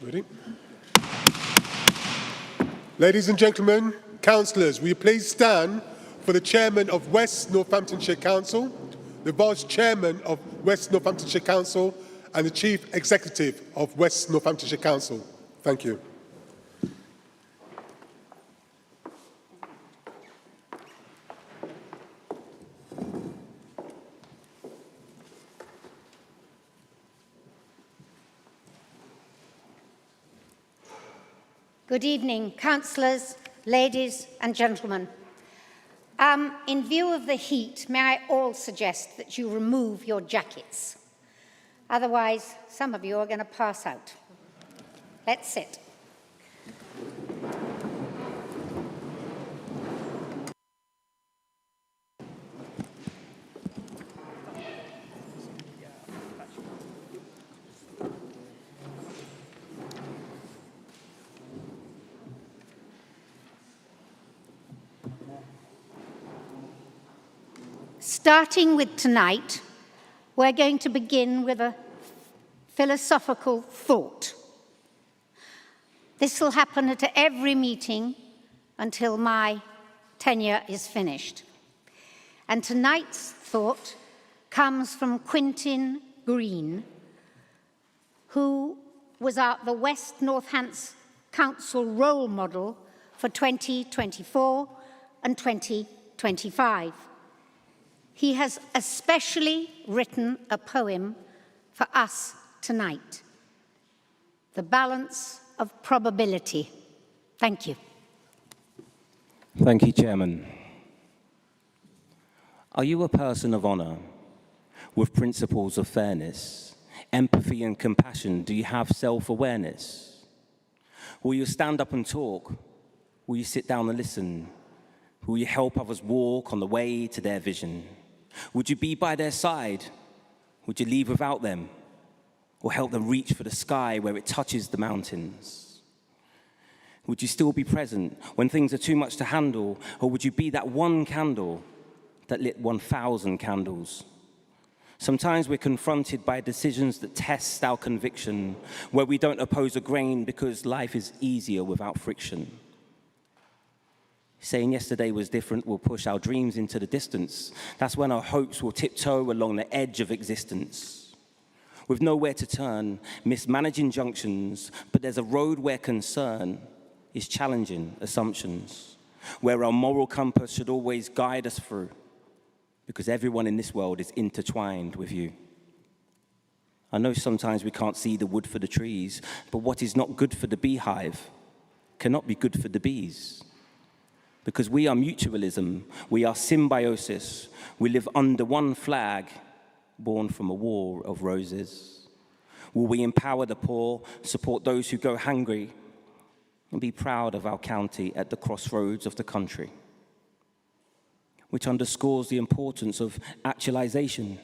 Ready? Ladies and gentlemen, councillors, will you please stand for the Chairman of West Northamptonshire Council, the Vice Chairman of West Northamptonshire Council and the Chief Executive of West Northamptonshire Council. Thank you. Good evening, councillors, ladies and gentlemen. In view of the heat, may I all suggest that you remove your jackets? Otherwise, some of you are going to pass out. Let's sit. Starting with tonight, we're going to begin with a philosophical thought. This will happen at every meeting until my tenure is finished. And tonight's thought comes from Quentin Green, who was the West Northants Council role model for 2024 and 2025. He has especially written a poem for us tonight, The Balance of Probability. Thank you. Thank you, Chairman. Are you a person of honour with principles of fairness, empathy and compassion? Do you have self-awareness? Will you stand up and talk? Will you sit down and listen? Will you help others walk on the way to their vision? Would you be by their side? Would you leave without them? Or help them reach for the sky where it touches the mountains? Would you still be present when things are too much to handle? Or would you be that one candle that lit 1,000 candles? Sometimes we're confronted by decisions that test our conviction, where we don't oppose a grain because life is easier without friction. Saying yesterday was different will push our dreams into the distance. That's when our hopes will tiptoe along the edge of existence. With nowhere to turn, mismanaging junctions, but there's a road where concern is challenging assumptions, where our moral compass should always guide us through, because everyone in this world is intertwined with you. I know sometimes we can't see the wood for the trees, but what is not good for the beehive cannot be good for the bees. Because we are mutualism, we are symbiosis, we live under one flag, born from a war of roses. Will we empower the poor, support those who go hungry, and be proud of our county at the crossroads of the country? Which underscores the importance of actualization.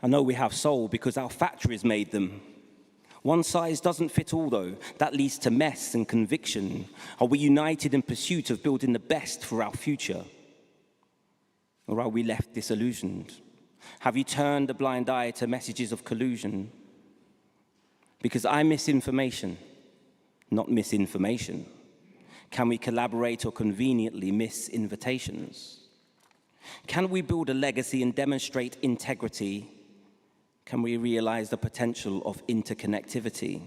I know we have soul because our factories made them. One size doesn't fit all, though. That leads to mess and conviction. Are we united in pursuit of building the best for our future? Or are we left disillusioned? Have you turned a blind eye to messages of collusion? Because I miss information, not misinformation. Can we collaborate or conveniently miss invitations? Can we build a legacy and demonstrate integrity? Can we realize the potential of interconnectivity?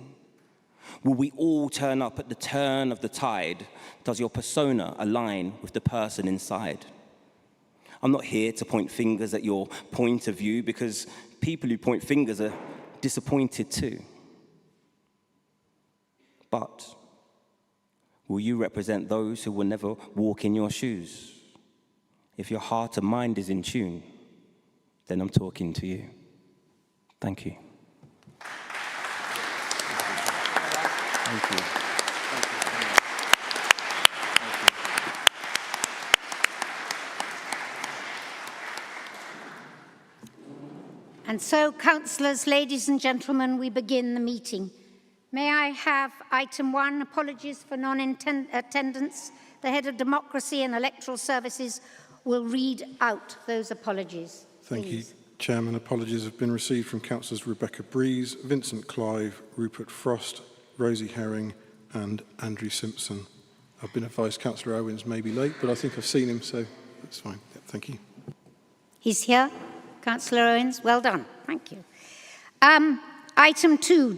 Will we all turn up at the turn of the tide? Does your persona align with the person inside? I'm not here to point fingers at your point of view, because people who point fingers are disappointed too. But will you represent those who will never walk in your shoes? If your heart and mind is in tune, then I'm talking to you. Thank you. Thank you. And so, councillors, ladies and gentlemen, we begin the meeting. May I have item 1, apologies for non-attendance. The Head of Democracy and Electoral Services will read out those apologies. Thank you, please. Chairman. Apologies have been received from Councillors Rebecca Breeze, Vincent Clive, Rupert Frost, Rosie Herring and Andrew Simpson. I've been advised Councillor Owens may be late, but I think I've seen him, so that's fine. Yeah, thank you. He's here. Councillor Owens, well done. Thank you. Item 2,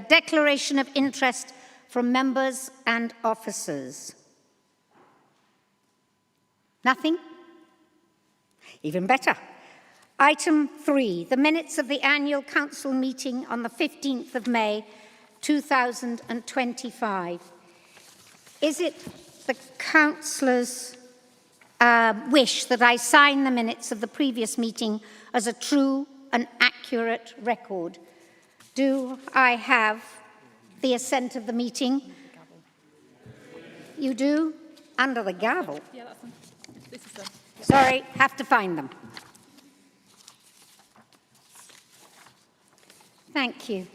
declaration of interest from members and officers. Nothing? Even better. Item 3, the minutes of the annual council meeting on the 15th of May 2025. Is it the councillors' wish that I sign the minutes of the previous meeting as a true and accurate record? Do I have the assent of the meeting? You do? Under the gavel? Yeah, that's them. This is them. Sorry, have to find them. Thank you.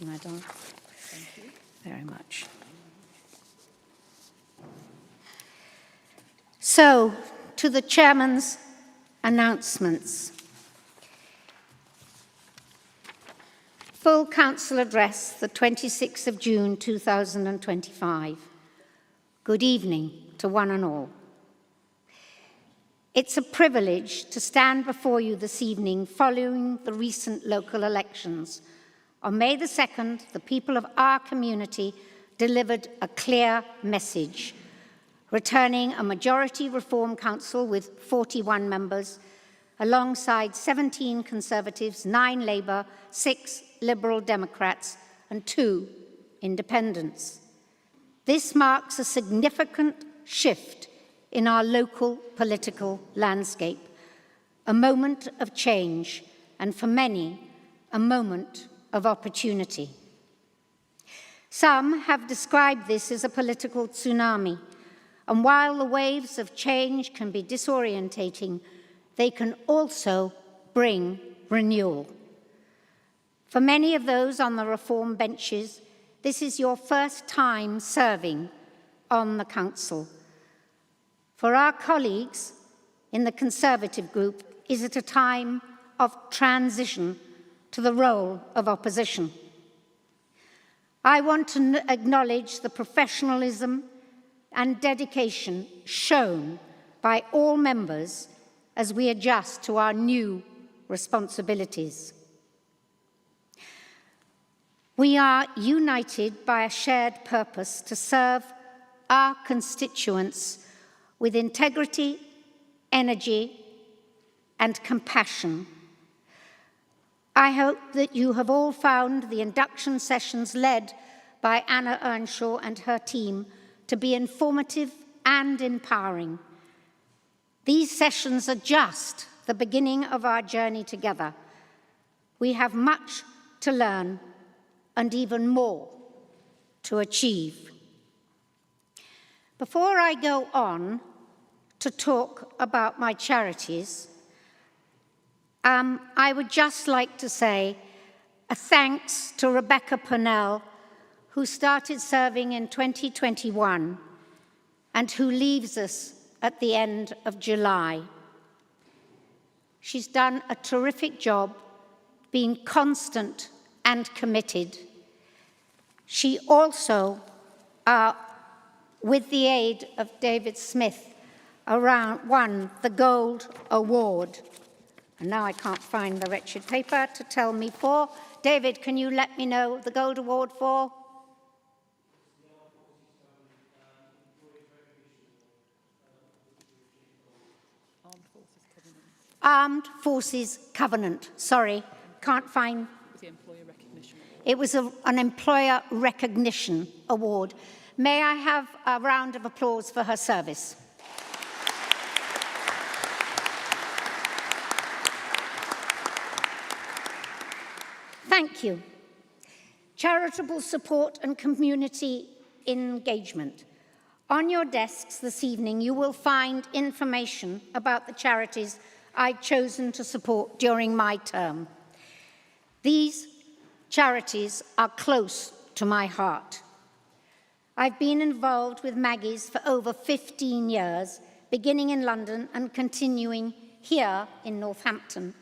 Thank you very much. So, to the chairman's announcements. Full council address, the 26th of June 2025. Good evening to one and all. It's a privilege to stand before you this evening following the recent local elections. On May the 2nd, the people of our community delivered a clear message, returning a majority Reform Council with 41 members, alongside 17 Conservatives, 9 Labour, 6 Liberal Democrats, and 2 Independents. This marks a significant shift in our local political landscape, a moment of change, and for many, a moment of opportunity. Some have described this as a political tsunami, and while the waves of change can be disorientating, they can also bring renewal. For many of those on the Reform benches, this is your first time serving on the council. For our colleagues in the Conservative group, is it a time of transition to the role of opposition? I want to acknowledge the professionalism and dedication shown by all members as we adjust to our new responsibilities. We are united by a shared purpose to serve our constituents with integrity, energy, and compassion. I hope that you have all found the induction sessions led by Anna Earnshaw and her team to be informative and empowering. These sessions are just the beginning of our journey together. We have much to learn and even more to achieve. Before I go on to talk about my charities, I would just like to say a thanks to Rebecca Purnell, who started serving in 2021 and who leaves us at the end of July. She's done a terrific job, being constant and committed. She also, with the aid of David Smith, won the Gold Award. And now I can't find the wretched paper to tell me for. David, can you let me know the Gold Award for? Armed Forces Covenant. Sorry, can't find. It was an Employer Recognition Award. May I have a round of applause for her service? Thank you. Charitable support and community engagement. On your desks this evening, you will find information about the charities I've chosen to support during my term. These charities are close to my heart. I've been involved with Maggie's for over 15 years, beginning in London and continuing here in Northampton.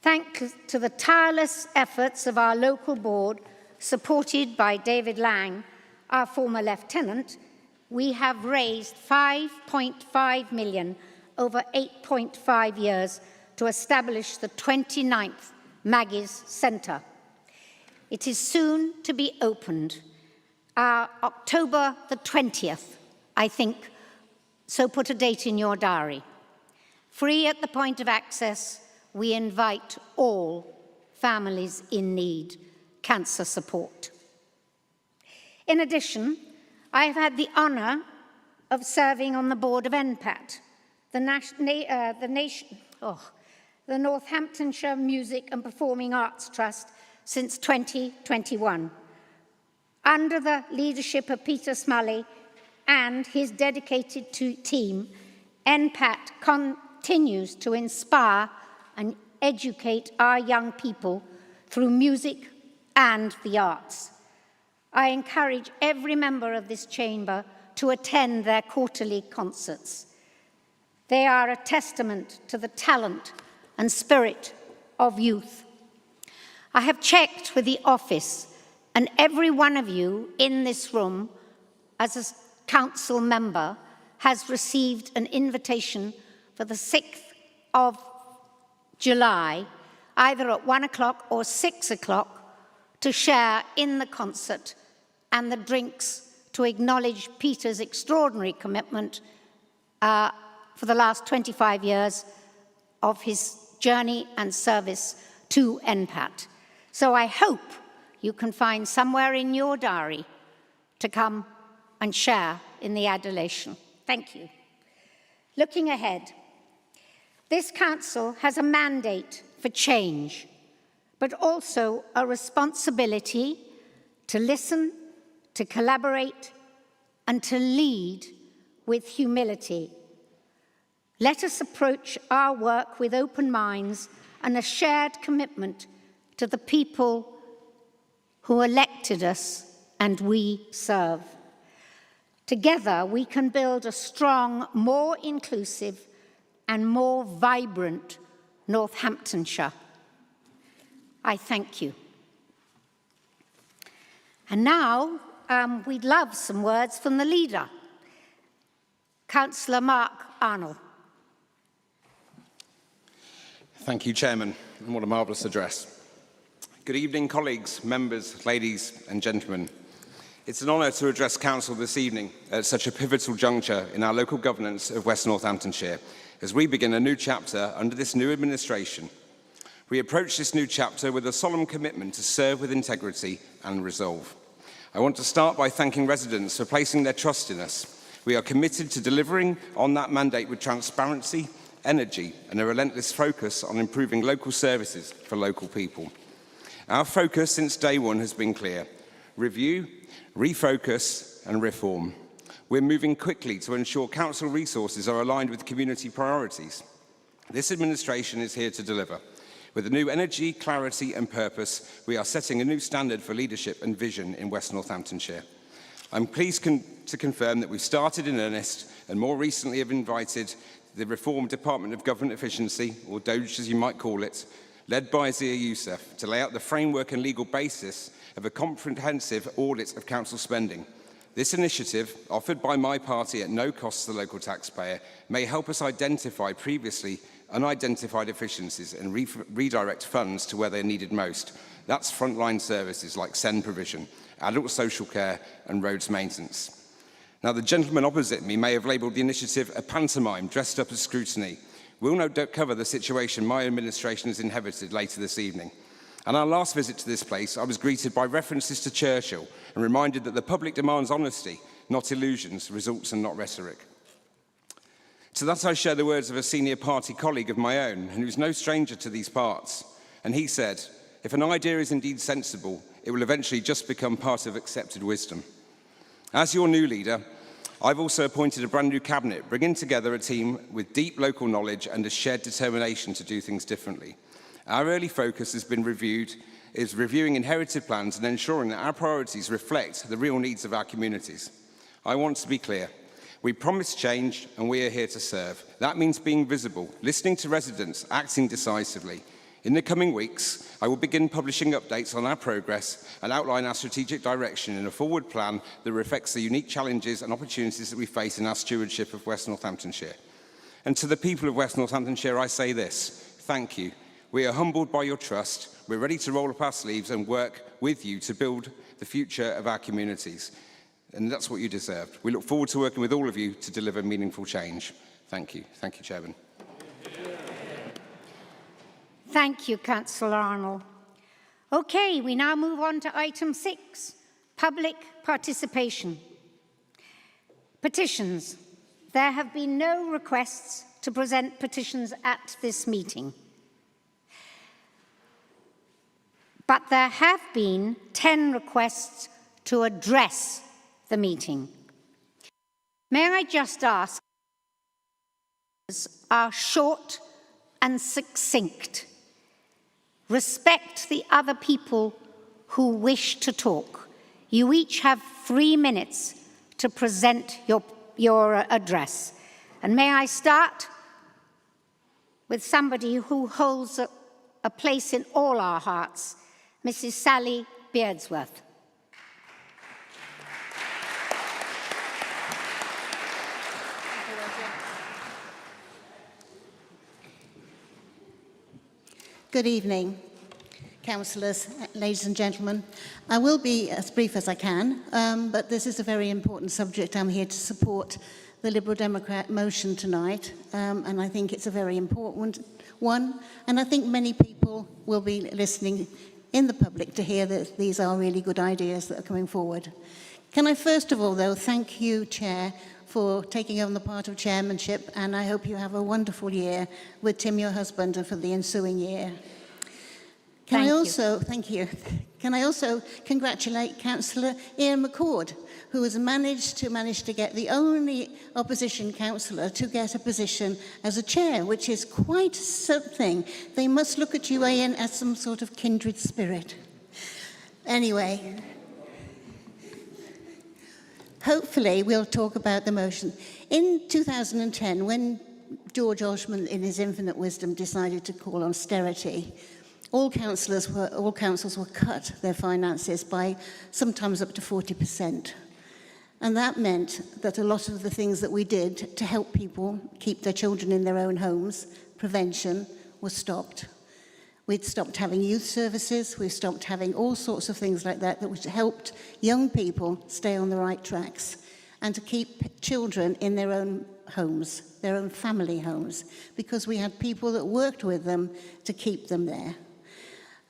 Thanks to the tireless efforts of our local board, supported by David Lang, our former lieutenant, we have raised 5.5 million over 8.5 years to establish the 29th Maggie's Centre. It is soon to be opened, October the 20th, I think, so put a date in your diary. Free at the point of access, we invite all families in need cancer support. In addition, I have had the honour of serving on the board of NPAT, the Northamptonshire Music and Performing Arts Trust, since 2021. Under the leadership of Peter Smully and his dedicated team, NPAT continues to inspire and educate our young people through music and the arts. I encourage every member of this chamber to attend their quarterly concerts. They are a testament to the talent and spirit of youth. I have checked with the office, and every one of you in this room, as a council member, has received an invitation for the 6th of July, either at 1 o'clock or 6 o'clock, to share in the concert and the drinks to acknowledge Peter's extraordinary commitment for the last 25 years of his journey and service to NPAT. So I hope you can find somewhere in your diary to come and share in the adulation. Thank you. Looking ahead, this council has a mandate for change, but also a responsibility to listen, to collaborate, and to lead with humility. Let us approach our work with open minds and a shared commitment to the people who elected us and we serve. Together, we can build a strong, more inclusive, and more vibrant Northamptonshire. I thank you. And now, we'd love some words from the leader, Councillor Mark Arnold. Thank you, Chairman, and what a marvellous address. Good evening, colleagues, members, ladies and gentlemen. It's an honour to address Council this evening at such a pivotal juncture in our local governance of West Northamptonshire as we begin a new chapter under this new administration. We approach this new chapter with a solemn commitment to serve with integrity and resolve. I want to start by thanking residents for placing their trust in us. We are committed to delivering on that mandate with transparency, energy, and a relentless focus on improving local services for local people. Our focus since day one has been clear: review, refocus, and reform. We're moving quickly to ensure council resources are aligned with community priorities. This administration is here to deliver. With a new energy, clarity, and purpose, we are setting a new standard for leadership and vision in West Northamptonshire. I'm pleased to confirm that we've started in earnest and more recently have invited the Reformed Department of Government Efficiency, or DOGE as you might call it, led by Zia Youssef, to lay out the framework and legal basis of a comprehensive audit of council spending. This initiative, offered by my party at no cost to the local taxpayer, may help us identify previously unidentified efficiencies and redirect funds to where they're needed most. That's frontline services like SEND provision, adult social care, and roads maintenance. Now, the gentleman opposite me may have labelled the initiative a pantomime dressed up as scrutiny. We'll no doubt cover the situation my administration has inherited later this evening. On our last visit to this place, I was greeted by references to Churchill and reminded that the public demands honesty, not illusions, results and not rhetoric. To that I share the words of a senior party colleague of my own, and who's no stranger to these parts. And he said, if an idea is indeed sensible, it will eventually just become part of accepted wisdom. As your new leader, I've also appointed a brand new cabinet, bringing together a team with deep local knowledge and a shared determination to do things differently. Our early focus has been reviewing inherited plans and ensuring that our priorities reflect the real needs of our communities. I want to be clear. We promise change, and we are here to serve. That means being visible, listening to residents, acting decisively. In the coming weeks, I will begin publishing updates on our progress and outline our strategic direction in a forward plan that reflects the unique challenges and opportunities that we face in our stewardship of West Northamptonshire. And to the people of West Northamptonshire, I say this: thank you. We are humbled by your trust. We're ready to roll up our sleeves and work with you to build the future of our communities. And that's what you deserved. We look forward to working with all of you to deliver meaningful change. Thank you. Thank you, Chairman. Thank you, Councillor Arnold. Okay, we now move on to item 6, public participation. Petitions. There have been no requests to present petitions at this meeting. But there have been 10 requests to address the meeting. May I just ask, are short and succinct. Respect the other people who wish to talk. You each have 3 minutes to present your address. And may I start with somebody who holds a place in all our hearts, Mrs. Sally Beardsworth. Good evening, councillors, ladies and gentlemen. I will be as brief as I can, but this is a very important subject. I'm here to support the Liberal Democrat motion tonight, and I think it's a very important one, and I think many people will be listening in the public to hear that these are really good ideas that are coming forward. Can I first of all, though, thank you, Chair, for taking on the part of chairmanship, and I hope you have a wonderful year with Tim, your husband, and for the ensuing year. Can I also congratulate Councillor Ian McCord, who has managed to get the only opposition councillor to get a position as a chair, which is quite something. They must look at you, Ian, as some sort of kindred spirit. Anyway, hopefully we'll talk about the motion. In 2010, when George Osborne, in his infinite wisdom, decided to call on austerity, all councils were cut their finances by sometimes up to 40%. And that meant that a lot of the things that we did to help people keep their children in their own homes, prevention, was stopped. We'd stopped having youth services, we stopped having all sorts of things like that which helped young people stay on the right tracks and to keep children in their own homes, their own family homes, because we had people that worked with them to keep them there.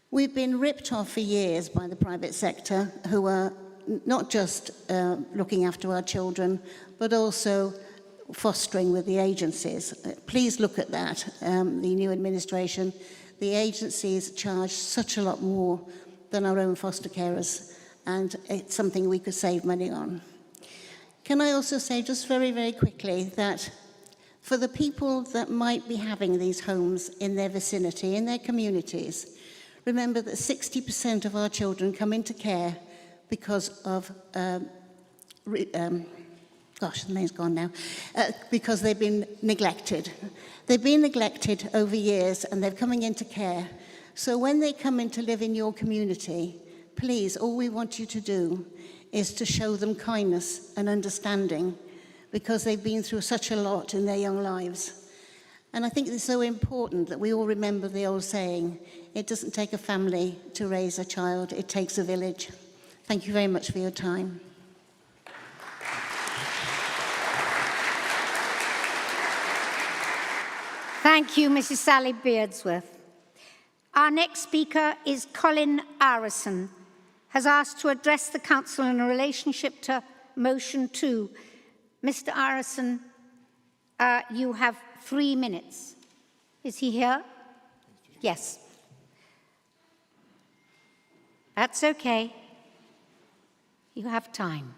We've been ripped off for years by the private sector, who are not just looking after our children, but also fostering with the agencies. Please look at that, the new administration. The agencies charge such a lot more than our own foster carers, and it's something we could save money on. Can I also say just very, very quickly that for the people that might be having these homes in their vicinity, in their communities, remember that 60% of our children come into care because of, gosh, the name's gone now, because they've been neglected. They've been neglected over years and they're coming into care. So when they come in to live in your community, please, all we want you to do is to show them kindness and understanding, because they've been through such a lot in their young lives. And I think it's so important that we all remember the old saying, it doesn't take a family to raise a child, it takes a village. Thank you very much for your time. Thank you, Mrs. Sally Beardsworth. Our next speaker is Colin Arison, has asked to address the Council in relationship to motion 2. Mr. Arison, you have 3 minutes. Is he here? Yes. That's okay. You have time.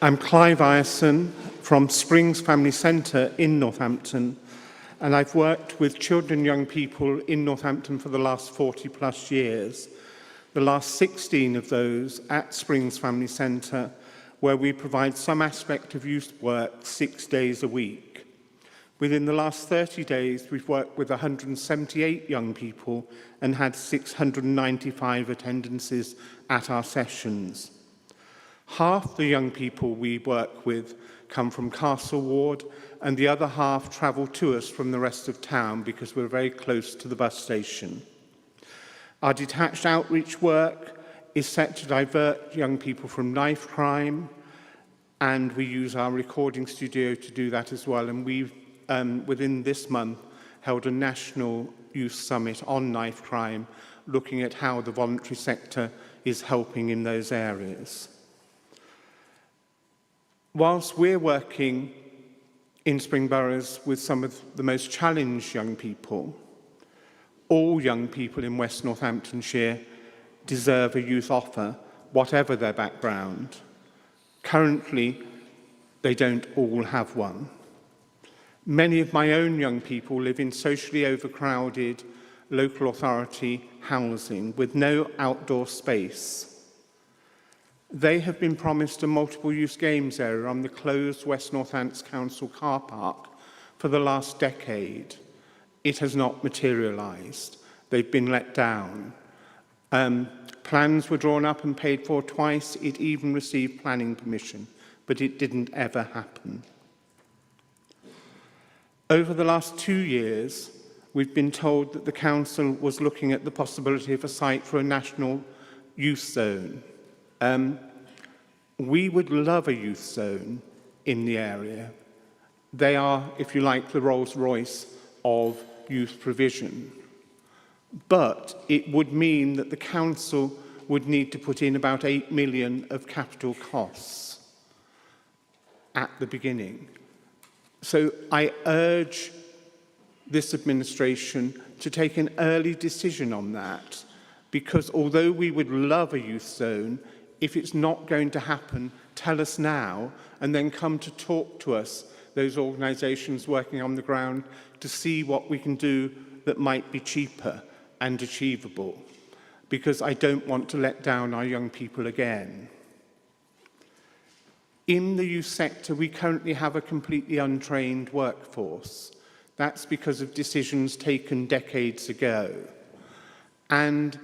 I'm Clive Ireson from Springs Family Centre in Northampton, and I've worked with children and young people in Northampton for the last 40 plus years. The last 16 of those at Springs Family Centre, where we provide some aspect of youth work 6 days a week. Within the last 30 days, we've worked with 178 young people and had 695 attendances at our sessions. Half the young people we work with come from Castle Ward, and the other half travel to us from the rest of town because we're very close to the bus station. Our detached outreach work is set to divert young people from knife crime, and we use our recording studio to do that as well. And we've, within this month, held a national youth summit on knife crime, looking at how the voluntary sector is helping in those areas. Whilst we're working in Spring Boroughs with some of the most challenged young people, all young people in West Northamptonshire deserve a youth offer, whatever their background. Currently, they don't all have one. Many of my own young people live in socially overcrowded local authority housing with no outdoor space. They have been promised a multiple-use games area on the closed West Northants Council car park for the last decade. It has not materialised. They've been let down. Plans were drawn up and paid for twice. It even received planning permission, but it didn't ever happen. Over the last 2 years, we've been told that the council was looking at the possibility of a site for a national youth zone. We would love a youth zone in the area. They are, if you like, the Rolls-Royce of youth provision. But it would mean that the council would need to put in about 8 million of capital costs at the beginning. So I urge this administration to take an early decision on that, because although we would love a youth zone, if it's not going to happen, tell us now, and then come to talk to us, those organisations working on the ground, to see what we can do that might be cheaper and achievable, because I don't want to let down our young people again. In the youth sector, we currently have a completely untrained workforce. That's because of decisions taken decades ago. And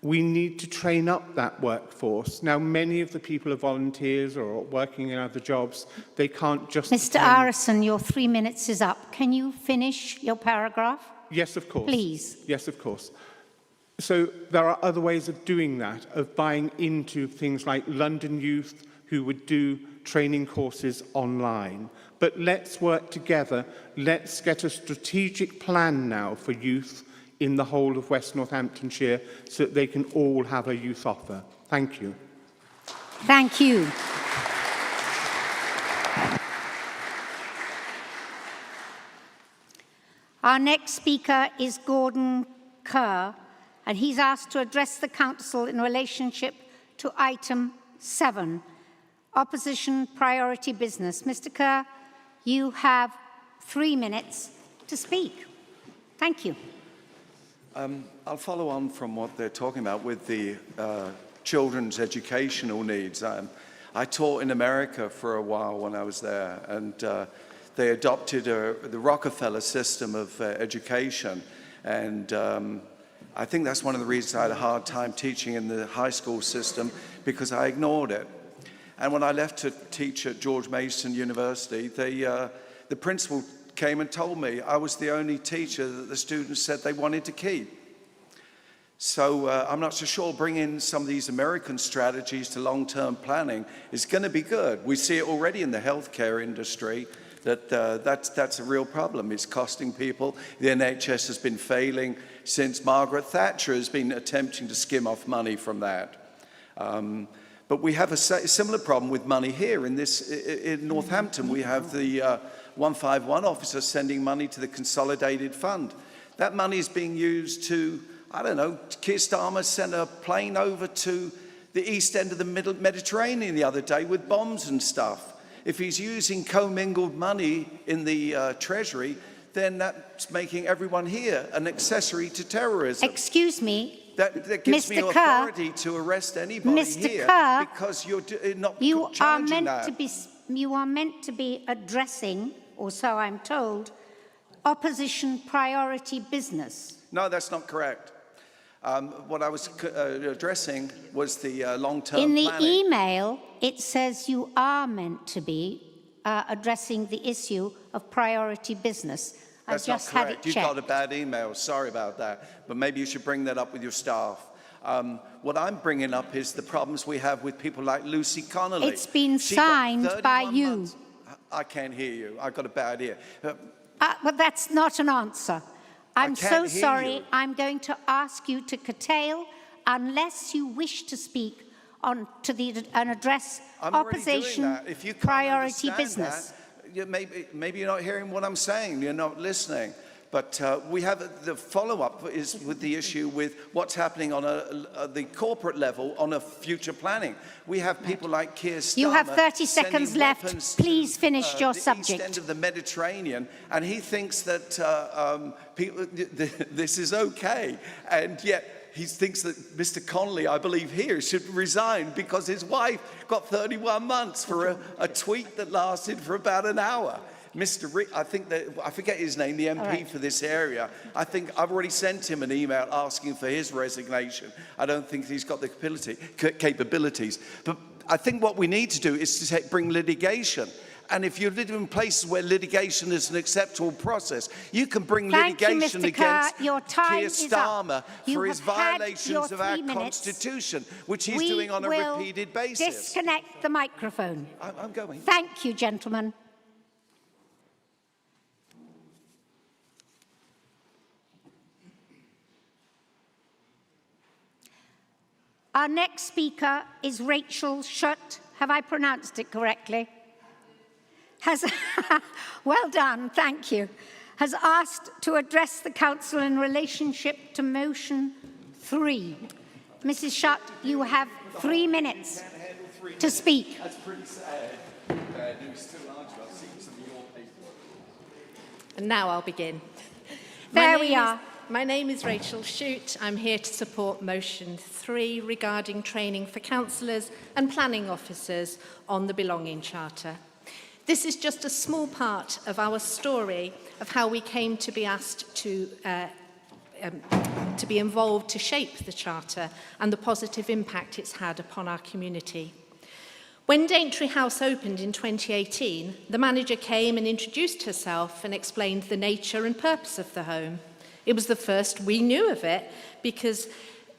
we need to train up that workforce. Now, many of the people are volunteers or working in other jobs. They can't just... Mr. Arison, your 3 minutes is up. Can you finish your paragraph? Yes, of course. Please. Yes, of course. So there are other ways of doing that, of buying into things like London Youth, who would do training courses online. But let's work together. Let's get a strategic plan now for youth in the whole of West Northamptonshire so that they can all have a youth offer. Thank you. Thank you. Our next speaker is Gordon Kerr, and he's asked to address the Council in relationship to item 7, opposition priority business. Mr. Kerr, you have 3 minutes to speak. Thank you. I'll follow on from what they're talking about with the children's educational needs. I taught in America for a while when I was there, and they adopted the Rockefeller system of education. And I think that's one of the reasons I had a hard time teaching in the high school system, because I ignored it. And when I left to teach at George Mason University, the principal came and told me I was the only teacher that the students said they wanted to keep. So I'm not so sure bringing some of these American strategies to long-term planning is going to be good. We see it already in the healthcare industry, that's a real problem. It's costing people. The NHS has been failing since Margaret Thatcher has been attempting to skim off money from that. But we have a similar problem with money here. In Northampton, we have the 151 officer sending money to the Consolidated Fund. That money is being used to, I don't know, Keir Starmer sent a plane over to the east end of the Mediterranean the other day with bombs and stuff. If he's using commingled money in the Treasury, then that's making everyone here an accessory to terrorism. Excuse me. That gives me Mr. Kerr, authority to arrest anybody Mr. here Kerr, because you're not you are challenging meant that. to be. You are meant to be addressing, or so I'm told, opposition priority business. No, that's not correct. What I was addressing was the long-term planning. In the email, it says you are meant to be addressing the issue of priority business. That's I just not had correct. it You checked. got a bad email. Sorry about that. But maybe you should bring that up with your staff. What I'm bringing up is the problems we have with people like Lucy Connolly. It's been She got signed by 31 you. months. I can't hear you. I've got a bad ear. But that's not an answer. I'm so can't hear sorry. you. I'm going to ask you to curtail unless you wish to speak on to and address I'm already doing opposition that. If you can't priority understand business. that, maybe you're not hearing what I'm saying. You're not listening. But we have the follow-up is with the issue with what's happening on the corporate level on a future planning. We have people like Keir Starmer. You have 30 seconds sending left. weapons Please to, finish your the subject. east end of the Mediterranean, and he thinks that this is okay, and yet he thinks that Mr. Connolly, I believe here, should resign because his wife got 31 months for a tweet that lasted for about an hour. I forget his name, the MP for this area. I think I've already sent him an email asking for his resignation. I don't think he's got the capabilities. But I think what we need to do is to bring litigation. And if you live in places where litigation is an acceptable process, you can bring litigation against Keir Starmer for his violations of our Constitution, which he's doing on a repeated basis. Disconnect the microphone. I'm going. Thank you, gentlemen. Our next speaker is Rachel Schutt. Have I pronounced it correctly? Well done, thank you. Has asked to address the Council in relationship to motion 3. Mrs. Schutt, you have 3 minutes to speak. That's pretty sad. And now I'll begin. There we are. My name is Rachel Schutt. I'm here to support motion 3 regarding training for councillors and planning officers on the Belonging Charter. This is just a small part of our story of how we came to be asked to be involved to shape the Charter and the positive impact it's had upon our community. When Daintree House opened in 2018, the manager came and introduced herself and explained the nature and purpose of the home. It was the first we knew of it because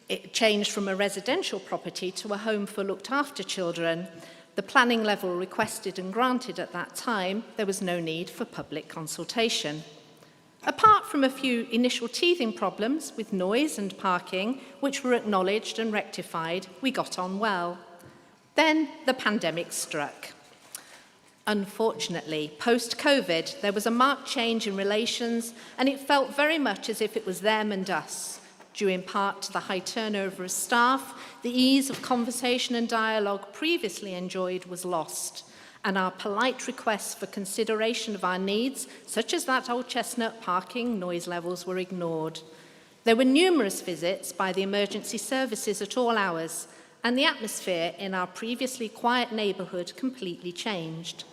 it changed from a residential property to a home for looked after children. The planning level requested and granted at that time, there was no need for public consultation. Apart from a few initial teething problems with noise and parking, which were acknowledged and rectified, we got on well. Then the pandemic struck. Unfortunately, post-COVID, there was a marked change in relations, and it felt very much as if it was them and us. Due in part to the high turnover of staff, the ease of conversation and dialogue previously enjoyed was lost, and our polite requests for consideration of our needs, such as that old chestnut parking noise levels, were ignored. There were numerous visits by the emergency services at all hours, and the atmosphere in our previously quiet neighbourhood completely changed.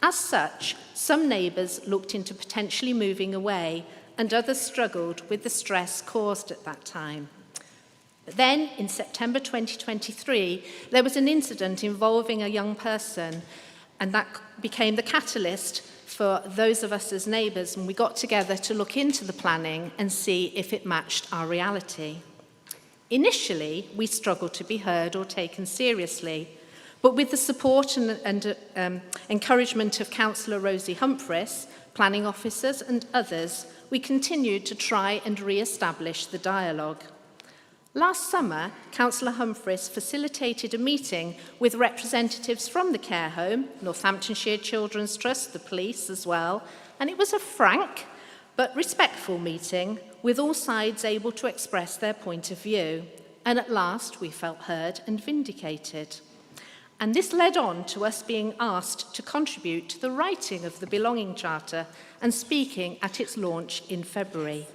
As such, some neighbours looked into potentially moving away, and others struggled with the stress caused at that time. But then, in September 2023, there was an incident involving a young person, and that became the catalyst for those of us as neighbours, and we got together to look into the planning and see if it matched our reality. Initially, we struggled to be heard or taken seriously, but with the support and encouragement of Councillor Rosie Humphreys, planning officers and others, we continued to try and re-establish the dialogue. Last summer, Councillor Humphreys facilitated a meeting with representatives from the care home, Northamptonshire Children's Trust, the police as well, and it was a frank but respectful meeting with all sides able to express their point of view. and at last we felt heard and vindicated. And this led on to us being asked to contribute to the writing of the Belonging Charter and speaking at its launch in February.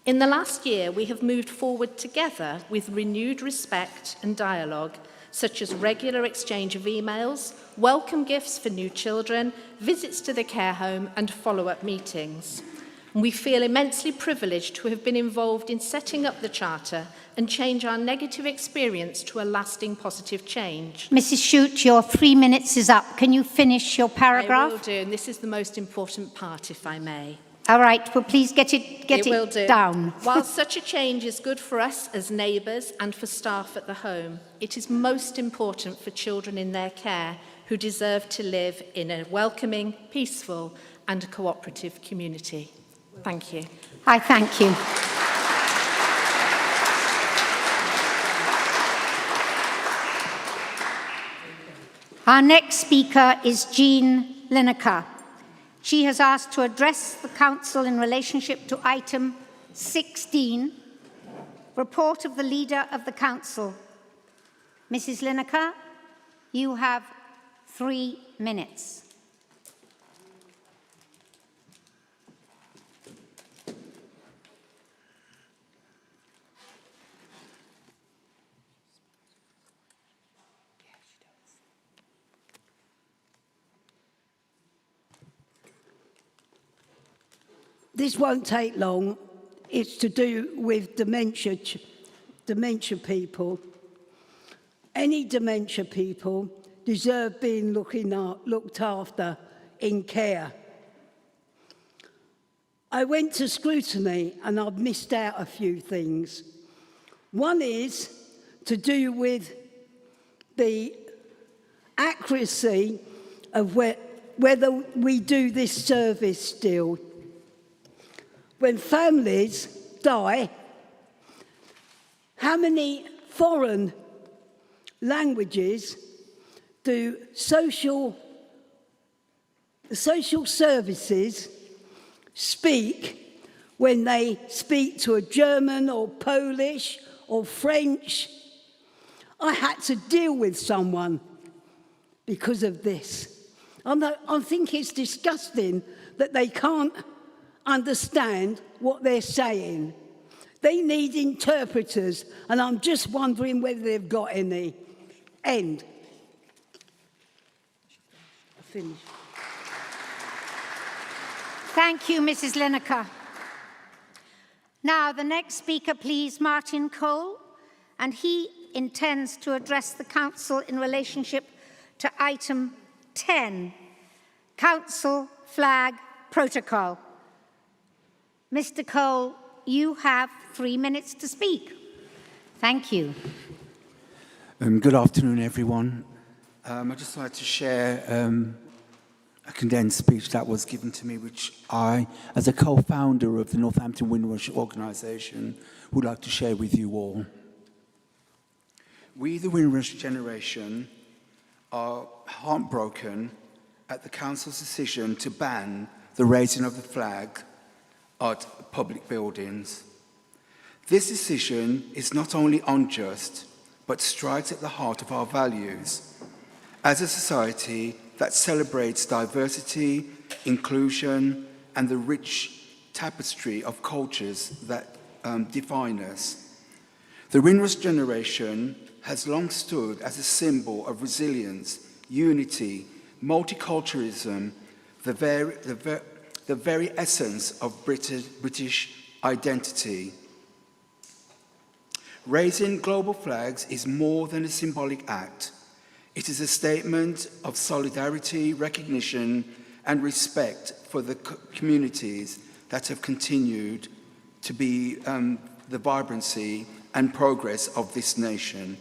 In the last year, we have moved forward together with renewed respect and dialogue, such as regular exchange of emails, welcome gifts for new children, visits to the care home, and follow-up meetings. We feel immensely privileged to have been involved in setting up the Charter and change our negative experience to a lasting positive change. Mrs. Shute, your 3 minutes is up. Can you finish your paragraph? I will do, and this is the most important part, if I may. All right, well, please get it down. While such a change is good for us as neighbours and for staff at the home, it is most important for children in their care who deserve to live in a welcoming, peaceful and cooperative community. Thank you. I thank you. Our next speaker is Jean Lineker. She has asked to address the Council in relationship to item 16, report of the Leader of the Council. Mrs. Lineker, you have 3 minutes. This won't take long. It's to do with dementia people. Any dementia people deserve being looked after in care. I went to Scrutiny and I've missed out a few things. One is to do with the accuracy of whether we do this service still. When families die, how many foreign languages do social services speak when they speak to a German or Polish or French? I had to deal with someone because of this. I think it's disgusting that they can't understand what they're saying. They need interpreters, and I'm just wondering whether they've got any. End. Finish. Thank you, Mrs. Lineker. Now, the next speaker, please, Martin Cole, and he intends to address the Council in relationship to item 10, Council Flag Protocol. Mr. Cole, you have 3 minutes to speak. Thank you. Good afternoon, everyone. I'd just like to share a condensed speech that was given to me, which I, as a co-founder of the Northampton Windrush organisation, would like to share with you all. We, the Windrush generation, are heartbroken at the Council's decision to ban the raising of the flag at public buildings. This decision is not only unjust, but strikes at the heart of our values. As a society that celebrates diversity, inclusion, and the rich tapestry of cultures that define us, the Windrush generation has long stood as a symbol of resilience, unity, multiculturalism, the very essence of British identity. Raising global flags is more than a symbolic act. It is a statement of solidarity, recognition, and respect for the communities that have continued to be the vibrancy and progress of this nation.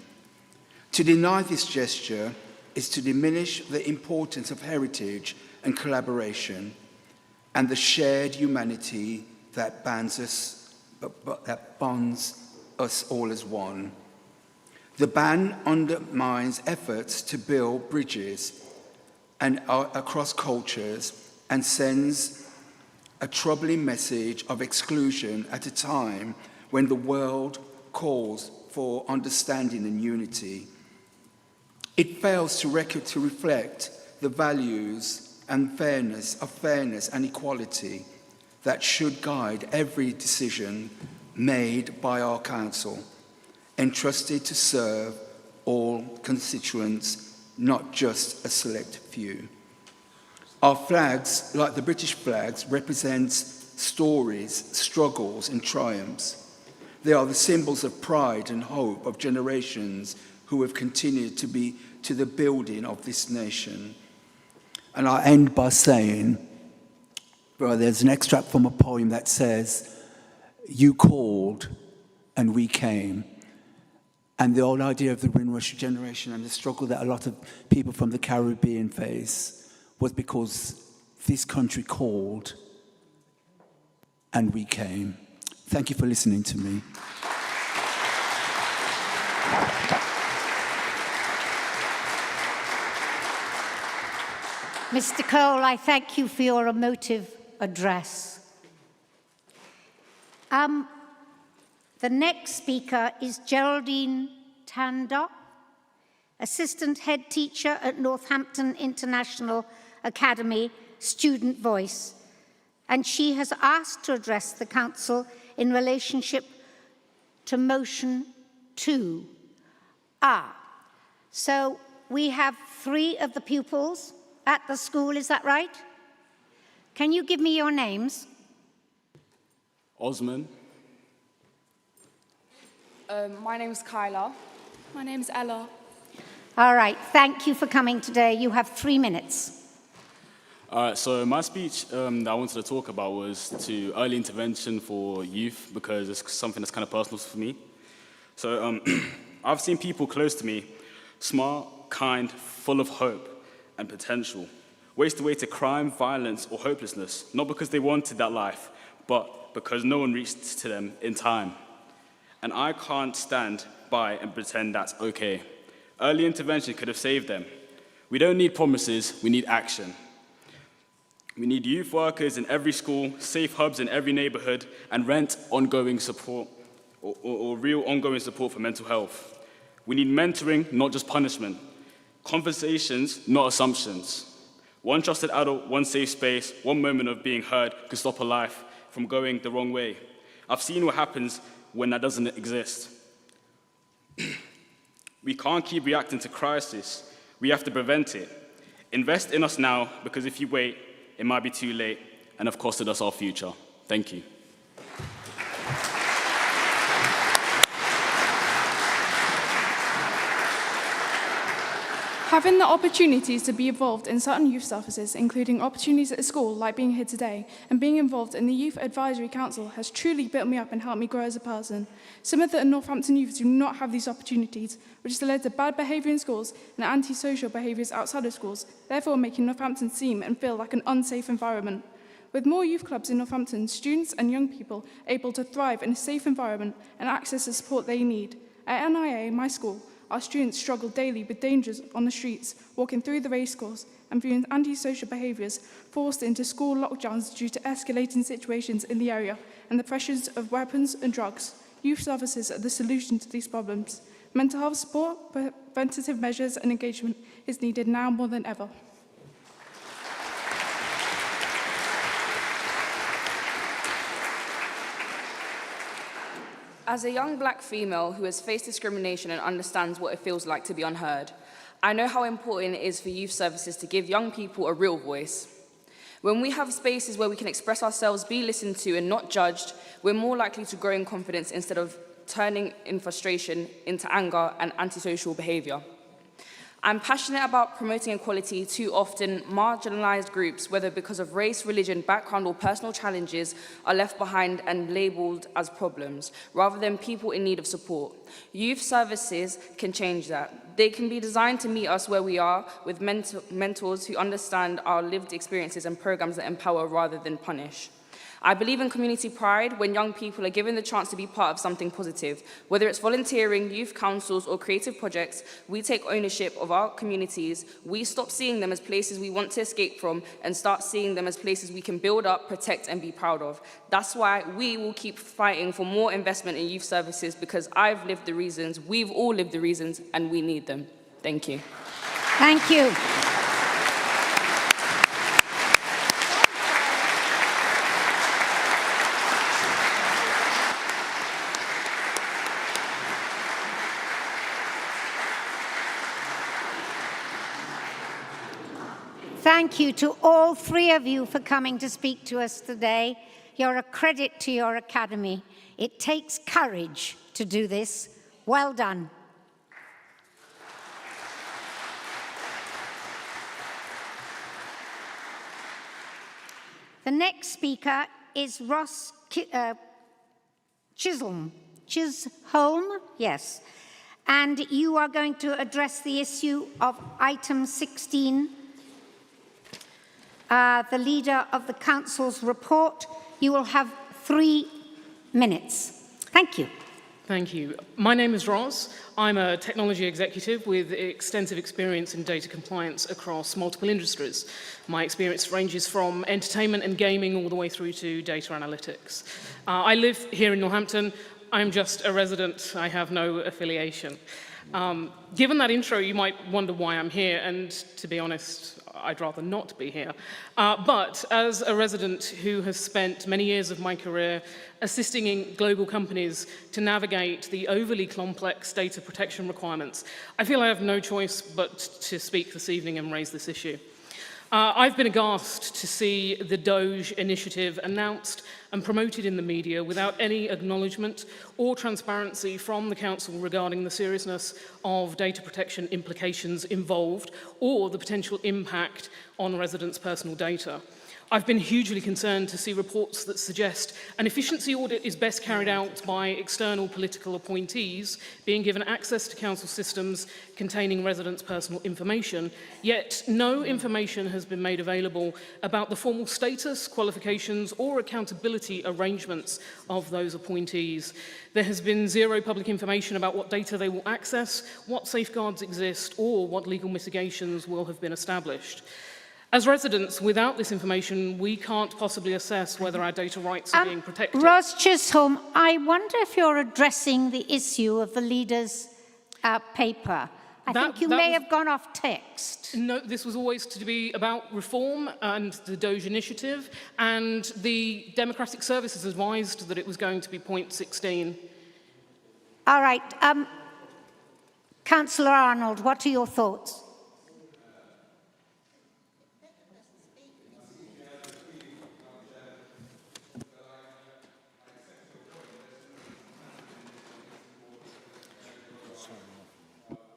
To deny this gesture is to diminish the importance of heritage and collaboration, and the shared humanity that bonds us all as one. The ban undermines efforts to build bridges across cultures and sends a troubling message of exclusion at a time when the world calls for understanding and unity. It fails to reflect the values and fairness and equality that should guide every decision made by our council, entrusted to serve all constituents, not just a select few. Our flags, like the British flags, represent stories, struggles, and triumphs. They are the symbols of pride and hope of generations who have continued to be to the building of this nation. And I end by saying, well, there's an extract from a poem that says, "You called and we came." And the whole idea of the Windrush generation and the struggle that a lot of people from the Caribbean face was because this country called and we came. Thank you for listening to me. Mr. Cole, I thank you for your emotive address. The next speaker is Geraldine Tander, Assistant Head Teacher at Northampton International Academy, Student Voice, and she has asked to address the Council in relationship to Motion 2. So we have 3 of the pupils at the school, is that right? Can you give me your names? Osman. My name's Kyla. My name's Ella. All right, thank you for coming today. You have 3 minutes. All right, so my speech that I wanted to talk about was to early intervention for youth because it's something that's kind of personal for me. So I've seen people close to me, smart, kind, full of hope and potential, waste away to crime, violence, or hopelessness, not because they wanted that life, but because no one reached to them in time. And I can't stand by and pretend that's okay. Early intervention could have saved them. We don't need promises, we need action. We need youth workers in every school, safe hubs in every neighborhood, and ongoing support, or real ongoing support for mental health. We need mentoring, not just punishment. Conversations, not assumptions. One trusted adult, one safe space, one moment of being heard could stop a life from going the wrong way. I've seen what happens when that doesn't exist. We can't keep reacting to crisis. We have to prevent it. Invest in us now, because if you wait, it might be too late and have costed us our future. Thank you. Having the opportunities to be involved in certain youth services, including opportunities at school, like being here today, and being involved in the Youth Advisory Council has truly built me up and helped me grow as a person. Some of the Northampton youth do not have these opportunities, which has led to bad behaviour in schools and antisocial behaviours outside of schools, therefore making Northampton seem and feel like an unsafe environment. With more youth clubs in Northampton, students and young people are able to thrive in a safe environment and access the support they need. At NIA, my school, our students struggle daily with dangers on the streets, walking through the race course, and viewing antisocial behaviours forced into school lockdowns due to escalating situations in the area and the pressures of weapons and drugs. Youth services are the solution to these problems. Mental health support, preventative measures and engagement is needed now more than ever. As a young black female who has faced discrimination and understands what it feels like to be unheard, I know how important it is for youth services to give young people a real voice. When we have spaces where we can express ourselves, be listened to and not judged, we're more likely to grow in confidence instead of turning in frustration into anger and antisocial behaviour. I'm passionate about promoting equality. Too often, marginalised groups, whether because of race, religion, background, or personal challenges, are left behind and labelled as problems, rather than people in need of support. Youth services can change that. They can be designed to meet us where we are, with mentors who understand our lived experiences and programmes that empower rather than punish. I believe in community pride when young people are given the chance to be part of something positive. Whether it's volunteering, youth councils, or creative projects, we take ownership of our communities. We stop seeing them as places we want to escape from and start seeing them as places we can build up, protect, and be proud of. That's why we will keep fighting for more investment in youth services, because I've lived the reasons, we've all lived the reasons, and we need them. Thank you. Thank you. Thank you to all three of you for coming to speak to us today. You're a credit to your academy. It takes courage to do this. Well done. The next speaker is Ross Chisholm, yes. And you are going to address the issue of item 16, the leader of the council's report. You will have 3 minutes. Thank you. Thank you. My name is Ross. I'm a technology executive with extensive experience in data compliance across multiple industries. My experience ranges from entertainment and gaming all the way through to data analytics. I live here in Northampton. I'm just a resident. I have no affiliation. Given that intro, you might wonder why I'm here, and to be honest, I'd rather not be here. But as a resident who has spent many years of my career assisting in global companies to navigate the overly complex data protection requirements, I feel I have no choice but to speak this evening and raise this issue. I've been aghast to see the DOGE initiative announced and promoted in the media without any acknowledgement or transparency from the Council regarding the seriousness of data protection implications involved or the potential impact on residents' personal data. I've been hugely concerned to see reports that suggest an efficiency audit is best carried out by external political appointees being given access to council systems containing residents' personal information, yet no information has been made available about the formal status, qualifications, or accountability arrangements of those appointees. There has been zero public information about what data they will access, what safeguards exist, or what legal mitigations will have been established. As residents, without this information, we can't possibly assess whether our data rights are being protected. Ross Chisholm, I wonder if you're addressing the issue of the leader's paper. I think you may have gone off text. No, this was always to be about reform and the DOGE initiative, and the Democratic Services advised that it was going to be point 16. All right. Councillor Arnold, what are your thoughts?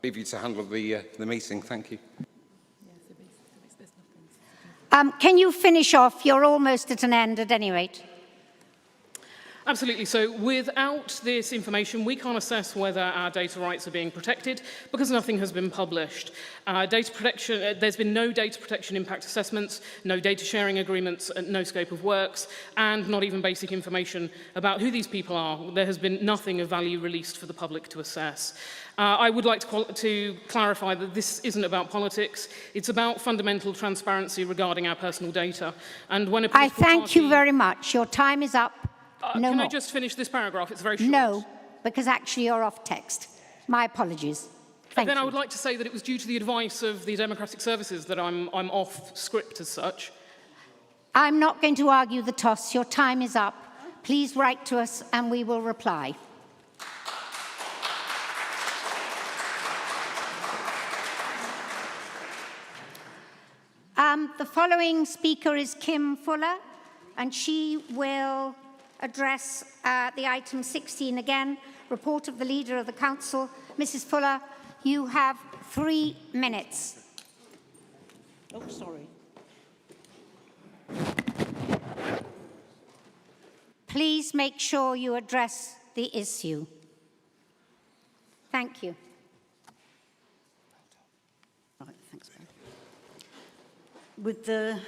Leave you to handle the meeting. Thank you. Can you finish off? You're almost at an end at any rate. Absolutely. So without this information, we can't assess whether our data rights are being protected because nothing has been published. Data protection, there's been no data protection impact assessments, no data sharing agreements, no scope of works, and not even basic information about who these people are. There has been nothing of value released for the public to assess. I would like to clarify that this isn't about politics. It's about fundamental transparency regarding our personal data. And when I thank you very much. Your time is up. No can more. I just finish this paragraph? It's very short. No, because actually you're off text. My apologies. Thank Then you. I would like to say that it was due to the advice of the Democratic Services that I'm off script as such. I'm not going to argue the toss. Your time is up. Please write to us and we will reply. The following speaker is Kim Fuller, and she will address the item 16 again, report of the Leader of the Council. Mrs. Fuller, you have 3 minutes. Oh, sorry. Please make sure you address the issue. Thank you. Right, thanks, Ben. With the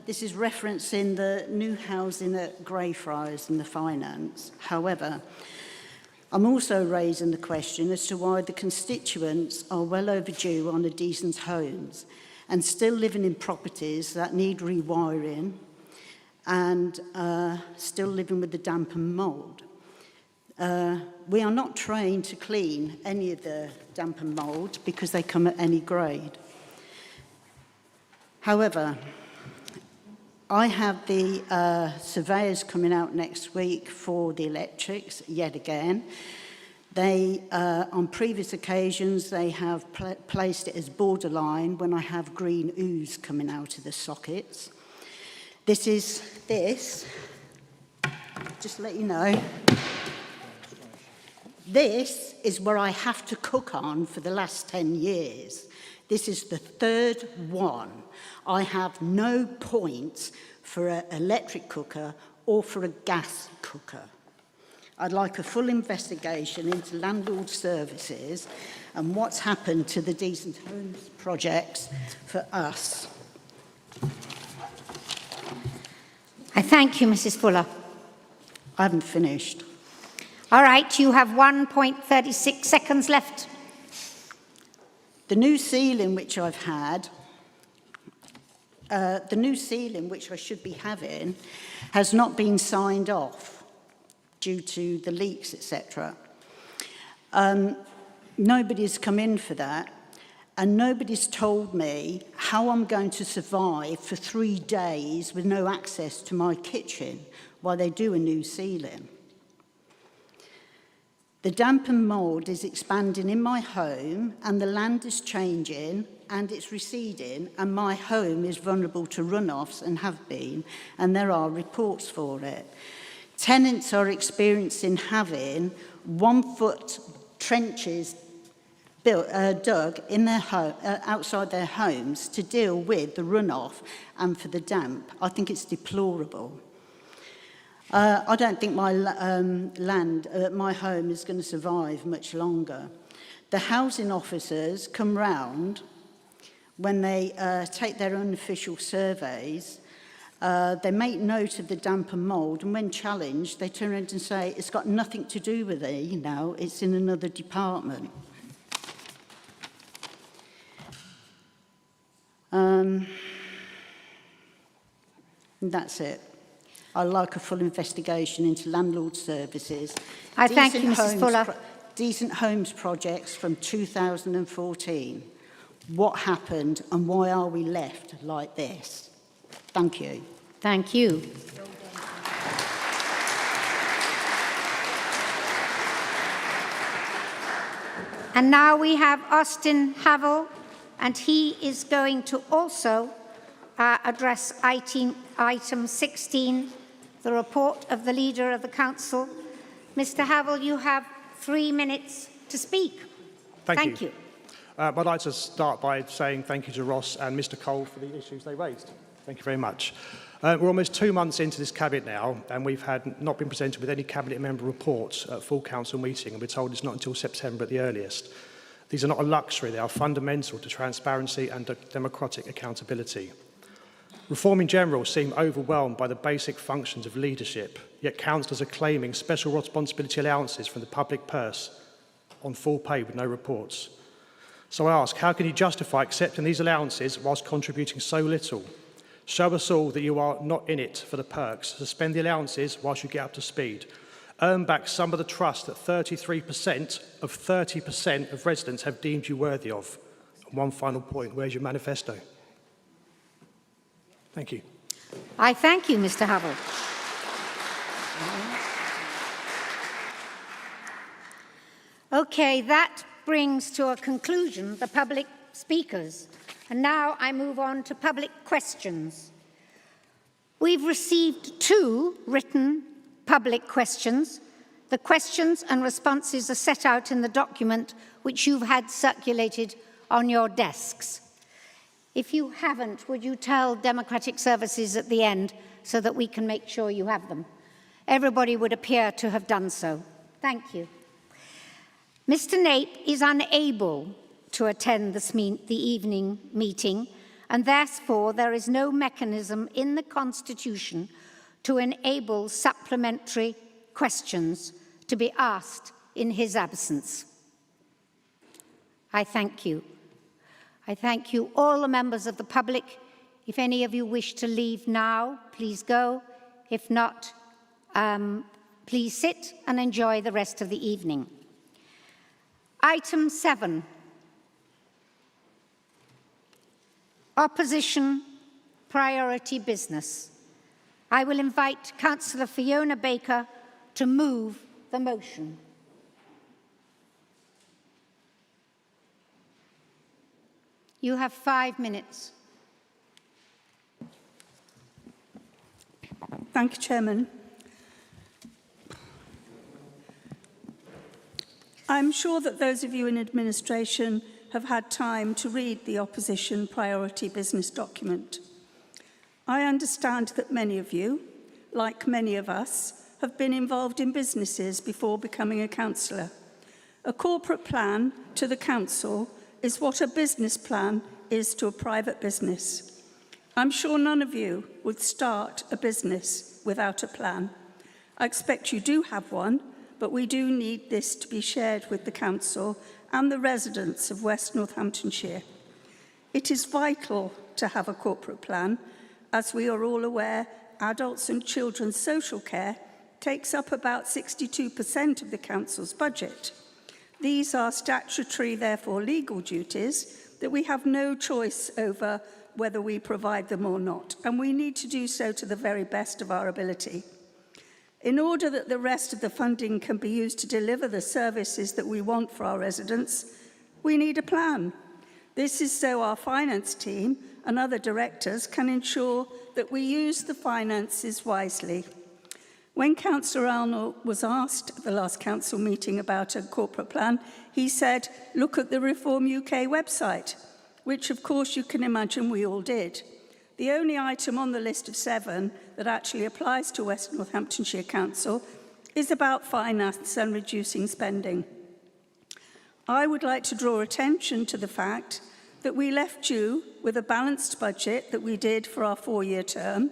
this is referencing the new housing at Greyfriars and the finance. However, I'm also raising the question as to why the constituents are well overdue on the decent homes and still living in properties that need rewiring and still living with the damp and mould. We are not trained to clean any of the damp and mould because they come at any grade. However, I have the surveyors coming out next week for the electrics yet again. They, on previous occasions, they have placed it as borderline when I have green ooze coming out of the sockets. This, just to let you know, this is where I have to cook on for the last 10 years. This is the third one. I have no points for an electric cooker or for a gas cooker. I'd like a full investigation into landlord services and what's happened to the decent homes projects for us. I thank you, Mrs. Fuller. I haven't finished. All right, you have 1.36 seconds left. The new ceiling which I've had, the new ceiling which I should be having, has not been signed off due to the leaks, etc. Nobody's come in for that, and nobody's told me how I'm going to survive for 3 days with no access to my kitchen while they do a new ceiling. The damp and mould is expanding in my home, and the land is changing and it's receding, and my home is vulnerable to runoffs and have been, and there are reports for it. Tenants are experiencing having 1-foot trenches dug in their outside their homes to deal with the runoff and for the damp. I think it's deplorable. I don't think my my home is going to survive much longer. The housing officers come round when they take their unofficial surveys. They make note of the damp and mould, and when challenged, they turn around and say, it's got nothing to do with it, you know, it's in another department. That's it. I'd like a full investigation into landlord services. I thank you, Mrs. Fuller. Decent homes projects from 2014. What happened and why are we left like this? Thank you. Thank you. And now we have Austin Havel, and he is going to also address item 16, the report of the Leader of the Council. Mr. Havel, you have 3 minutes to speak. Thank you. I'd like to start by saying thank you to Ross and Mr. Cole for the issues they raised. Thank you very much. We're almost 2 months into this Cabinet now, and we've not been presented with any Cabinet member reports at full Council meeting, and we're told it's not until September at the earliest. These are not a luxury, they are fundamental to transparency and democratic accountability. Reform in general seem overwhelmed by the basic functions of leadership, yet councillors are claiming special responsibility allowances from the public purse on full pay with no reports. So I ask, how can you justify accepting these allowances whilst contributing so little? Show us all that you are not in it for the perks. Suspend the allowances whilst you get up to speed. Earn back some of the trust that 33% of 30% of residents have deemed you worthy of. And one final point, where's your manifesto? Thank you. I thank you, Mr. Havel. Okay, that brings to a conclusion the public speakers. And now I move on to public questions. We've received 2 written public questions. The questions and responses are set out in the document which you've had circulated on your desks. If you haven't, would you tell Democratic Services at the end so that we can make sure you have them? Everybody would appear to have done so. Thank you. Mr. Nape is unable to attend the evening meeting and therefore there is no mechanism in the Constitution to enable supplementary questions to be asked in his absence. I thank you. I thank you, all the members of the public. If any of you wish to leave now, please go. If not, please sit and enjoy the rest of the evening. Item 7. Opposition priority business. I will invite Councillor Fiona Baker to move the motion. You have 5 minutes. Thank you, Chairman. I'm sure that those of you in administration have had time to read the opposition priority business document. I understand that many of you, like many of us, have been involved in businesses before becoming a councillor. A corporate plan to the council is what a business plan is to a private business. I'm sure none of you would start a business without a plan. I expect you do have one, but we do need this to be shared with the council and the residents of West Northamptonshire. It is vital to have a corporate plan. As we are all aware, adults and children's social care takes up about 62% of the council's budget. These are statutory, therefore legal duties that we have no choice over whether we provide them or not, and we need to do so to the very best of our ability. In order that the rest of the funding can be used to deliver the services that we want for our residents, we need a plan. This is so our finance team and other directors can ensure that we use the finances wisely. When Councillor Arnold was asked at the last council meeting about a corporate plan, he said, look at the Reform UK website, which of course you can imagine we all did. The only item on the list of 7 that actually applies to West Northamptonshire Council is about finance and reducing spending. I would like to draw attention to the fact that we left you with a balanced budget that we did for our 4-year term.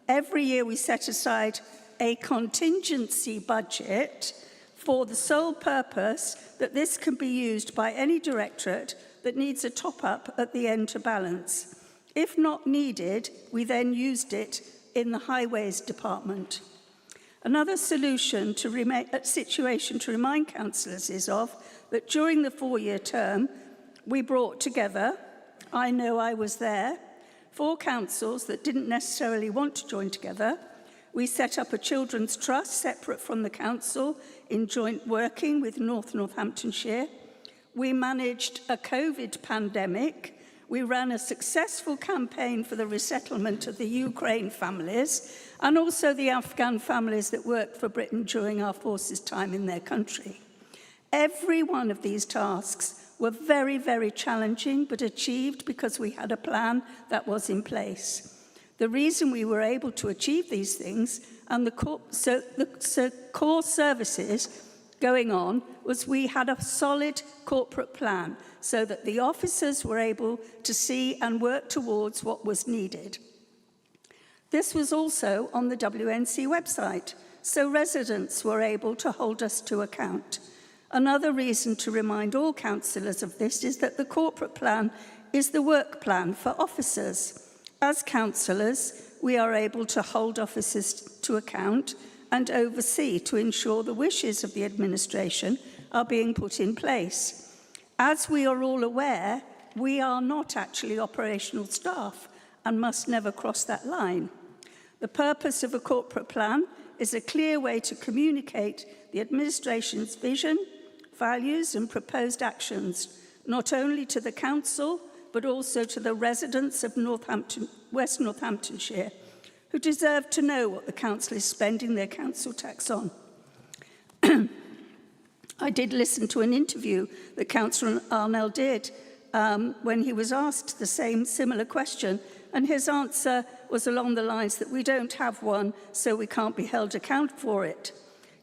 Every year we set aside a contingency budget for the sole purpose that this can be used by any directorate that needs a top-up at the end to balance. If not needed, we then used it in the Highways Department. Another situation to remind councillors is of that during the 4-year term, we brought together, I know I was there, 4 councils that didn't necessarily want to join together. We set up a children's trust separate from the council in joint working with North Northamptonshire. We managed a COVID pandemic. We ran a successful campaign for the resettlement of the Ukraine families and also the Afghan families that worked for Britain during our forces' time in their country. Every one of these tasks were very, very challenging, but achieved because we had a plan that was in place. The reason we were able to achieve these things and the core services going on was we had a solid corporate plan so that the officers were able to see and work towards what was needed. This was also on the WNC website, so residents were able to hold us to account. Another reason to remind all councillors of this is that the corporate plan is the work plan for officers. As councillors, we are able to hold officers to account and oversee to ensure the wishes of the administration are being put in place. As we are all aware, we are not actually operational staff and must never cross that line. The purpose of a corporate plan is a clear way to communicate the administration's vision, values and proposed actions, not only to the council, but also to the residents of West Northamptonshire, who deserve to know what the council is spending their council tax on. I did listen to an interview that Councillor Arnell did when he was asked the similar question, and his answer was along the lines that we don't have one, so we can't be held accountable for it.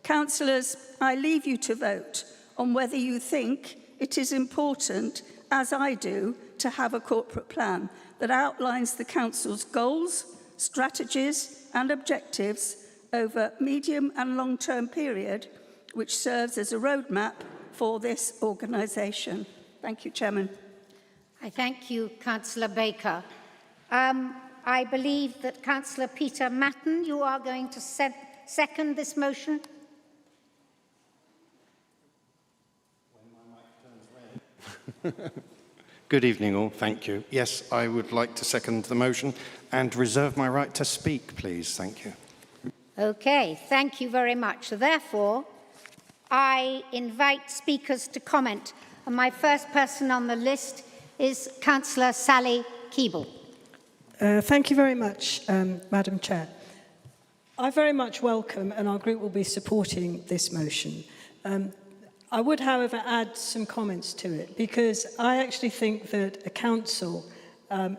Councillors, I leave you to vote on whether you think it is important as I do, to have a corporate plan that outlines the Council's goals, strategies and objectives over medium and long-term period, which serves as a roadmap for this organisation. Thank you, Chairman. I thank you, Councillor Baker. I believe that Councillor Peter Matten, you are going to second this motion. Good evening all, thank you. Yes, I would like to second the motion and reserve my right to speak, please. Thank you. Okay, thank you very much. So therefore, I invite speakers to comment. And my first person on the list is Councillor Sally Keeble. Thank you very much, Madam Chair. I very much welcome, and our group will be supporting this motion. I would, however, add some comments to it, because I actually think that a council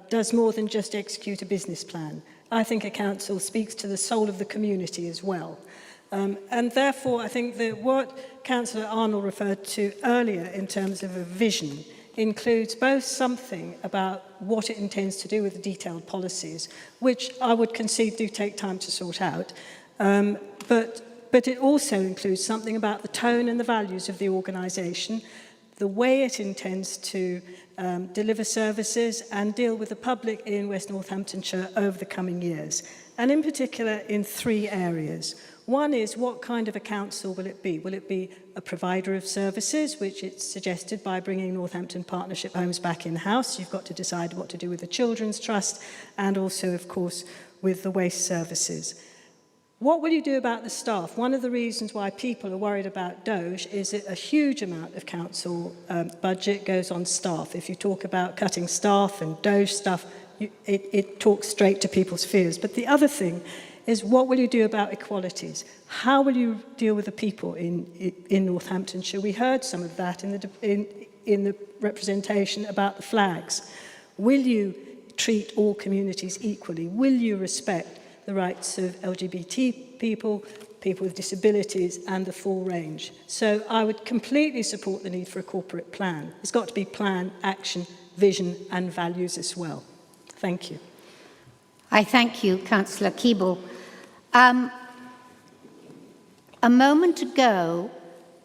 does more than just execute a business plan. I think a council speaks to the soul of the community as well. And therefore, I think that what Councillor Arnold referred to earlier in terms of a vision includes both something about what it intends to do with the detailed policies, which I would concede do take time to sort out, but it also includes something about the tone and the values of the organisation, the way it intends to deliver services and deal with the public in West Northamptonshire over the coming years, and in particular in three areas. One is, what kind of a council will it be? Will it be a provider of services, which it's suggested by bringing Northampton Partnership Homes back in-house? You've got to decide what to do with the Children's Trust and also, of course, with the waste services. What will you do about the staff? One of the reasons why people are worried about Doge is that a huge amount of council budget goes on staff. If you talk about cutting staff and Doge stuff, it talks straight to people's fears. But the other thing is, what will you do about equalities? How will you deal with the people in Northamptonshire? We heard some of that in the representation about the flags. Will you treat all communities equally? Will you respect the rights of LGBT people, people with disabilities, and the full range? So I would completely support the need for a corporate plan. It's got to be plan, action, vision, and values as well. Thank you. I thank you, Councillor Keeble. A moment ago,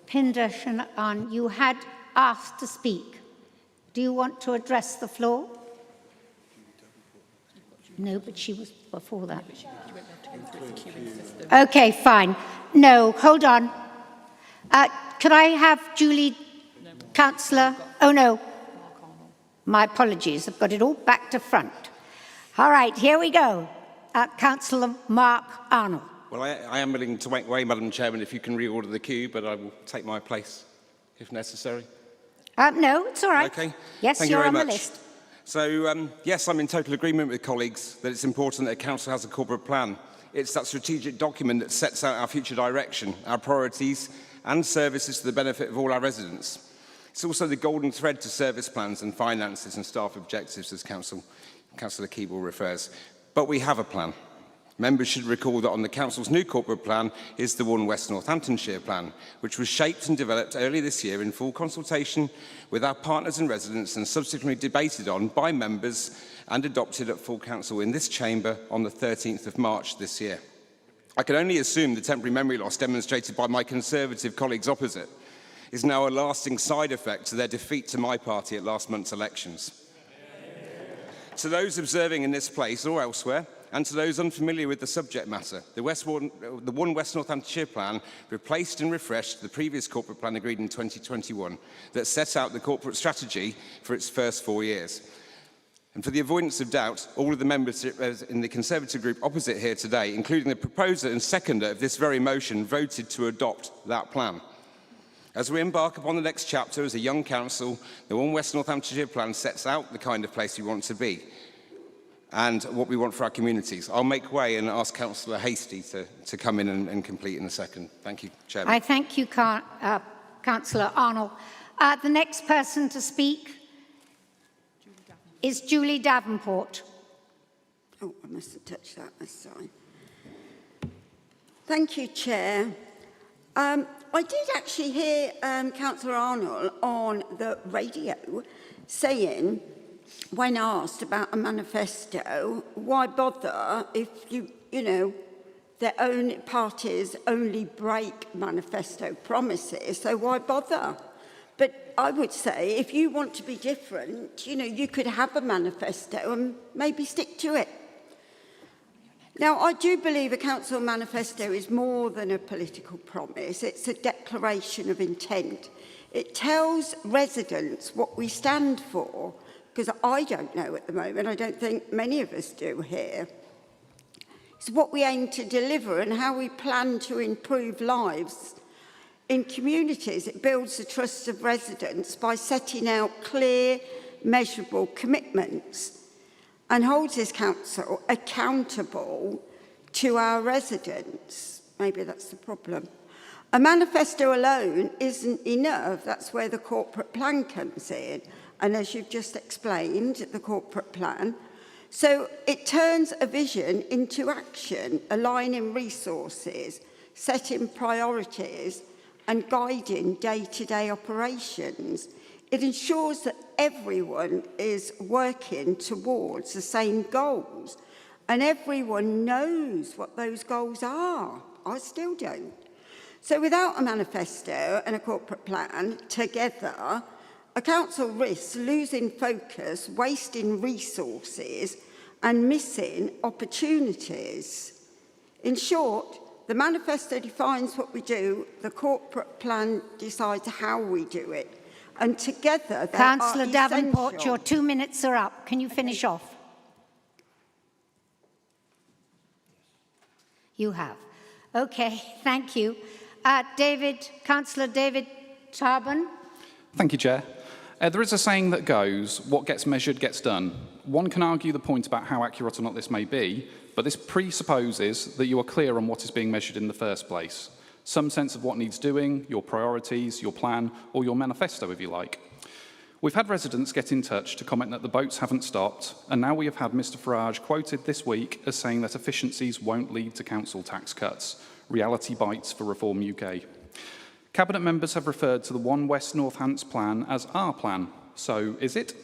Pinder Shanaan, you had asked to speak. Do you want to address the floor? No, but she was before that. Okay, fine. No, hold on. Could I have Julie, Councillor? Oh, no. My apologies. I've got it all back to front. All right, here we go. Councillor Mark Arnold. Well, I am willing to make way, Madam Chairman, if you can reorder the queue, but I will take my place if necessary. No, it's all right. Okay. Yes, Thank you you're very on much. the list. So, yes, I'm in total agreement with colleagues that it's important that a council has a corporate plan. It's that strategic document that sets out our future direction, our priorities and services to the benefit of all our residents. It's also the golden thread to service plans and finances and staff objectives, as Councillor Keeble refers. But we have a plan. Members should recall that on the Council's new corporate plan is the One West Northamptonshire plan, which was shaped and developed earlier this year in full consultation with our partners and residents and subsequently debated on by members and adopted at full council in this chamber on the 13th of March this year. I can only assume the temporary memory loss demonstrated by my Conservative colleagues opposite is now a lasting side effect to their defeat to my party at last month's elections. To those observing in this place or elsewhere, and to those unfamiliar with the subject matter, the One West Northamptonshire plan replaced and refreshed the previous corporate plan agreed in 2021 that set out the corporate strategy for its first 4 years. And for the avoidance of doubt, all of the members in the Conservative group opposite here today, including the proposer and seconder of this very motion, voted to adopt that plan. As we embark upon the next chapter as a young council, the One West Northamptonshire plan sets out the kind of place we want to be and what we want for our communities. I'll make way and ask Councillor Hastie to come in and complete in a second. Thank you, Chairman. I thank you, Councillor Arnold. The next person to speak is Julie Davenport. Oh, I must have touched that, must I? Thank you, Chair. I did actually hear Councillor Arnold on the radio saying, when asked about a manifesto, why bother if you know, their own parties only break manifesto promises, so why bother? But I would say, if you want to be different, you know, you could have a manifesto and maybe stick to it. Now, I do believe a council manifesto is more than a political promise. It's a declaration of intent. It tells residents what we stand for, because I don't know at the moment, I don't think many of us do here. It's what we aim to deliver and how we plan to improve lives in communities. It builds the trust of residents by setting out clear, measurable commitments and holds this council accountable to our residents. Maybe that's the problem. A manifesto alone isn't enough. That's where the corporate plan comes in. And as you've just explained, the corporate plan. So it turns a vision into action, aligning resources, setting priorities, and guiding day-to-day operations. It ensures that everyone is working towards the same goals, and everyone knows what those goals are. I still don't. So without a manifesto and a corporate plan together, a council risks losing focus, wasting resources, and missing opportunities. In short, the manifesto defines what we do, the corporate plan decides how we do it. And together, they Councillor are Davenport, essential. your 2 minutes are up. Can you finish off? You have. Okay, thank you. Councillor David Tarbon. Thank you, Chair. There is a saying that goes, what gets measured gets done. One can argue the point about how accurate or not this may be, but this presupposes that you are clear on what is being measured in the first place. Some sense of what needs doing, your priorities, your plan, or your manifesto, if you like. We've had residents get in touch to comment that the boats haven't stopped, and now we have had Mr Farage quoted this week as saying that efficiencies won't lead to council tax cuts. Reality bites for Reform UK. Cabinet members have referred to the One West North Hants plan as our plan. So is it?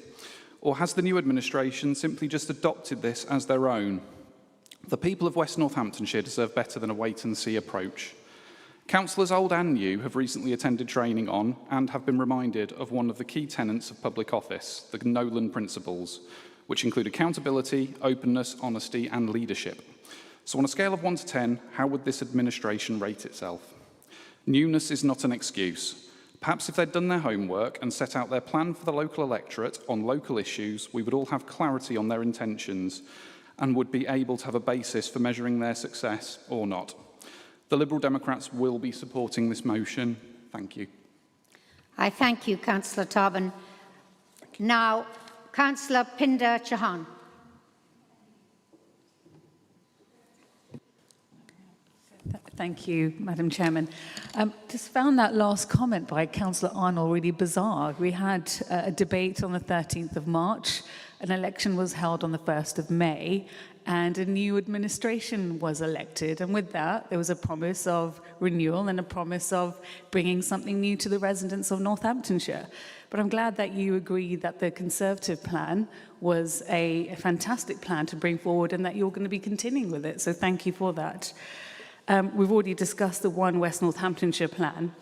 Or has the new administration simply just adopted this as their own? The people of West Northamptonshire deserve better than a wait-and-see approach. Councillors old and new have recently attended training on and have been reminded of one of the key tenets of public office, the Nolan Principles, which include accountability, openness, honesty and leadership. So on a scale of 1 to 10, how would this administration rate itself? Newness is not an excuse. Perhaps if they'd done their homework and set out their plan for the local electorate on local issues, we would all have clarity on their intentions and would be able to have a basis for measuring their success or not. The Liberal Democrats will be supporting this motion. Thank you. I thank you, Councillor Tarbon. Now, Councillor Pinder Chauhan. Thank you, Madam Chairman. Just found that last comment by Councillor Arnold really bizarre. We had a debate on the 13th of March, an election was held on the 1st of May, and a new administration was elected. And with that, there was a promise of renewal and a promise of bringing something new to the residents of Northamptonshire. But I'm glad that you agree that the Conservative plan was a fantastic plan to bring forward and that you're going to be continuing with it. So thank you for that. We've already discussed the One West Northamptonshire plan.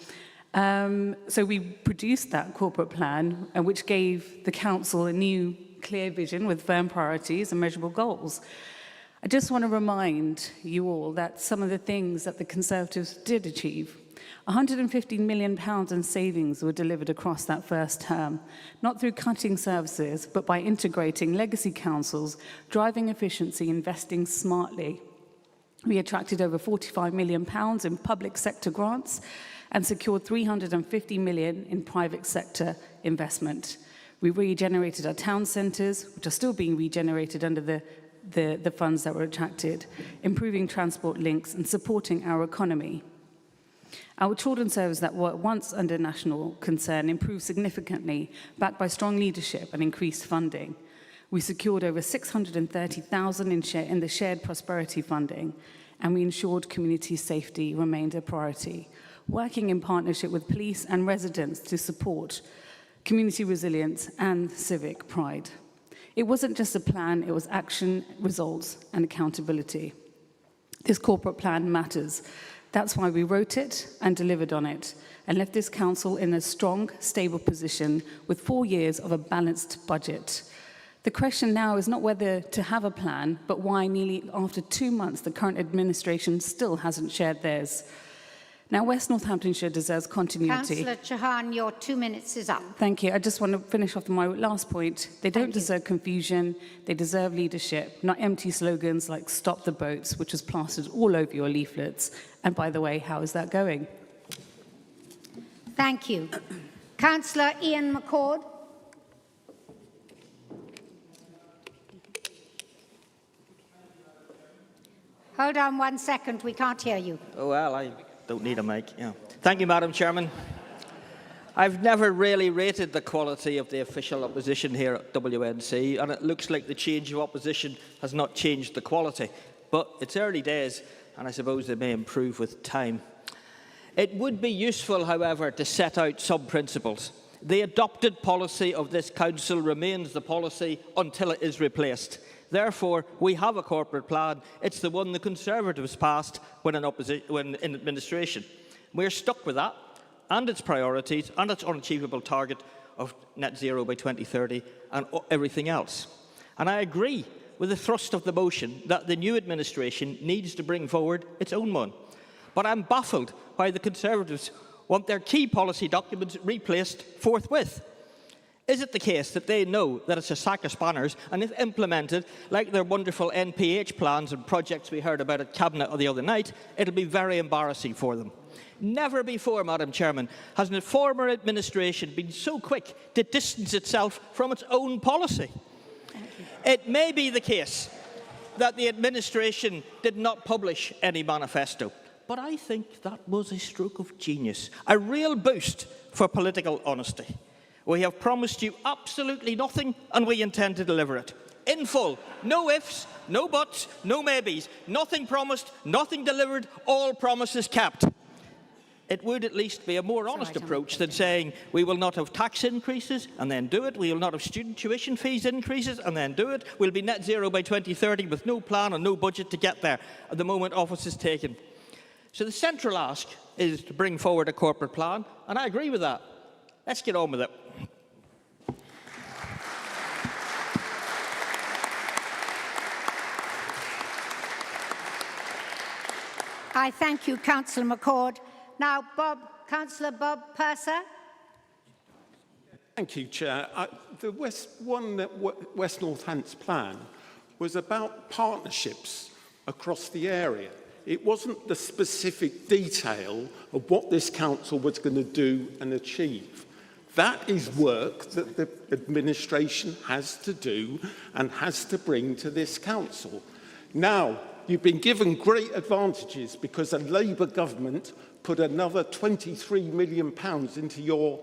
So we produced that corporate plan, which gave the council a new clear vision with firm priorities and measurable goals. I just want to remind you all that some of the things that the Conservatives did achieve. £150 million in savings were delivered across that first term, not through cutting services, but by integrating legacy councils, driving efficiency, investing smartly. We attracted over £45 million in public sector grants and secured £350 million in private sector investment. We regenerated our town centres, which are still being regenerated under the funds that were attracted, improving transport links and supporting our economy. Our children's service that were once under national concern improved significantly, backed by strong leadership and increased funding. We secured over $630,000 in the shared prosperity funding, and we ensured community safety remained a priority. working in partnership with police and residents to support community resilience and civic pride. It wasn't just a plan, it was action, results, and accountability. This corporate plan matters. That's why we wrote it and delivered on it, and left this council in a strong, stable position with 4 years of a balanced budget. The question now is not whether to have a plan, but why nearly after 2 months the current administration still hasn't shared theirs. Now, West Northamptonshire deserves continuity. Councillor Chauhan, your 2 minutes is up. Thank you. I just want to finish off my last point. They don't deserve confusion. They deserve leadership, not empty slogans like "Stop the Boats," which was plastered all over your leaflets. And by the way, how is that going? Thank you. Councillor Ian McCord. Hold on 1 second, we can't hear you. Oh, well, I don't need a mic. Yeah. Thank you, Madam Chairman. I've never really rated the quality of the official opposition here at WNC, and it looks like the change of opposition has not changed the quality. But it's early days, and I suppose they may improve with time. It would be useful, however, to set out some principles. The adopted policy of this council remains the policy until it is replaced. Therefore, we have a corporate plan. It's the one the Conservatives passed when in administration. We're stuck with that and its priorities and its unachievable target of net zero by 2030 and everything else. And I agree with the thrust of the motion that the new administration needs to bring forward its own one. But I'm baffled why the Conservatives want their key policy documents replaced forthwith. Is it the case that they know that it's a sack of spanners, and if implemented, like their wonderful NPH plans and projects we heard about at Cabinet the other night, it'll be very embarrassing for them? Never before, Madam Chairman, has a former administration been so quick to distance itself from its own policy. It may be the case that the administration did not publish any manifesto, but I think that was a stroke of genius, a real boost for political honesty. We have promised you absolutely nothing, and we intend to deliver it. In full. No ifs, no buts, no maybes. Nothing promised, nothing delivered, all promises kept. It would at least be a more honest approach than saying we will not have tax increases and then do it, we will not have student tuition fees increases and then do it, we'll be net zero by 2030 with no plan and no budget to get there at the moment office is taken. So the central ask is to bring forward a corporate plan, and I agree with that. Let's get on with it. I thank you, Councillor McCord. Now, Councillor Bob Purser. Thank you, Chair. The West Northants plan was about partnerships across the area. It wasn't the specific detail of what this council was going to do and achieve. That is work that the administration has to do and has to bring to this council. Now, you've been given great advantages because a Labour government put another £23 million into your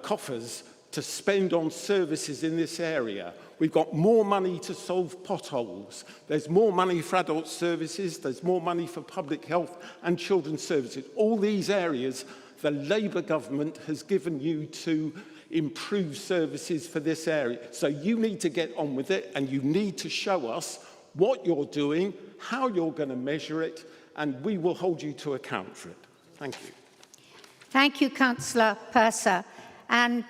coffers to spend on services in this area. We've got more money to solve potholes. There's more money for adult services. There's more money for public health and children's services. All these areas the Labour government has given you to improve services for this area. So you need to get on with it, and you need to show us what you're doing, how you're going to measure it, and we will hold you to account for it. Thank you. Thank you, Councillor Purser. And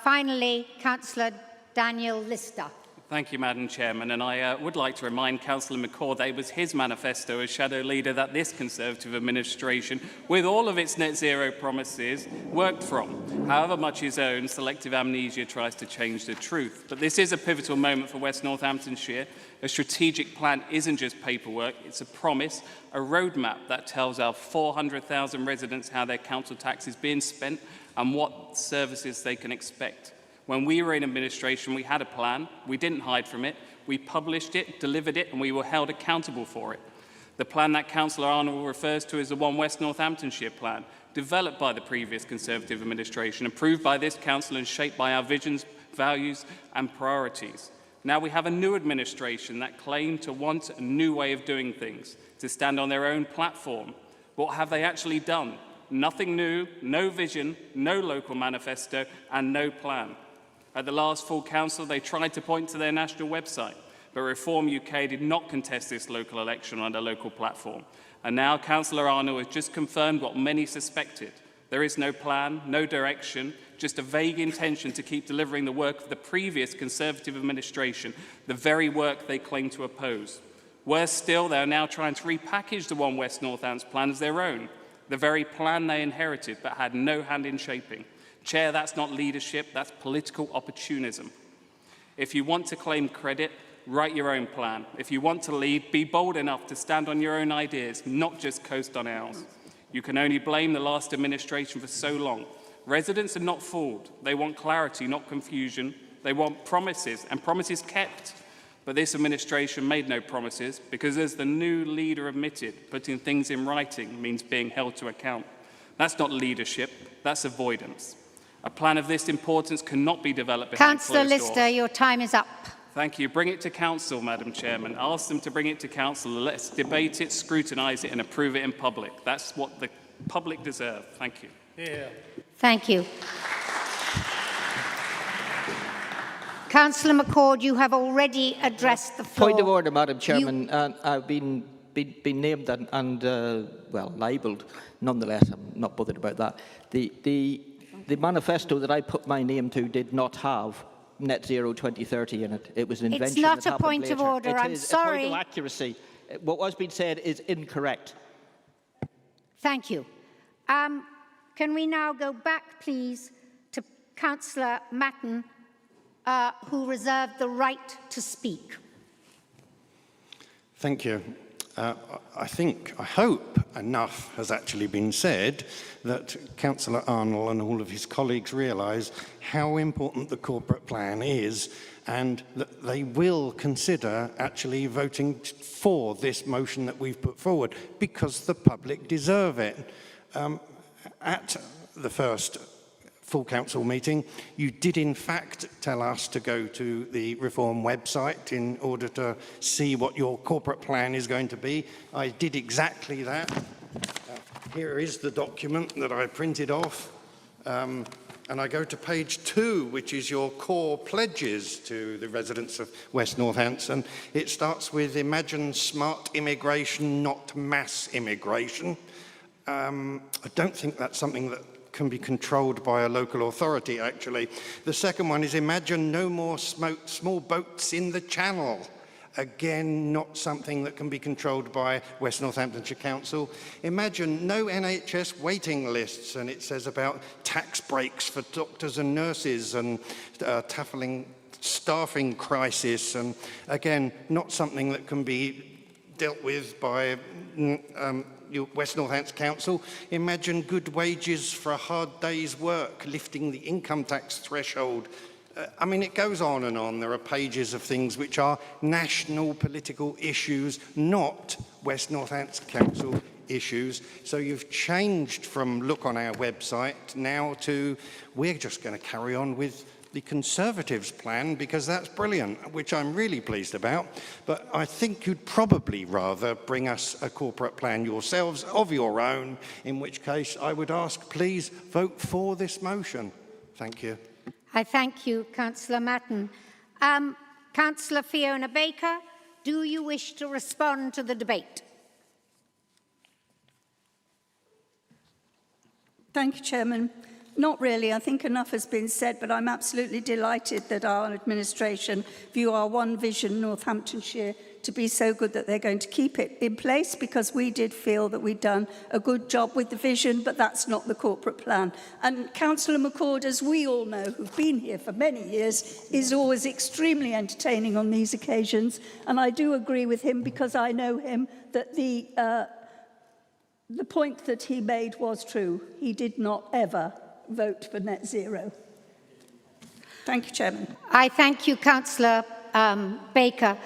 finally, Councillor Daniel Lister. Thank you, Madam Chairman, and I would like to remind Councillor McCord that it was his manifesto as Shadow Leader that this Conservative administration, with all of its net zero promises, worked from. However much his own selective amnesia tries to change the truth. But this is a pivotal moment for West Northamptonshire. A strategic plan isn't just paperwork, it's a promise, a roadmap that tells our 400,000 residents how their council tax is being spent and what services they can expect. When we were in administration, we had a plan. We didn't hide from it. We published it, delivered it, and we were held accountable for it. The plan that Councillor Arnold refers to is the One West Northamptonshire plan, developed by the previous Conservative administration, approved by this council and shaped by our visions, values and priorities. Now we have a new administration that claim to want a new way of doing things, to stand on their own platform. What have they actually done? Nothing new, no vision, no local manifesto, and no plan. At the last full council, they tried to point to their national website, but Reform UK did not contest this local election on a local platform. And now Councillor Arnold has just confirmed what many suspected. There is no plan, no direction, just a vague intention to keep delivering the work of the previous Conservative administration, the very work they claim to oppose. Worse still, they are now trying to repackage the One West Northants plan as their own, the very plan they inherited but had no hand in shaping. Chair, that's not leadership, that's political opportunism. If you want to claim credit, write your own plan. If you want to lead, be bold enough to stand on your own ideas, not just coast on ours. You can only blame the last administration for so long. Residents are not fooled. They want clarity, not confusion. They want promises, and promises kept. But this administration made no promises because, as the new leader admitted, putting things in writing means being held to account. That's not leadership, that's avoidance. A plan of this importance cannot be developed behind closed doors. Councillor Lister, your time is up. Thank you. Bring it to Council, Madam Chairman. Ask them to bring it to Council. Let's debate it, scrutinise it and approve it in public. That's what the public deserve. Thank you. Yeah. Thank you. Councillor McCord, you have already addressed the floor. Point of order, Madam Chairman. I've been named and well, libelled. Nonetheless, I'm not bothered about that. The manifesto that I put my name to did not have net zero 2030 in it. It was an invention. It's not that a point later. of order. I'm sorry. A point of accuracy. What was being said is incorrect. Thank you. Can we now go back, please, to Councillor Matten, who reserved the right to speak? Thank you. I hope enough has actually been said that Councillor Arnold and all of his colleagues realise how important the corporate plan is, and that they will consider actually voting for this motion that we've put forward, because the public deserve it. At the first full council meeting, you did in fact tell us to go to the Reform website in order to see what your corporate plan is going to be. I did exactly that. Here is the document that I printed off. And I go to page 2, which is your core pledges to the residents of West Northants. And it starts with imagine smart immigration, not mass immigration. I don't think that's something that can be controlled by a local authority, actually. The second one is imagine no more small boats in the channel. Again, not something that can be controlled by West Northamptonshire Council. Imagine no NHS waiting lists, and it says about tax breaks for doctors and nurses and tackling staffing crisis, and again, not something that can be dealt with by West Northants Council. Imagine good wages for a hard day's work, lifting the income tax threshold. I mean, it goes on and on. There are pages of things which are national political issues, not West Northants Council issues. So you've changed from look on our website now to we're just going to carry on with the Conservatives' plan because that's brilliant, which I'm really pleased about. But I think you'd probably rather bring us a corporate plan yourselves of your own, in which case I would ask, please vote for this motion. Thank you. I thank you, Councillor Matten. Councillor Fiona Baker, do you wish to respond to the debate? Thank you, Chairman. Not really. I think enough has been said, but I'm absolutely delighted that our administration view our One Vision Northamptonshire to be so good that they're going to keep it in place, because we did feel that we'd done a good job with the vision, but that's not the corporate plan. And Councillor McCord, as we all know, who've been here for many years, is always extremely entertaining on these occasions. And I do agree with him, because I know him, that the point that he made was true. He did not ever vote for net zero. Thank you, Chairman. I thank you, Councillor Baker.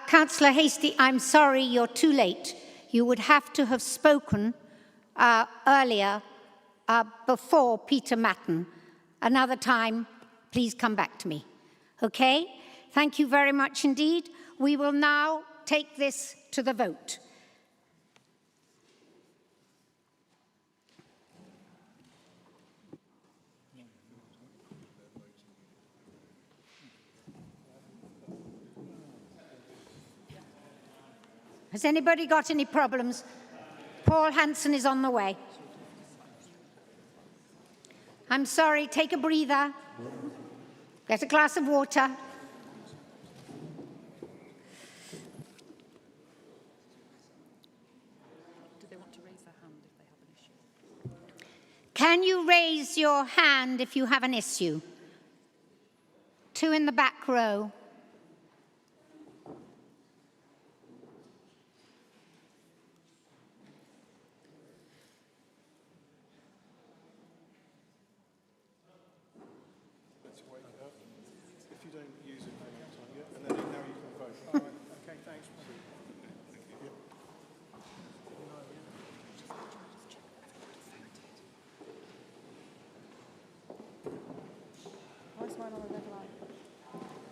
Councillor Hastie, I'm sorry you're too late. You would have to have spoken earlier before Peter Matten. Another time, please come back to me. Okay? Thank you very much indeed. We will now take this to the vote. Has anybody got any problems? Paul Hanson is on the way. I'm sorry, take a breather. Get a glass of water. Can you raise your hand if you have an issue? Two in the back row. If you don't use it next time, yeah, and then now you can vote. All right, okay, thanks.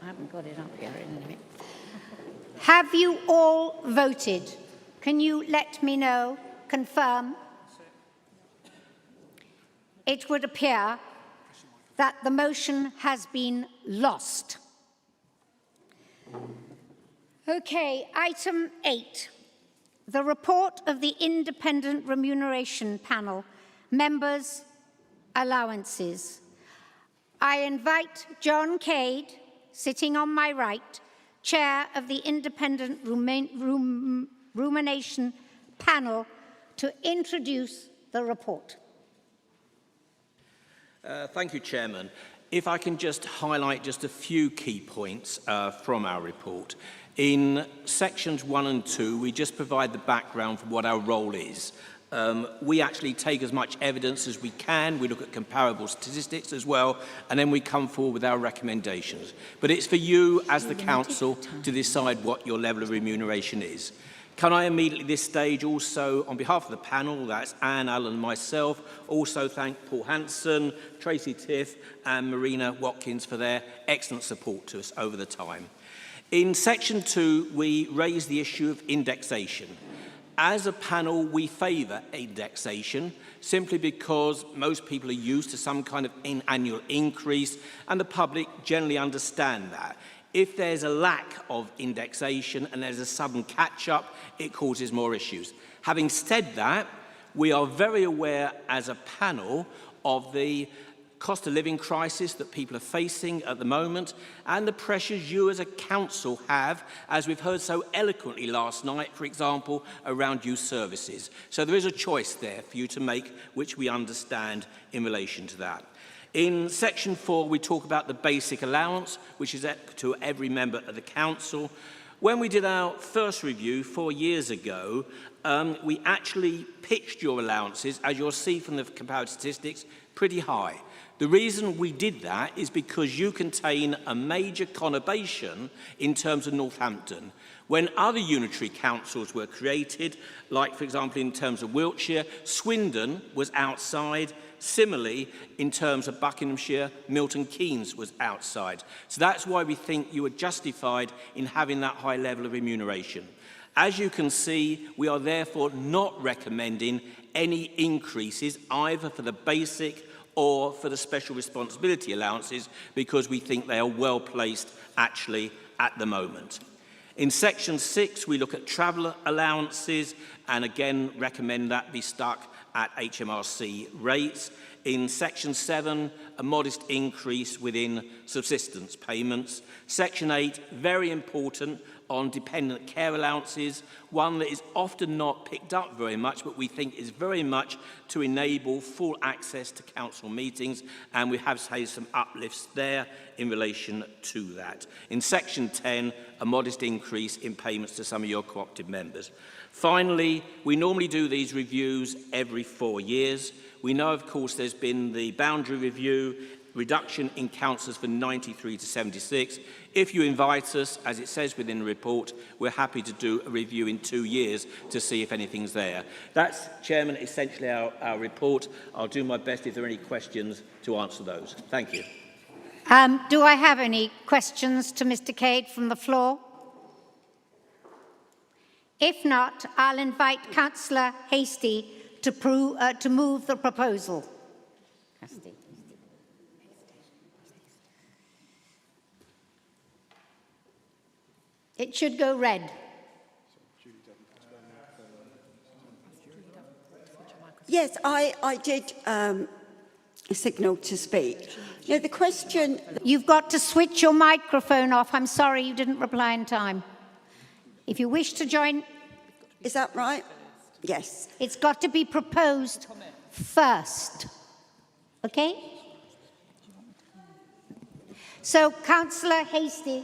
I haven't got it up here in a minute. Have you all voted? Can you let me know, confirm? It would appear that the motion has been lost. Okay, item 8. The report of the Independent Remuneration Panel. Members' allowances. I invite John Cade, sitting on my right, Chair of the Independent Rumination Panel, to introduce the report. Thank you, Chairman. If I can just highlight just a few key points from our report. In sections 1 and 2, we just provide the background for what our role is. We actually take as much evidence as we can. We look at comparable statistics as well, and then we come forward with our recommendations. But it's for you, as the Council, to decide what your level of remuneration is. Can I immediately at this stage also, on behalf of the panel, that's Anne, Alan and myself, also thank Paul Hanson, Tracy Tiff and Marina Watkins for their excellent support to us over the time. In section 2, we raise the issue of indexation. As a panel, we favour indexation simply because most people are used to some kind of annual increase and the public generally understand that. If there's a lack of indexation and there's a sudden catch-up, it causes more issues. Having said that, we are very aware as a panel of the cost of living crisis that people are facing at the moment and the pressures you as a council have, as we've heard so eloquently last night, for example, around youth services. So there is a choice there for you to make, which we understand in relation to that. In section 4, we talk about the basic allowance, which is to every member of the council. When we did our first review 4 years ago, we actually pitched your allowances, as you'll see from the comparative statistics, pretty high. The reason we did that is because you contain a major conurbation in terms of Northampton. When other unitary councils were created, like, for example, in terms of Wiltshire, Swindon was outside. Similarly, in terms of Buckinghamshire, Milton Keynes was outside. So that's why we think you are justified in having that high level of remuneration. As you can see, we are therefore not recommending any increases either for the basic or for the special responsibility allowances because we think they are well placed actually at the moment. In section 6, we look at travel allowances and again recommend that be stuck at HMRC rates. In section 7, a modest increase within subsistence payments. Section 8, very important on dependent care allowances, one that is often not picked up very much, but we think is very much to enable full access to council meetings, and we have had some uplifts there in relation to that. In section 10, a modest increase in payments to some of your cooperative members. Finally, we normally do these reviews every 4 years. We know, of course, there's been the boundary review, reduction in councillors from 93 to 76. If you invite us, as it says within the report, we're happy to do a review in 2 years to see if anything's there. That's, Chairman, essentially our report. I'll do my best if there are any questions to answer those. Thank you. Do I have any questions to Mr. Cade from the floor? If not, I'll invite Councillor Hastie to move the proposal. It should go red. Yes, I did signal to speak. Now, the question... You've got to switch your microphone off. I'm sorry you didn't reply in time. If you wish to join... Is that right? Yes. It's got to be proposed first. Okay? So, Councillor Hastie.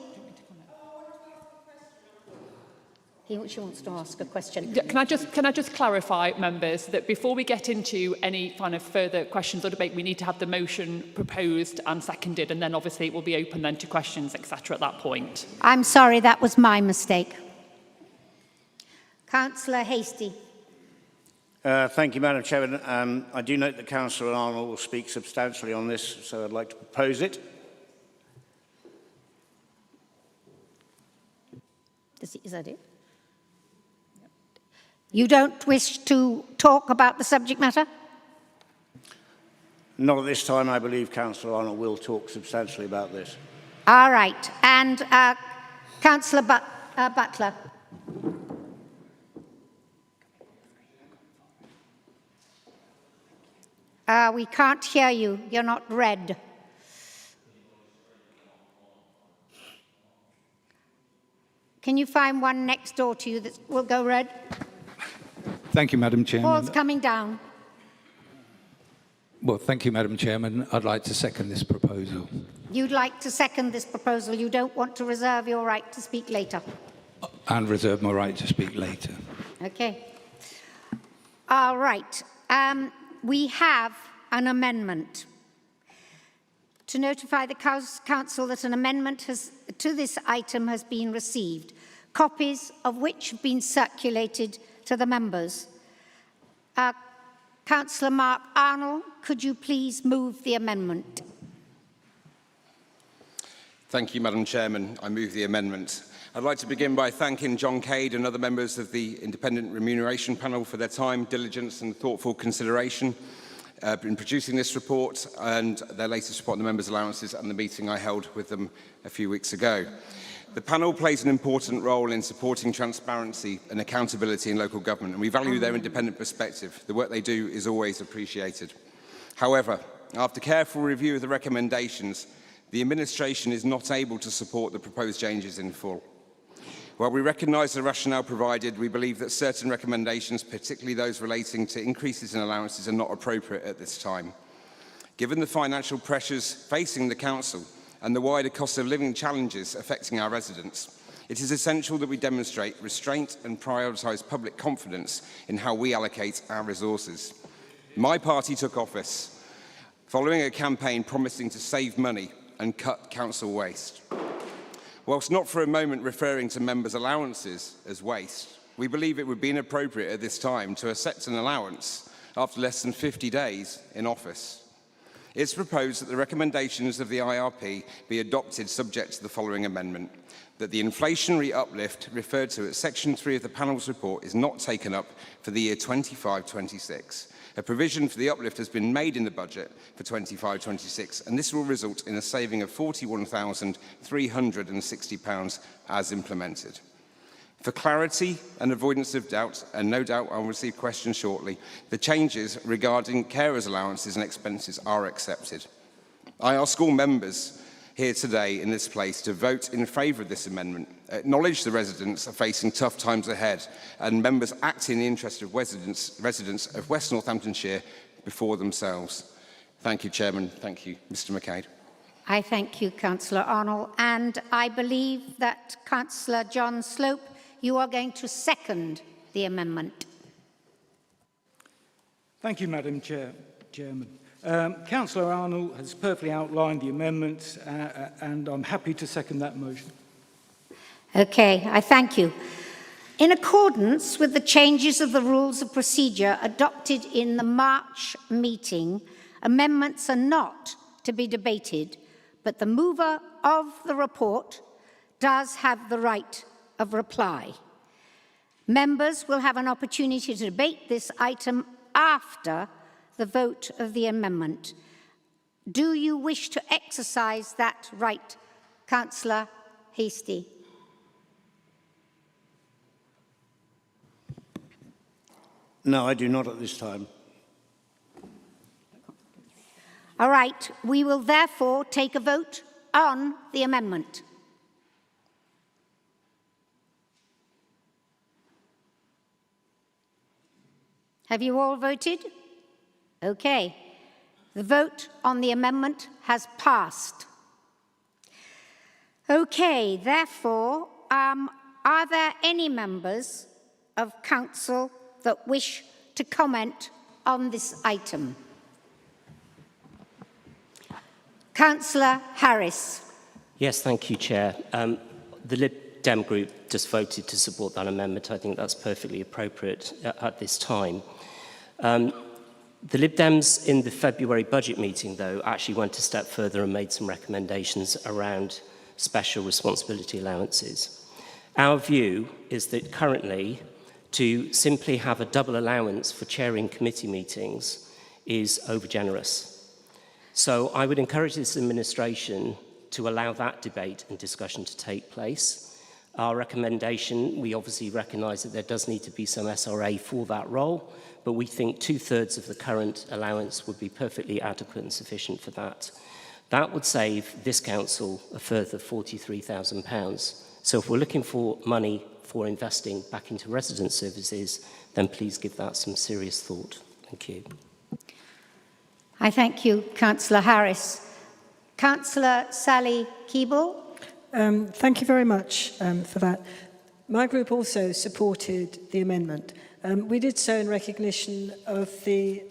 She wants to ask a question. Can I just clarify, members, that before we get into any kind of further questions or debate, we need to have the motion proposed and seconded, and then obviously it will be open then to questions, etc. at that point. I'm sorry, that was my mistake. Councillor Hastie. Thank you, Madam Chairman. I do note that Councillor Arnold will speak substantially on this, so I'd like to propose it. Is that it? You don't wish to talk about the subject matter? Not at this time. I believe Councillor Arnold will talk substantially about this. All right. And Councillor Butler. We can't hear you. You're not red. Can you find one next door to you that will go red? Thank you, Madam Chairman. Paul's coming down. Well, thank you, Madam Chairman. I'd like to second this proposal. You'd like to second this proposal. You don't want to reserve your right to speak later. And reserve my right to speak later. Okay. All right. We have an amendment. To notify the Council that an amendment to this item has been received, copies of which have been circulated to the members. Councillor Mark Arnold, could you please move the amendment? Thank you, Madam Chairman. I move the amendment. I'd like to begin by thanking John Cade and other members of the Independent Remuneration Panel for their time, diligence and thoughtful consideration in producing this report and their latest report on the members' allowances and the meeting I held with them a few weeks ago. The panel plays an important role in supporting transparency and accountability in local government, and we value their independent perspective. The work they do is always appreciated. However, after careful review of the recommendations, the administration is not able to support the proposed changes in full. While we recognise the rationale provided, we believe that certain recommendations, particularly those relating to increases in allowances, are not appropriate at this time. Given the financial pressures facing the Council and the wider cost of living challenges affecting our residents, it is essential that we demonstrate restraint and prioritise public confidence in how we allocate our resources. My party took office following a campaign promising to save money and cut council waste. Whilst not for a moment referring to members' allowances as waste, we believe it would be inappropriate at this time to accept an allowance after less than 50 days in office. It's proposed that the recommendations of the IRP be adopted subject to the following amendment: that the inflationary uplift referred to at Section 3 of the panel's report is not taken up for the year 25-26. A provision for the uplift has been made in the budget for 25-26, and this will result in a saving of £41,360 as implemented. For clarity and avoidance of doubt, and no doubt I'll receive questions shortly, the changes regarding carers' allowances and expenses are accepted. I ask all members here today in this place to vote in favour of this amendment, acknowledge the residents are facing tough times ahead, and members act in the interest of residents of West Northamptonshire before themselves. Thank you, Chairman. Thank you, Mr McCabe. I thank you, Councillor Arnold, and I believe that Councillor John Slope, you are going to second the amendment. Thank you, Madam Chairman. Councillor Arnold has perfectly outlined the amendment, and I'm happy to second that motion. Okay, I thank you. In accordance with the changes of the rules of procedure adopted in the March meeting, amendments are not to be debated, but the mover of the report does have the right of reply. Members will have an opportunity to debate this item after the vote of the amendment. Do you wish to exercise that right, Councillor Hastie? No, I do not at this time. All right, we will therefore take a vote on the amendment. Have you all voted? Okay. The vote on the amendment has passed. Okay, therefore, are there any members of council that wish to comment on this item? Councillor Harris. Yes, thank you, Chair. The Lib Dem group just voted to support that amendment. I think that's perfectly appropriate at this time. The Lib Dems in the February budget meeting, though, actually went a step further and made some recommendations around special responsibility allowances. Our view is that currently, to simply have a double allowance for chairing committee meetings is overgenerous. So I would encourage this administration to allow that debate and discussion to take place. Our recommendation, we obviously recognise that there does need to be some SRA for that role, but we think 2/3 of the current allowance would be perfectly adequate and sufficient for that. That would save this council a further £43,000. So if we're looking for money for investing back into resident services, then please give that some serious thought. Thank you. I thank you, Councillor Harris. Councillor Sally Keeble. Thank you very much for that. My group also supported the amendment. We did so in recognition of the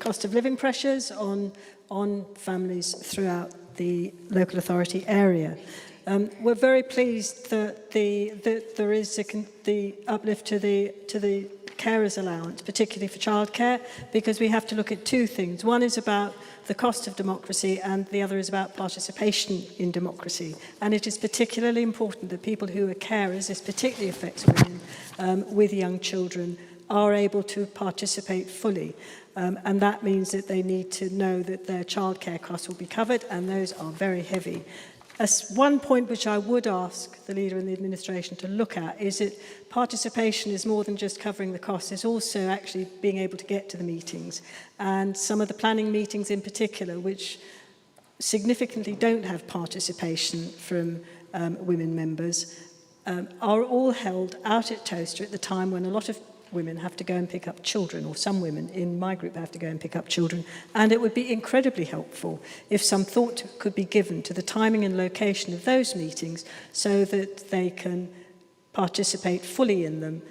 cost of living pressures on families throughout the local authority area. We're very pleased that there is the uplift to the carers allowance, particularly for childcare, because we have to look at two things. One is about the cost of democracy and the other is about participation in democracy. And it is particularly important that people who are carers, this particularly affects women with young children, are able to participate fully. And that means that they need to know that their childcare costs will be covered, and those are very heavy. One point which I would ask the Leader and the Administration to look at is that participation is more than just covering the costs, it's also actually being able to get to the meetings. And some of the planning meetings in particular, which significantly don't have participation from women members, are all held out at Toaster at the time when a lot of women have to go and pick up children, or some women in my group have to go and pick up children. And it would be incredibly helpful if some thought could be given to the timing and location of those meetings so that they can participate fully in them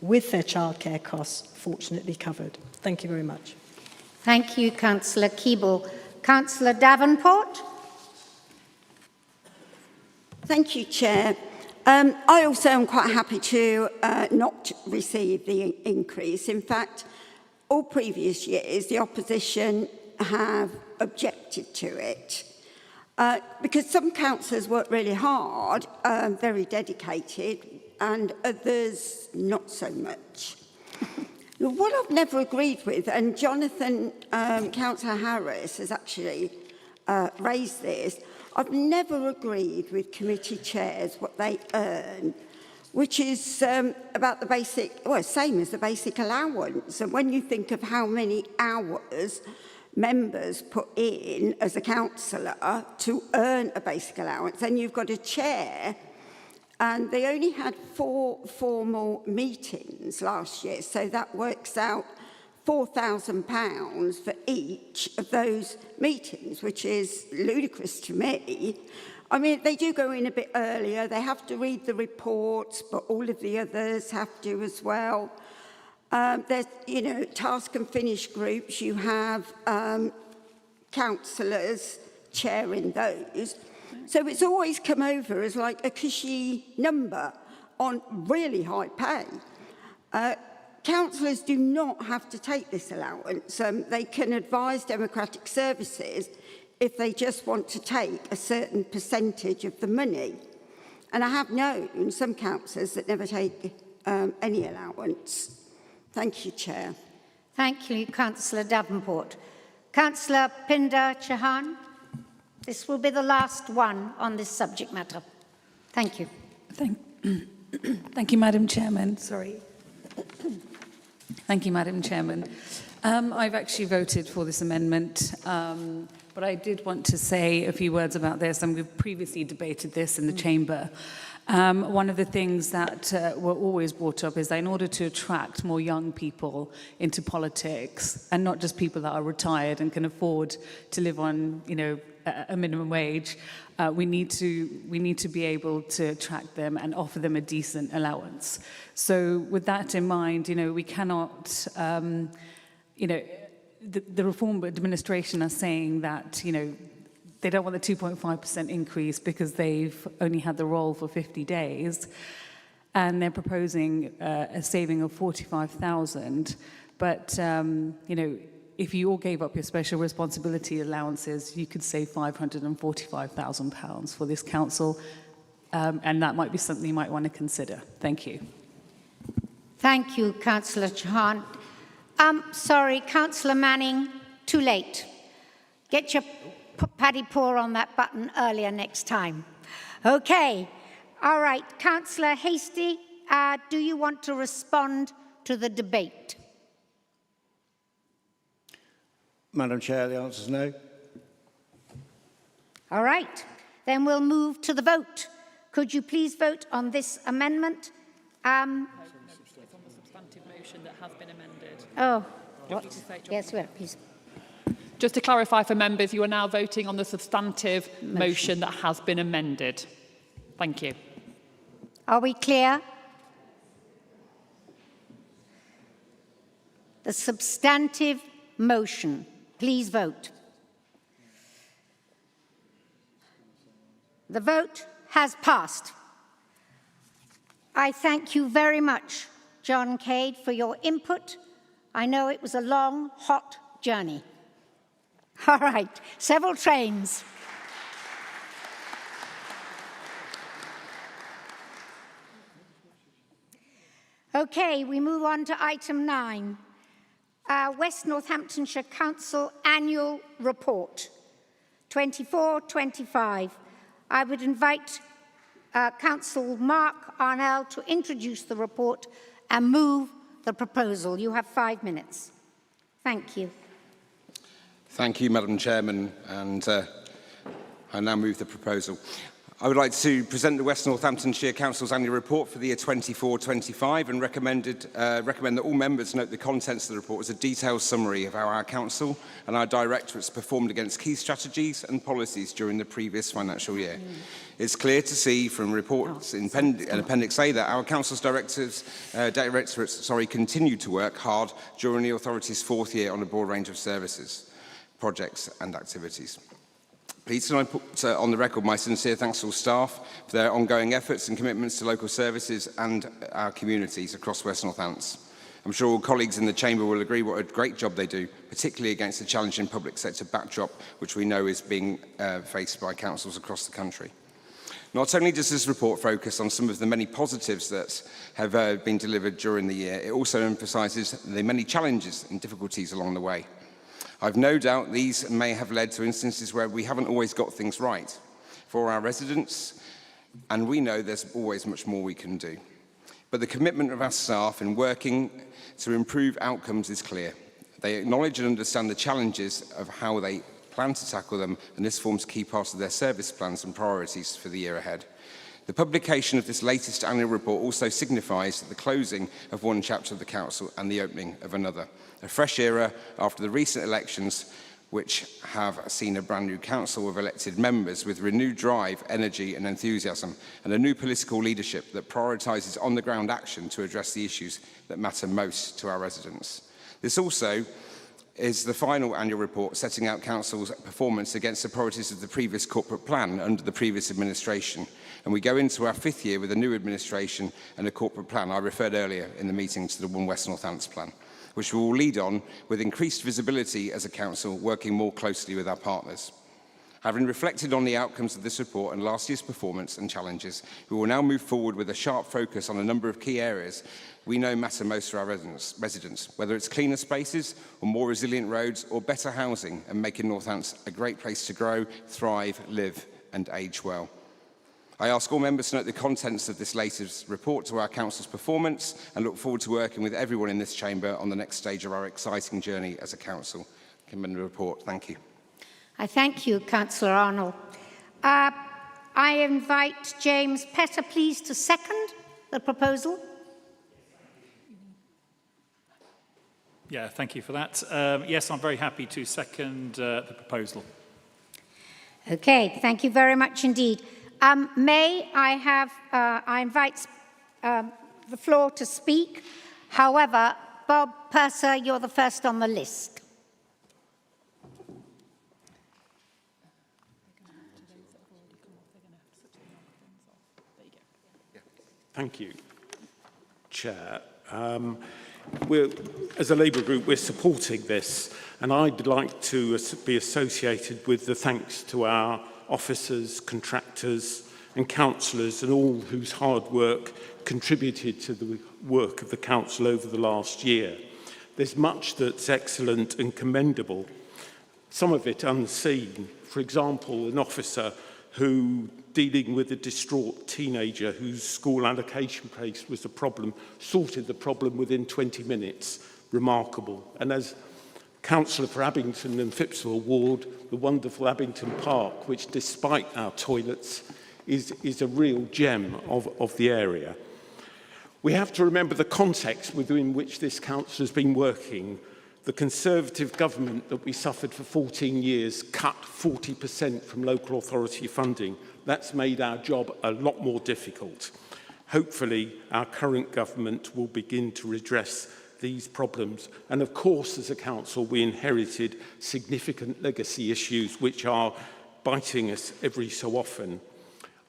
with their childcare costs fortunately covered. Thank you very much. Thank you, Councillor Keeble. Councillor Davenport. Thank you, Chair. I also am quite happy to not receive the increase. In fact, all previous years, the opposition have objected to it because some councillors work really hard, very dedicated, and others not so much. What I've never agreed with, and Jonathan, Councillor Harris has actually raised this, I've never agreed with committee chairs what they earn, which is about the basic, well, same as the basic allowance. And when you think of how many hours members put in as a councillor to earn a basic allowance, then you've got a chair, and they only had 4 formal meetings last year, so that works out £4,000 for each of those meetings, which is ludicrous to me. I mean, they do go in a bit earlier, they have to read the reports, but all of the others have to as well. There's, you know, task and finish groups, you have councillors chairing those. So it's always come over as like a cushy number on really high pay. Councillors do not have to take this allowance. They can advise democratic services if they just want to take a certain percentage of the money. And I have known some councillors that never take any allowance. Thank you, Chair. Thank you, Councillor Davenport. Councillor Pinder Chauhan. This will be the last one on this subject matter. Thank you. Thank you, Madam Chairman. Sorry. Thank you, Madam Chairman. I've actually voted for this amendment, but I did want to say a few words about this, and we've previously debated this in the chamber. One of the things that were always brought up is that in order to attract more young people into politics, and not just people that are retired and can afford to live on, a minimum wage, we need to be able to attract them and offer them a decent allowance. So with that in mind, we cannot, the Reform administration are saying that, they don't want the 2.5% increase because they've only had the role for 50 days. And they're proposing a saving of 45,000. But, if you all gave up your special responsibility allowances, you could save £545,000 for this council. And that might be something you might want to consider. Thank you. Thank you, Councillor Chauhan. Sorry, Councillor Manning, too late. Get your paddy paw on that button earlier next time. Okay, all right. Councillor Hastie, do you want to respond to the debate? Madam Chair, the answer is no. All right, then we'll move to the vote. Could you please vote on this amendment? It's on the substantive motion that has been amended. Oh, what? Yes, well, please. Just to clarify for members, you are now voting on the substantive motion that has been amended. Thank you. Are we clear? The substantive motion. Please vote. The vote has passed. I thank you very much, John Cade, for your input. I know it was a long, hot journey. All right, several trains. Okay, we move on to item 9. West Northamptonshire Council Annual Report 24-25. I would invite Councillor Mark Arnell to introduce the report and move the proposal. You have 5 minutes. Thank you. Thank you, Madam Chairman, and I now move the proposal. I would like to present the West Northamptonshire Council's annual report for the year 24-25 and recommend that all members note the contents of the report as a detailed summary of how our council and our directorates performed against key strategies and policies during the previous financial year. It's clear to see from reports in Appendix A that our council's directorates continued to work hard during the authority's 4th year on a broad range of services, projects and activities. Please can I put on the record my sincere thanks to all staff for their ongoing efforts and commitments to local services and our communities across West Northants. I'm sure all colleagues in the Chamber will agree what a great job they do, particularly against the challenging public sector backdrop which we know is being faced by councils across the country. Not only does this report focus on some of the many positives that have been delivered during the year, it also emphasises the many challenges and difficulties along the way. I've no doubt these may have led to instances where we haven't always got things right for our residents, and we know there's always much more we can do. But the commitment of our staff in working to improve outcomes is clear. They acknowledge and understand the challenges of how they plan to tackle them, and this forms a key part of their service plans and priorities for the year ahead. The publication of this latest annual report also signifies the closing of one chapter of the Council and the opening of another. A fresh era after the recent elections, which have seen a brand new council of elected members with renewed drive, energy and enthusiasm, and a new political leadership that prioritises on-the-ground action to address the issues that matter most to our residents. This also is the final annual report setting out Council's performance against the priorities of the previous corporate plan under the previous administration. And we go into our 5th year with a new administration and a corporate plan. I referred earlier in the meeting to the One West Northants plan, which we will lead on with increased visibility as a council, working more closely with our partners. Having reflected on the outcomes of this report and last year's performance and challenges, we will now move forward with a sharp focus on a number of key areas we know matter most for our residents, whether it's cleaner spaces or more resilient roads or better housing and making Northants a great place to grow, thrive, live and age well. I ask all members to note the contents of this latest report to our Council's performance and look forward to working with everyone in this chamber on the next stage of our exciting journey as a Council. I commend the report. Thank you. I thank you, Councillor Arnold. I invite James Petter, please, to second the proposal. Yeah, thank you for that. Yes, I'm very happy to second the proposal. Okay, thank you very much indeed. I invite the floor to speak. However, Bob Purser, you're the first on the list. Thank you, Chair. As a Labour group, we're supporting this, and I'd like to be associated with the thanks to our officers, contractors and councillors and all whose hard work contributed to the work of the council over the last year. There's much that's excellent and commendable, some of it unseen. For example, an officer who, dealing with a distraught teenager whose school allocation place was a problem, sorted the problem within 20 minutes. Remarkable. And as Councillor for Abington and Phipswell Ward, the wonderful Abington Park, which despite our toilets is a real gem of the area. We have to remember the context within which this council has been working. The Conservative government that we suffered for 14 years cut 40% from local authority funding. That's made our job a lot more difficult. Hopefully, our current government will begin to redress these problems. And of course, as a council, we inherited significant legacy issues which are biting us every so often.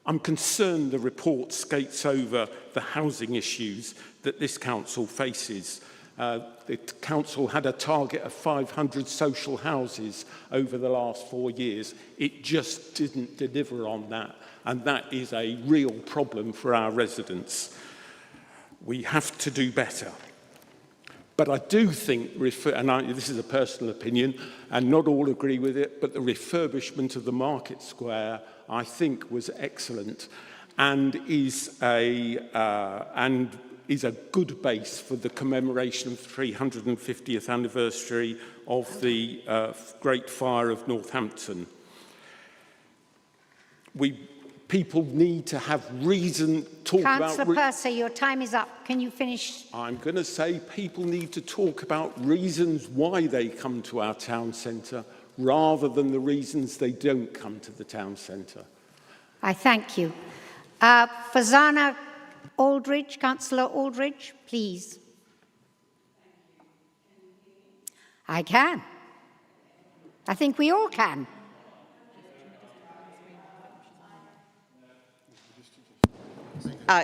I'm concerned the report skates over the housing issues that this council faces. The council had a target of 500 social houses over the last 4 years. It just didn't deliver on that, and that is a real problem for our residents. We have to do better. But I do think, this is a personal opinion, and not all agree with it, but the refurbishment of the Market Square, I think, was excellent and is a good base for the commemoration of the 350th anniversary of the Great Fire of Northampton. People need to have reason to talk about... Councillor Purser, your time is up. Can you finish? I'm going to say people need to talk about reasons why they come to our town centre rather than the reasons they don't come to the town centre. I thank you. Fazana Aldridge, Councillor Aldridge, please. I can. I think we all can.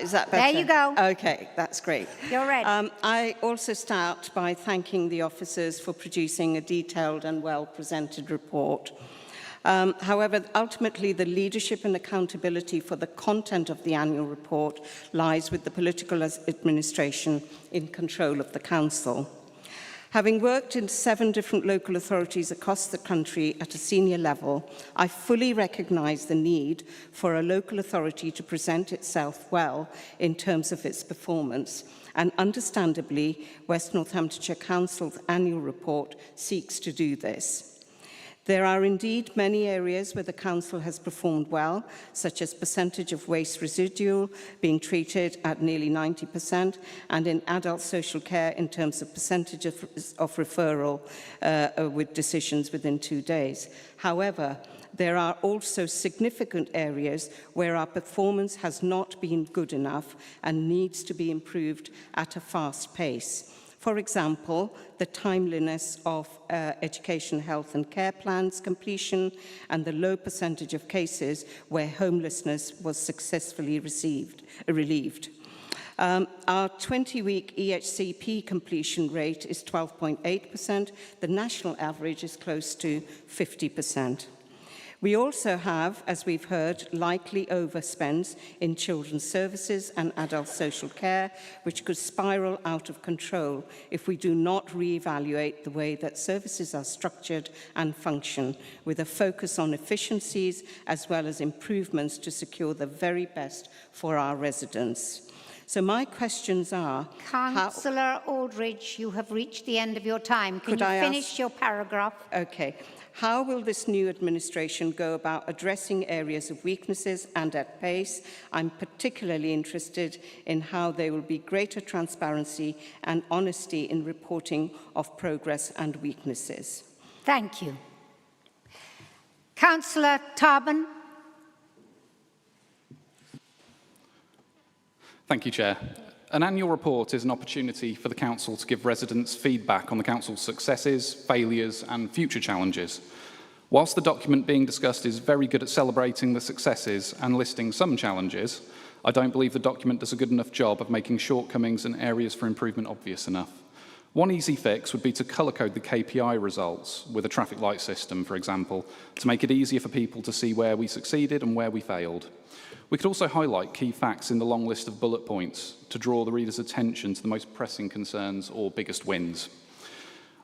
Is that better? There you go. Okay, that's great. You're ready. I also start by thanking the officers for producing a detailed and well-presented report. However, ultimately, the leadership and accountability for the content of the annual report lies with the political administration in control of the council. Having worked in 7 different local authorities across the country at a senior level, I fully recognise the need for a local authority to present itself well in terms of its performance, and understandably, West Northamptonshire Council's annual report seeks to do this. There are indeed many areas where the Council has performed well, such as percentage of waste residual being treated at nearly 90%, and in adult social care in terms of percentage of referral with decisions within 2 days. However, there are also significant areas where our performance has not been good enough and needs to be improved at a fast pace. For example, the timeliness of education, health and care plans completion and the low percentage of cases where homelessness was successfully relieved. Our 20-week EHCP completion rate is 12.8%. The national average is close to 50%. We also have, as we've heard, likely overspends in children's services and adult social care, which could spiral out of control if we do not re-evaluate the way that services are structured and function, with a focus on efficiencies as well as improvements to secure the very best for our residents. So my questions are... Councillor Aldridge, you have reached the end of your time. Can you finish your paragraph? Okay. How will this new administration go about addressing areas of weaknesses and at pace? I'm particularly interested in how there will be greater transparency and honesty in reporting of progress and weaknesses. Thank you. Councillor Tarbin. Thank you, Chair. An annual report is an opportunity for the Council to give residents feedback on the Council's successes, failures and future challenges. Whilst the document being discussed is very good at celebrating the successes and listing some challenges, I don't believe the document does a good enough job of making shortcomings and areas for improvement obvious enough. One easy fix would be to colour-code the KPI results with a traffic light system, for example, to make it easier for people to see where we succeeded and where we failed. We could also highlight key facts in the long list of bullet points to draw the reader's attention to the most pressing concerns or biggest wins.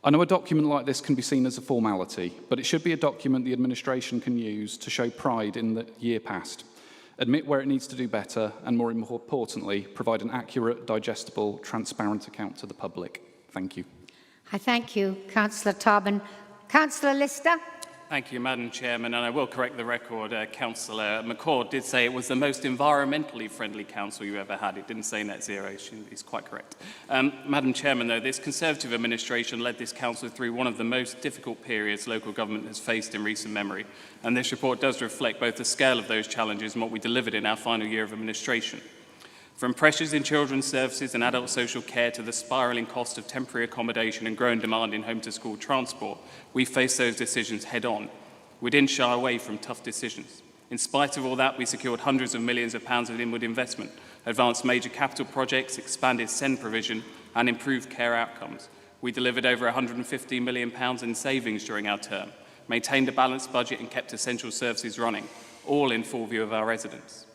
I know a document like this can be seen as a formality, but it should be a document the administration can use to show pride in the year past, admit where it needs to do better, and more importantly, provide an accurate, digestible, transparent account to the public. Thank you. I thank you, Councillor Tarbin. Councillor Lister. Thank you, Madam Chairman, and I will correct the record. Councillor McCord did say it was the most environmentally friendly council you ever had. It didn't say net zero. She's quite correct. Madam Chairman, though, this Conservative administration led this council through one of the most difficult periods local government has faced in recent memory, and this report does reflect both the scale of those challenges and what we delivered in our final year of administration. From pressures in children's services and adult social care to the spiralling cost of temporary accommodation and growing demand in home-to-school transport, we faced those decisions head-on. We didn't shy away from tough decisions. In spite of all that, we secured hundreds of millions of pounds of inward investment, advanced major capital projects, expanded SEND provision, and improved care outcomes. We delivered over £150 million in savings during our term, maintained a balanced budget and kept essential services running, all in full view of our residents.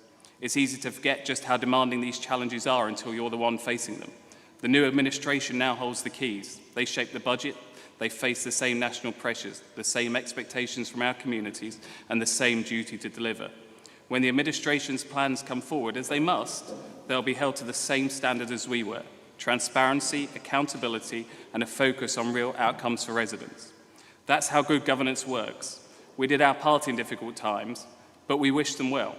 It's easy to forget just how demanding these challenges are until you're the one facing them. The new administration now holds the keys. They shape the budget, they face the same national pressures, the same expectations from our communities, and the same duty to deliver. When the administration's plans come forward, as they must, they'll be held to the same standard as we were: transparency, accountability, and a focus on real outcomes for residents. That's how good governance works. We did our part in difficult times, but we wish them well.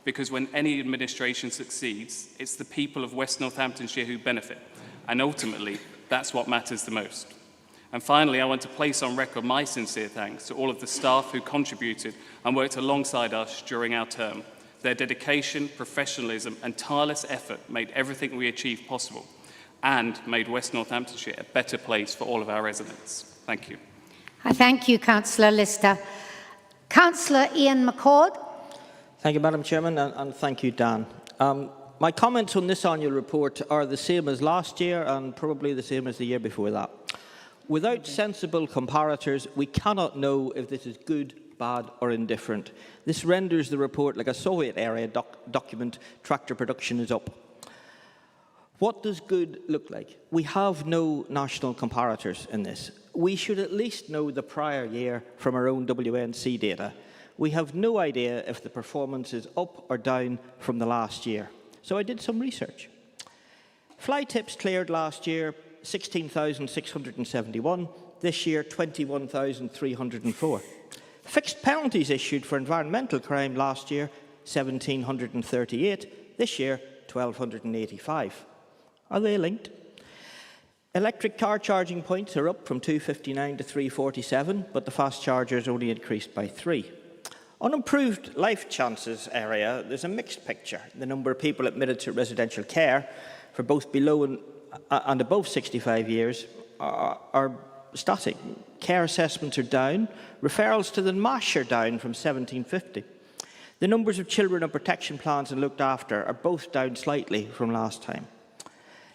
Because when any administration succeeds, it's the people of West Northamptonshire who benefit, and ultimately, that's what matters the most. And finally, I want to place on record my sincere thanks to all of the staff who contributed and worked alongside us during our term. Their dedication, professionalism, and tireless effort made everything we achieved possible and made West Northamptonshire a better place for all of our residents. Thank you. I thank you, Councillor Lister. Councillor Ian McCord. Thank you, Madam Chairman, and thank you, Dan. My comments on this annual report are the same as last year and probably the same as the year before that. Without sensible comparators, we cannot know if this is good, bad or indifferent. This renders the report like a Soviet-era document. Tractor production is up. What does good look like? We have no national comparators in this. We should at least know the prior year from our own WNC data. We have no idea if the performance is up or down from the last year. So I did some research. Fly tips cleared last year, 16,671. This year, 21,304. Fixed penalties issued for environmental crime last year, 1,738. This year, 1,285. Are they linked? Electric car charging points are up from 259 to 347, but the fast chargers only increased by 3. On improved life chances area, there's a mixed picture. The number of people admitted to residential care for both below and above 65 years are static. Care assessments are down. Referrals to the MASH are down from 1,750. The numbers of children on protection plans and looked after are both down slightly from last time.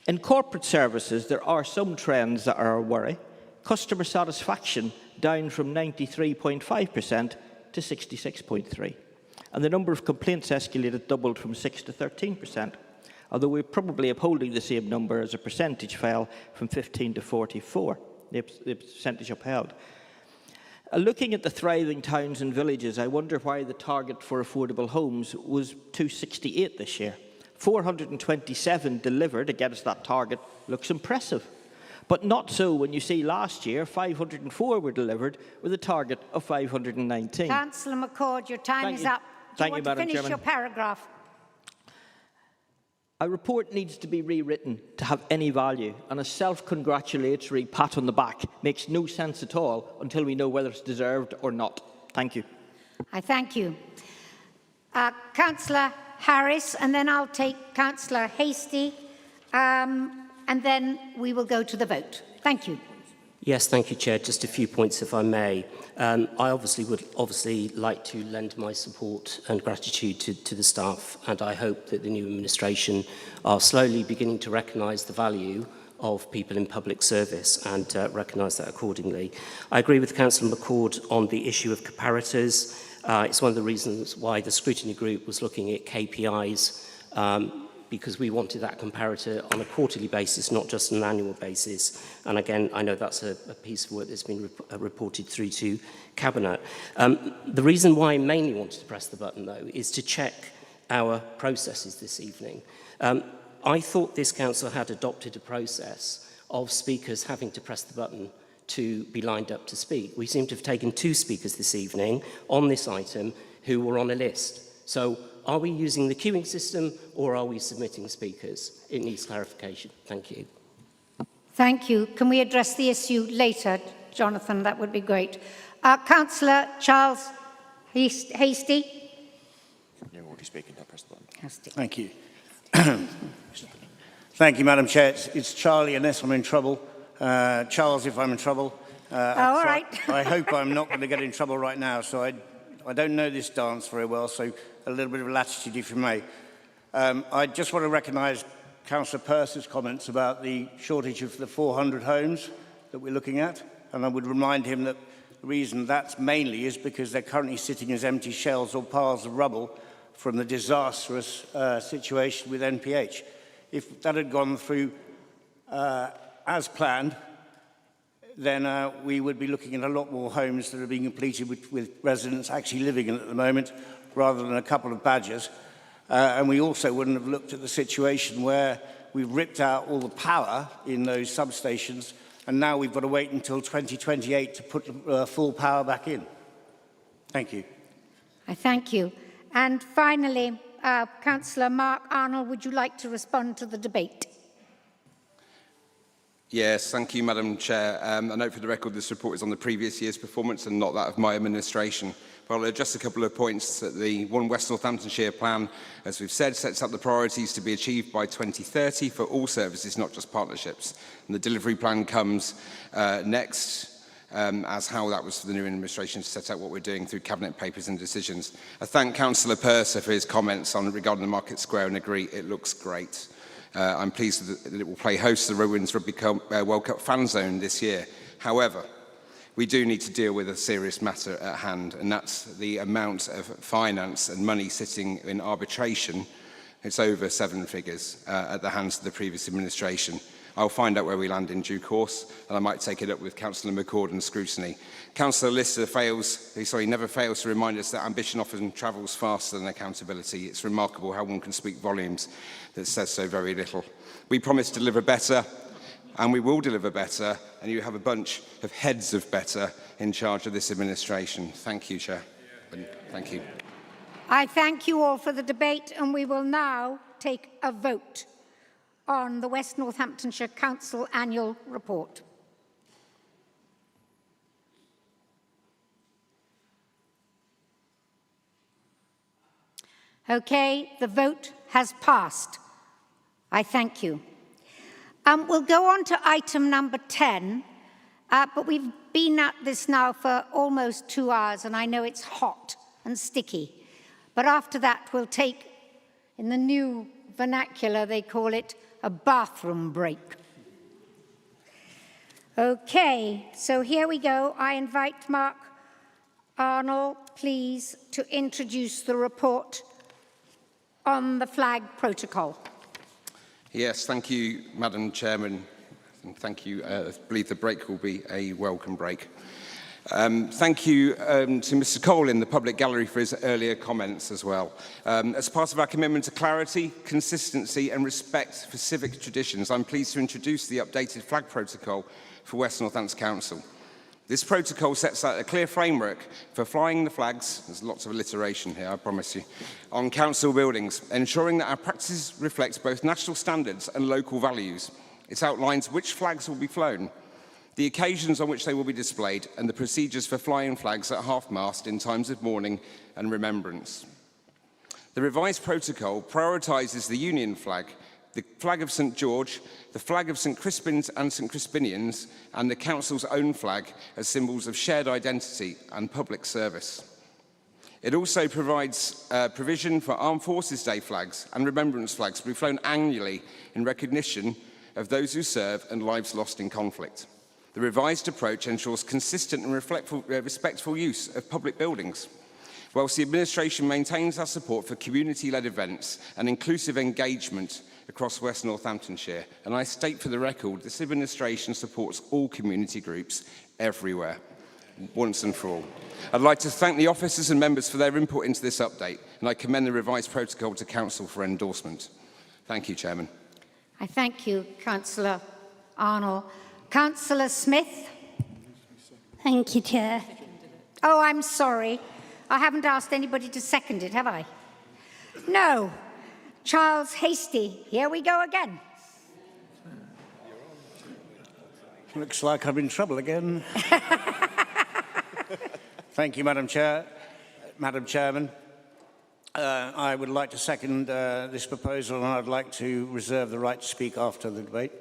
In corporate services, there are some trends that are a worry. Customer satisfaction down from 93.5% to 66.3%. And the number of complaints escalated doubled from 6 to 13%, although we're probably upholding the same number as a percentage fell from 15 to 44, the percentage upheld. Looking at the thriving towns and villages, I wonder why the target for affordable homes was 268 this year. 427 delivered against that target looks impressive. But not so when you see last year 504 were delivered with a target of 519. Councillor McCord, your time is up. Do you want to finish your paragraph? A report needs to be rewritten to have any value, and a self-congratulatory pat on the back makes no sense at all until we know whether it's deserved or not. Thank you. I thank you. Councillor Harris, and then I'll take Councillor Hastie, and then we will go to the vote. Thank you. Yes, thank you, Chair. Just a few points, if I may. I would like to lend my support and gratitude to the staff, and I hope that the new administration are slowly beginning to recognise the value of people in public service and recognise that accordingly. I agree with Councillor McCord on the issue of comparators. It's one of the reasons why the Scrutiny Group was looking at KPIs, because we wanted that comparator on a quarterly basis, not just an annual basis. And again, I know that's a piece of work that's been reported through to Cabinet. The reason why I mainly wanted to press the button, though, is to check our processes this evening. I thought this council had adopted a process of speakers having to press the button to be lined up to speak. We seem to have taken 2 speakers this evening on this item who were on a list. So are we using the queuing system or are we submitting speakers? It needs clarification. Thank you. Thank you. Can we address the issue later, Jonathan? That would be great. Councillor Charles Hastie. You're already speaking. Don't press the button. Thank you. Thank you, Madam Chair. It's Charlie unless I'm in trouble. Charles, if I'm in trouble. All right. I hope I'm not going to get in trouble right now. So I don't know this dance very well, so a little bit of latitude, if you may. I just want to recognise Councillor Purse's comments about the shortage of the 400 homes that we're looking at. And I would remind him that the reason that's mainly is because they're currently sitting as empty shells or piles of rubble from the disastrous situation with NPH. If that had gone through as planned, then we would be looking at a lot more homes that are being completed with residents actually living in at the moment, rather than a couple of badgers. And we also wouldn't have looked at the situation where we've ripped out all the power in those substations, and now we've got to wait until 2028 to put full power back in. Thank you. I thank you. And finally, Councillor Mark Arnold, would you like to respond to the debate? Yes, thank you, Madam Chair. I note for the record this report is on the previous year's performance and not that of my administration. But I'll address a couple of points. That the One West Northamptonshire plan, as we've said, sets out the priorities to be achieved by 2030 for all services, not just partnerships. And the delivery plan comes next, as how that was for the new administration to set out what we're doing through cabinet papers and decisions. I thank Councillor Purser for his comments regarding the Market Square and agree it looks great. I'm pleased that it will play host to the Women's Rugby World Cup fan zone this year. However, we do need to deal with a serious matter at hand, and that's the amount of finance and money sitting in arbitration. It's over 7 figures at the hands of the previous administration. I'll find out where we land in due course, and I might take it up with Councillor McCord and Scrutiny. Councillor Lister never fails to remind us that ambition often travels faster than accountability. It's remarkable how one can speak volumes that says so very little. We promise to deliver better, and we will deliver better, and you have a bunch of heads of better in charge of this administration. Thank you, Chair. Thank you. I thank you all for the debate, and we will now take a vote on the West Northamptonshire Council Annual Report. Okay, the vote has passed. I thank you. We'll go on to item number 10, but we've been at this now for almost 2 hours, and I know it's hot and sticky. But after that, we'll take, in the new vernacular, they call it a bathroom break. Okay, so here we go. I invite Mark Arnold, please, to introduce the report on the flag protocol. Yes, thank you, Madam Chairman. And thank you. I believe the break will be a welcome break. Thank you to Mr. Cole in the public gallery for his earlier comments as well. As part of our commitment to clarity, consistency and respect for civic traditions, I'm pleased to introduce the updated flag protocol for West Northants Council. This protocol sets out a clear framework for flying the flags, there's lots of alliteration here, I promise you, on council buildings, ensuring that our practices reflect both national standards and local values. It outlines which flags will be flown, the occasions on which they will be displayed, and the procedures for flying flags at half-mast in times of mourning and remembrance. The revised protocol prioritises the Union flag, the flag of St George, the flag of St Crispin's and St Crispinians, and the Council's own flag as symbols of shared identity and public service. It also provides provision for Armed Forces Day flags and remembrance flags to be flown annually in recognition of those who serve and lives lost in conflict. The revised approach ensures consistent and respectful use of public buildings, whilst the administration maintains our support for community-led events and inclusive engagement across West Northamptonshire. And I state for the record, this administration supports all community groups everywhere, once and for all. I'd like to thank the officers and members for their input into this update, and I commend the revised protocol to Council for endorsement. Thank you, Chairman. I thank you, Councillor Arnold. Councillor Smith. Thank you, Chair. Oh, I'm sorry. I haven't asked anybody to second it, have I? No. Charles Hasty. Here we go again. Looks like I'm in trouble again. Thank you, Madam Chair. Madam Chairman. I would like to second this proposal, and I'd like to reserve the right to speak after the debate.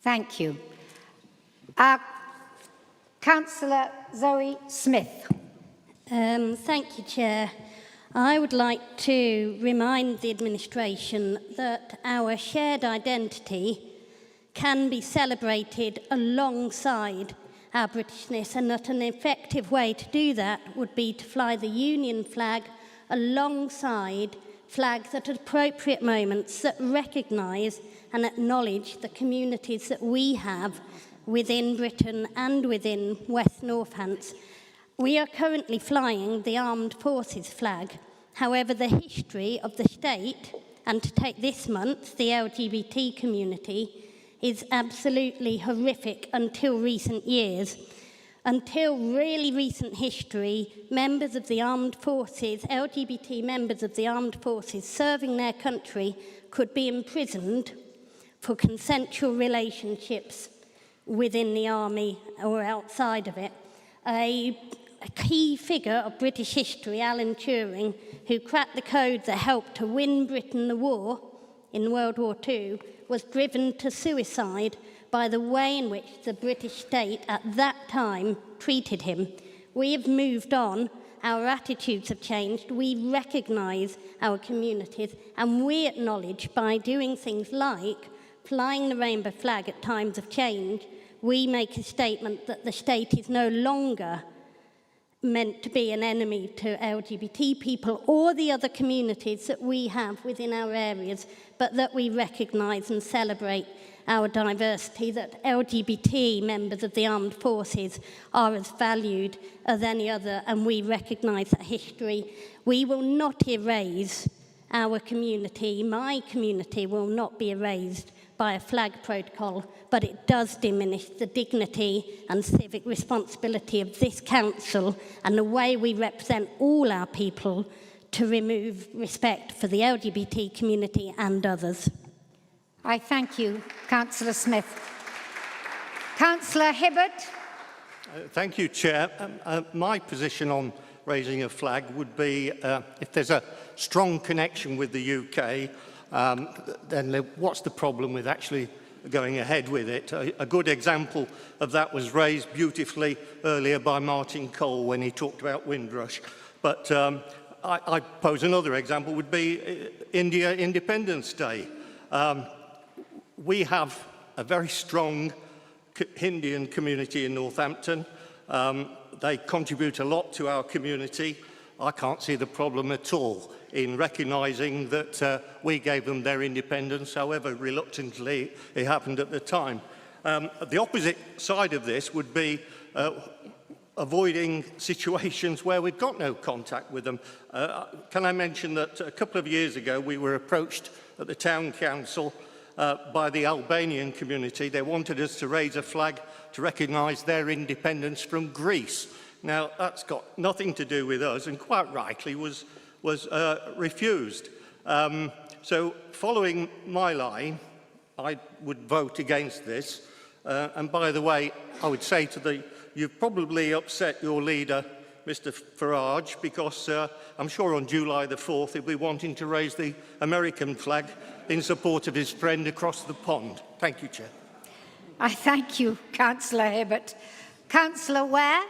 Thank you. Councillor Zoe Smith. Thank you, Chair. I would like to remind the administration that our shared identity can be celebrated alongside our Britishness, and that an effective way to do that would be to fly the Union flag alongside flags at appropriate moments that recognise and acknowledge the communities that we have within Britain and within West Northants. We are currently flying the Armed Forces flag. However, the history of the state, and to take this month, the LGBT community, is absolutely horrific until recent years. Until really recent history, members of the armed forces, LGBT members of the armed forces serving their country could be imprisoned for consensual relationships within the army or outside of it. A key figure of British history, Alan Turing, who cracked the code that helped to win Britain the war in World War II, was driven to suicide by the way in which the British state at that time treated him. We have moved on, our attitudes have changed, we recognise our communities, and we acknowledge by doing things like flying the rainbow flag at times of change, we make a statement that the state is no longer meant to be an enemy to LGBT people or the other communities that we have within our areas, but that we recognise and celebrate our diversity, that LGBT members of the armed forces are as valued as any other, and we recognise that history. We will not erase our community. My community will not be erased by a flag protocol, but it does diminish the dignity and civic responsibility of this council and the way we represent all our people to remove respect for the LGBT community and others. I thank you, Councillor Smith. Councillor Hibbert. Thank you, Chair. My position on raising a flag would be if there's a strong connection with the UK, then what's the problem with actually going ahead with it? A good example of that was raised beautifully earlier by Martin Cole when he talked about Windrush. But I pose another example would be India Independence Day. We have a very strong Indian community in Northampton. They contribute a lot to our community. I can't see the problem at all in recognising that we gave them their independence, however reluctantly it happened at the time. The opposite side of this would be avoiding situations where we've got no contact with them. Can I mention that a couple of years ago we were approached at the Town Council by the Albanian community. They wanted us to raise a flag to recognise their independence from Greece. Now, that's got nothing to do with us, and quite rightly was refused. So, following my line, I would vote against this. And by the way, I would say to you've probably upset your leader, Mr. Farage, because I'm sure on July the 4th he'll be wanting to raise the American flag in support of his friend across the pond. Thank you, Chair. I thank you, Councillor Hibbert. Councillor Ware?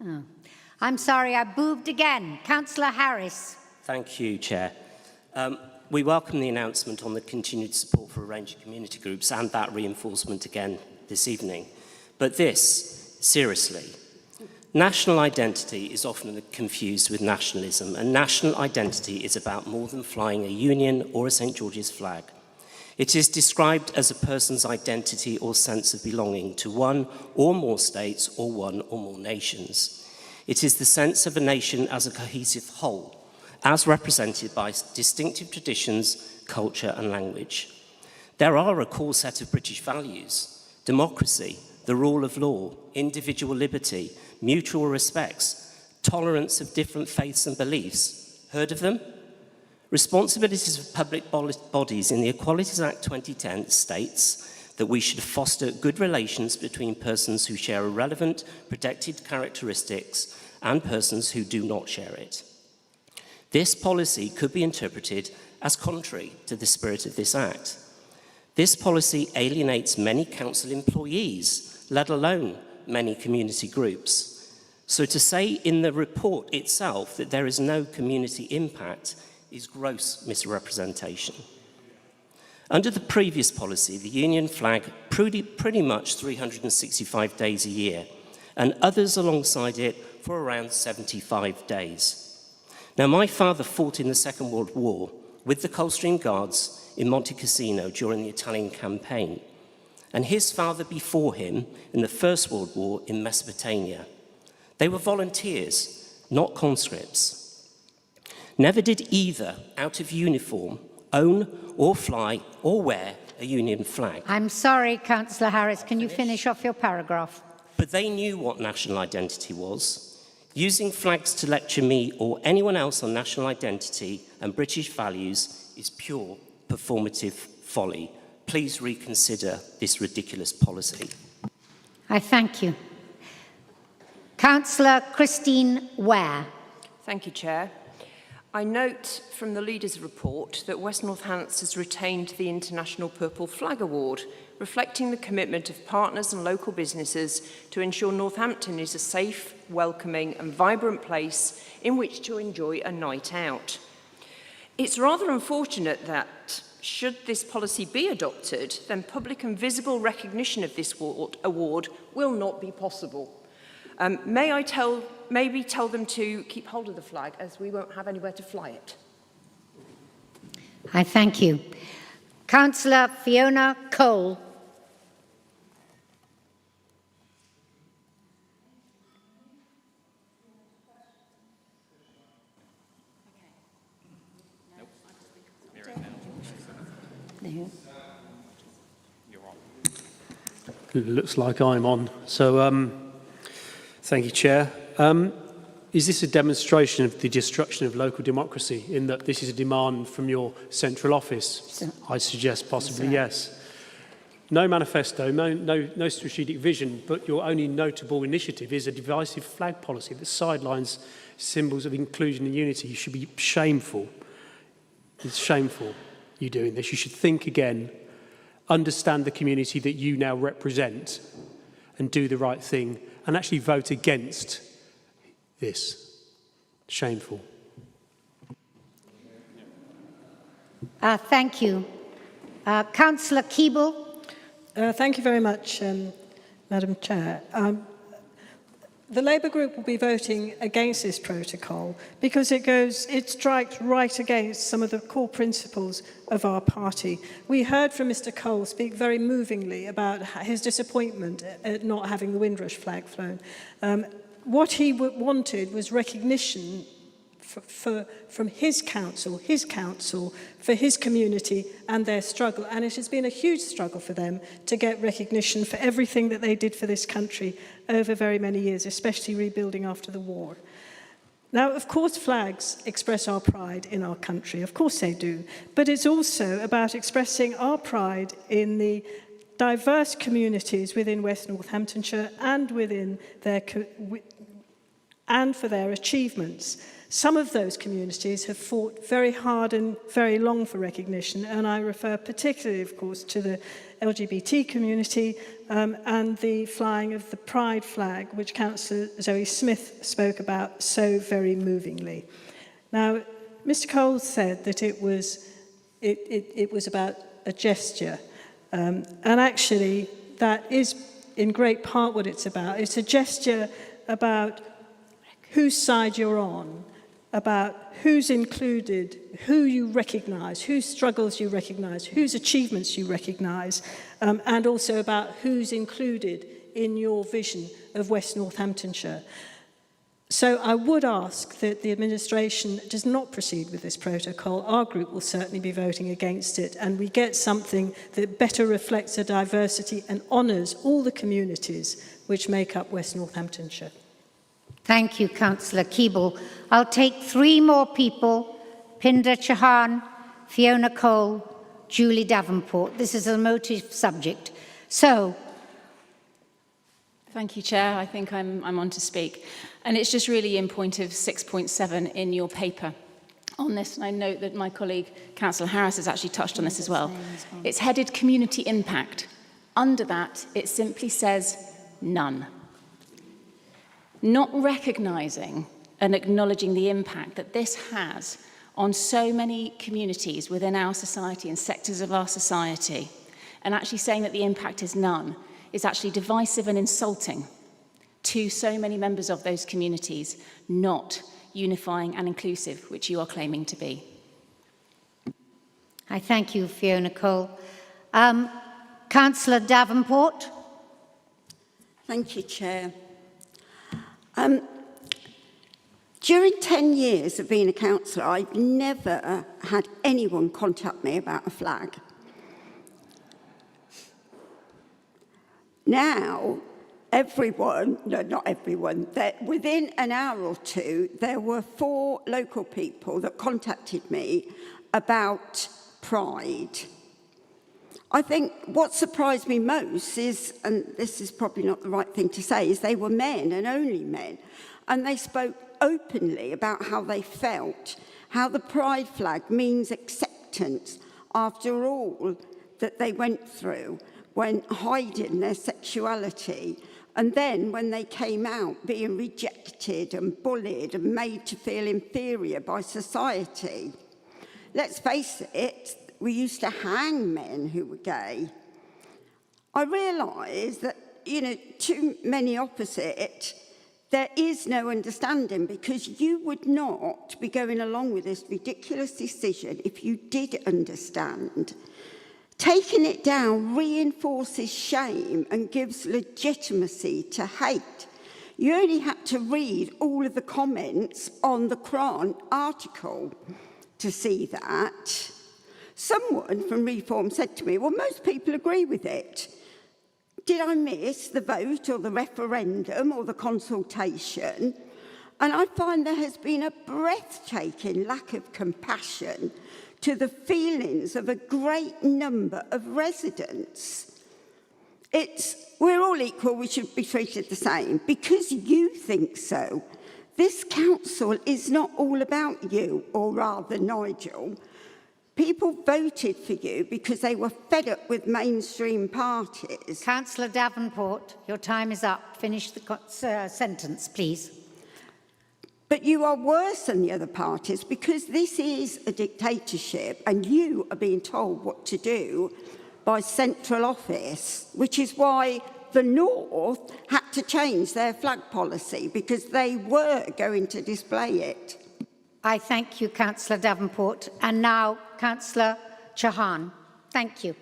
Oh. I'm sorry, I boobed again. Councillor Harris. Thank you, Chair. We welcome the announcement on the continued support for a range of community groups and that reinforcement again this evening. But this, seriously, national identity is often confused with nationalism, and national identity is about more than flying a Union or a St. George's flag. It is described as a person's identity or sense of belonging to one or more states or one or more nations. It is the sense of a nation as a cohesive whole, as represented by distinctive traditions, culture and language. There are a core set of British values: democracy, the rule of law, individual liberty, mutual respects, tolerance of different faiths and beliefs. Heard of them? Responsibilities of public bodies in the Equalities Act 2010 states that we should foster good relations between persons who share relevant, protected characteristics and persons who do not share it. This policy could be interpreted as contrary to the spirit of this Act. This policy alienates many council employees, let alone many community groups. So to say in the report itself that there is no community impact is gross misrepresentation. Under the previous policy, the Union flag pretty much 365 days a year, and others alongside it for around 75 days. Now, my father fought in the Second World War with the Coldstream Guards in Monte Cassino during the Italian campaign, and his father before him in the First World War in Mesopotamia. They were volunteers, not conscripts. Never did either, out of uniform, own or fly or wear a Union flag. I'm sorry, Councillor Harris, can you finish off your paragraph? But they knew what national identity was. Using flags to lecture me or anyone else on national identity and British values is pure performative folly. Please reconsider this ridiculous policy. I thank you. Councillor Christine Ware. Thank you, Chair. I note from the Leaders' Report that West Northants has retained the International Purple Flag Award, reflecting the commitment of partners and local businesses to ensure Northampton is a safe, welcoming and vibrant place in which to enjoy a night out. It's rather unfortunate that, should this policy be adopted, then public and visible recognition of this award will not be possible. Maybe tell them to keep hold of the flag, as we won't have anywhere to fly it. I thank you. Councillor Fiona Cole. It looks like I'm on. So, thank you, Chair. Is this a demonstration of the destruction of local democracy, in that this is a demand from your central office? I suggest possibly yes. No manifesto, no strategic vision, but your only notable initiative is a divisive flag policy that sidelines symbols of inclusion and unity. You should be shameful. It's shameful you doing this. You should think again, understand the community that you now represent, and do the right thing, and actually vote against this. Shameful. Thank you. Councillor Keeble. Thank you very much, Madam Chair. The Labour Group will be voting against this protocol because it strikes right against some of the core principles of our party. We heard from Mr. Cole speak very movingly about his disappointment at not having the Windrush flag flown. What he wanted was recognition from his council, for his community and their struggle. And it has been a huge struggle for them to get recognition for everything that they did for this country over very many years, especially rebuilding after the war. Now, of course, flags express our pride in our country. Of course they do. But it's also about expressing our pride in the diverse communities within West Northamptonshire and within and for their achievements. Some of those communities have fought very hard and very long for recognition, and I refer particularly, of course, to the LGBT community and the flying of the Pride flag, which Councillor Zoe Smith spoke about so very movingly. Now, Mr. Cole said that it was about a gesture, and actually that is in great part what it's about. It's a gesture about whose side you're on, about who's included, who you recognise, whose struggles you recognise, whose achievements you recognise, and also about who's included in your vision of West Northamptonshire. So I would ask that the administration does not proceed with this protocol. Our group will certainly be voting against it, and we get something that better reflects the diversity and honours all the communities which make up West Northamptonshire. Thank you, Councillor Keeble. I'll take 3 more people: Pinder Chauhan, Fiona Cole, Julie Davenport. This is a motive subject. So, thank you, Chair. I think I'm on to speak. And it's just really in point of 6.7 in your paper on this. And I note that my colleague, Councillor Harris, has actually touched on this as well. It's headed Community Impact. Under that, it simply says none. Not recognising and acknowledging the impact that this has on so many communities within our society and sectors of our society, and actually saying that the impact is none, is actually divisive and insulting to so many members of those communities, not unifying and inclusive, which you are claiming to be. I thank you, Fiona Cole. Councillor Davenport. Thank you, Chair. During 10 years of being a councillor, I've never had anyone contact me about a flag. Now, not everyone, within an hour or two, there were 4 local people that contacted me about Pride. I think what surprised me most is, and this is probably not the right thing to say, is they were men and only men. And they spoke openly about how they felt, how the Pride flag means acceptance after all that they went through when hiding their sexuality. And then when they came out, being rejected and bullied and made to feel inferior by society. Let's face it, we used to hang men who were gay. I realise that, too many opposite, there is no understanding, because you would not be going along with this ridiculous decision if you did understand. Taking it down reinforces shame and gives legitimacy to hate. You only had to read all of the comments on the Cran article to see that. Someone from Reform said to me, well, most people agree with it. Did I miss the vote or the referendum or the consultation? And I find there has been a breathtaking lack of compassion to the feelings of a great number of residents. We're all equal, we should be treated the same. Because you think so, this council is not all about you, or rather Nigel. People voted for you because they were fed up with mainstream parties. Councillor Davenport, your time is up. Finish the sentence, please. But you are worse than the other parties, because this is a dictatorship and you are being told what to do by central office, which is why the North had to change their flag policy, because they were going to display it. I thank you, Councillor Davenport. And now, Councillor Chauhan. Thank you.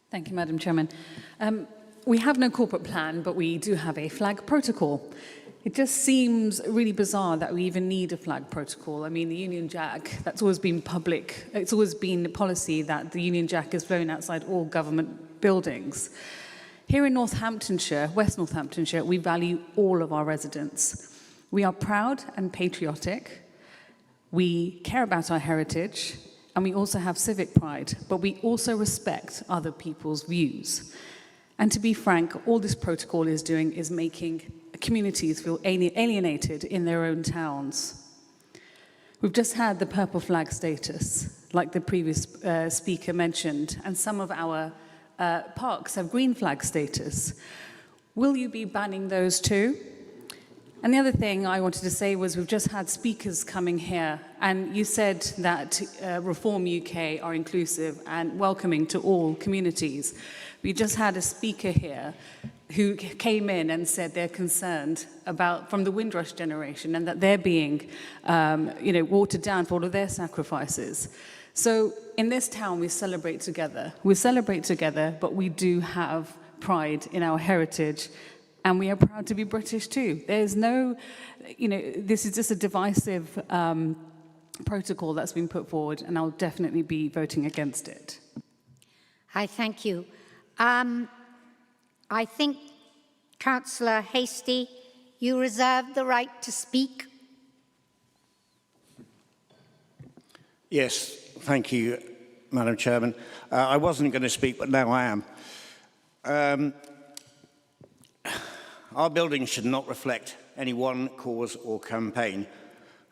Thank you, Madam Chairman. We have no corporate plan, but we do have a flag protocol. It just seems really bizarre that we even need a flag protocol. I mean, the Union Jack, that's always been public. It's always been a policy that the Union Jack is flown outside all government buildings. Here in Northamptonshire, West Northamptonshire, we value all of our residents. We are proud and patriotic. We care about our heritage, and we also have civic pride, but we also respect other people's views. And to be frank, all this protocol is doing is making communities feel alienated in their own towns. We've just had the purple flag status, like the previous speaker mentioned, and some of our parks have green flag status. Will you be banning those too? And the other thing I wanted to say was we've just had speakers coming here, and you said that Reform UK are inclusive and welcoming to all communities. We just had a speaker here who came in and said they're concerned about from the Windrush generation and that they're being watered down for all of their sacrifices. So in this town, we celebrate together. We celebrate together, but we do have pride in our heritage, and we are proud to be British too. There's no, this is just a divisive protocol that's been put forward, and I'll definitely be voting against it. I thank you. I think, Councillor Hastie, you reserve the right to speak. Yes, thank you, Madam Chairman. I wasn't going to speak, but now I am. Our buildings should not reflect any one cause or campaign.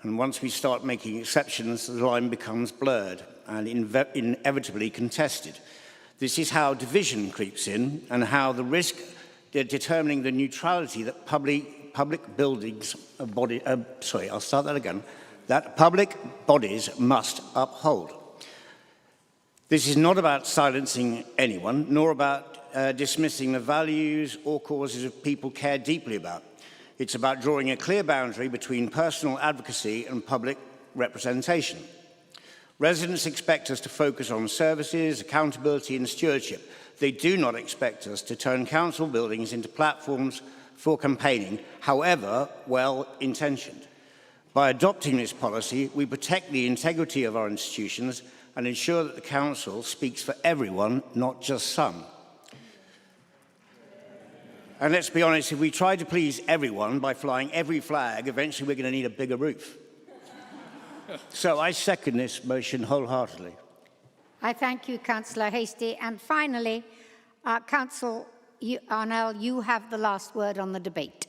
And once we start making exceptions, the line becomes blurred and inevitably contested. This is how division creeps in and how the risk determining the neutrality that public buildings that public bodies must uphold. This is not about silencing anyone, nor about dismissing the values or causes of people care deeply about. It's about drawing a clear boundary between personal advocacy and public representation. Residents expect us to focus on services, accountability and stewardship. They do not expect us to turn council buildings into platforms for campaigning, however well-intentioned. By adopting this policy, we protect the integrity of our institutions and ensure that the council speaks for everyone, not just some. And let's be honest, if we try to please everyone by flying every flag, eventually we're going to need a bigger roof. So I second this motion wholeheartedly. I thank you, Councillor Hastie. And finally, Councillor Arnell, you have the last word on the debate.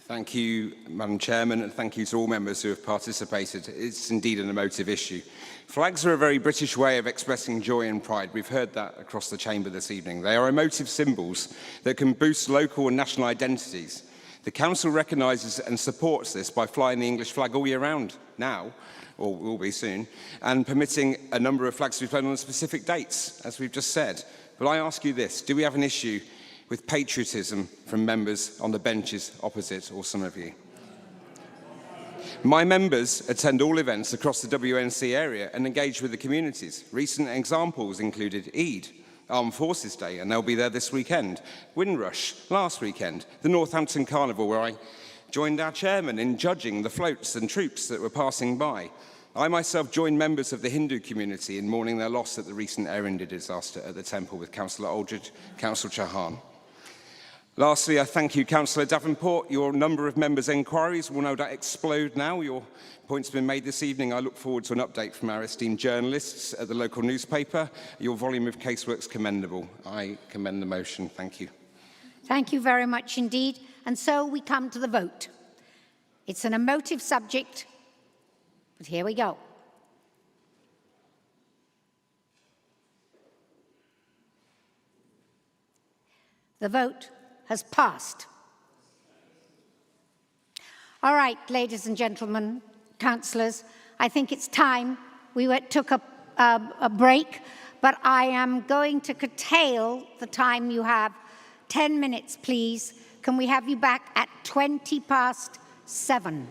Thank you, Madam Chairman, and thank you to all members who have participated. It's indeed an emotive issue. Flags are a very British way of expressing joy and pride. We've heard that across the chamber this evening. They are emotive symbols that can boost local and national identities. The Council recognises and supports this by flying the English flag all year round now, or will be soon, and permitting a number of flags to be flown on specific dates, as we've just said. But I ask you this, do we have an issue with patriotism from members on the benches opposite, or some of you? My members attend all events across the WNC area and engage with the communities. Recent examples included Eid, Armed Forces Day, and they'll be there this weekend, Windrush last weekend, the Northampton Carnival, where I joined our chairman in judging the floats and troops that were passing by. I myself joined members of the Hindu community in mourning their loss at the recent air India disaster at the temple with Councillor Aldridge, Councillor Chauhan. Lastly, I thank you, Councillor Davenport. Your number of members' enquiries will no doubt explode now. Your points have been made this evening. I look forward to an update from our esteemed journalists at the local newspaper. Your volume of casework's commendable. I commend the motion. Thank you. Thank you very much indeed. And so we come to the vote. It's an emotive subject, but here we go. The vote has passed. All right, ladies and gentlemen, councillors, I think it's time we took a a break, but I am going to curtail the time you have. 10 minutes, please. Can we have you back at 7:20?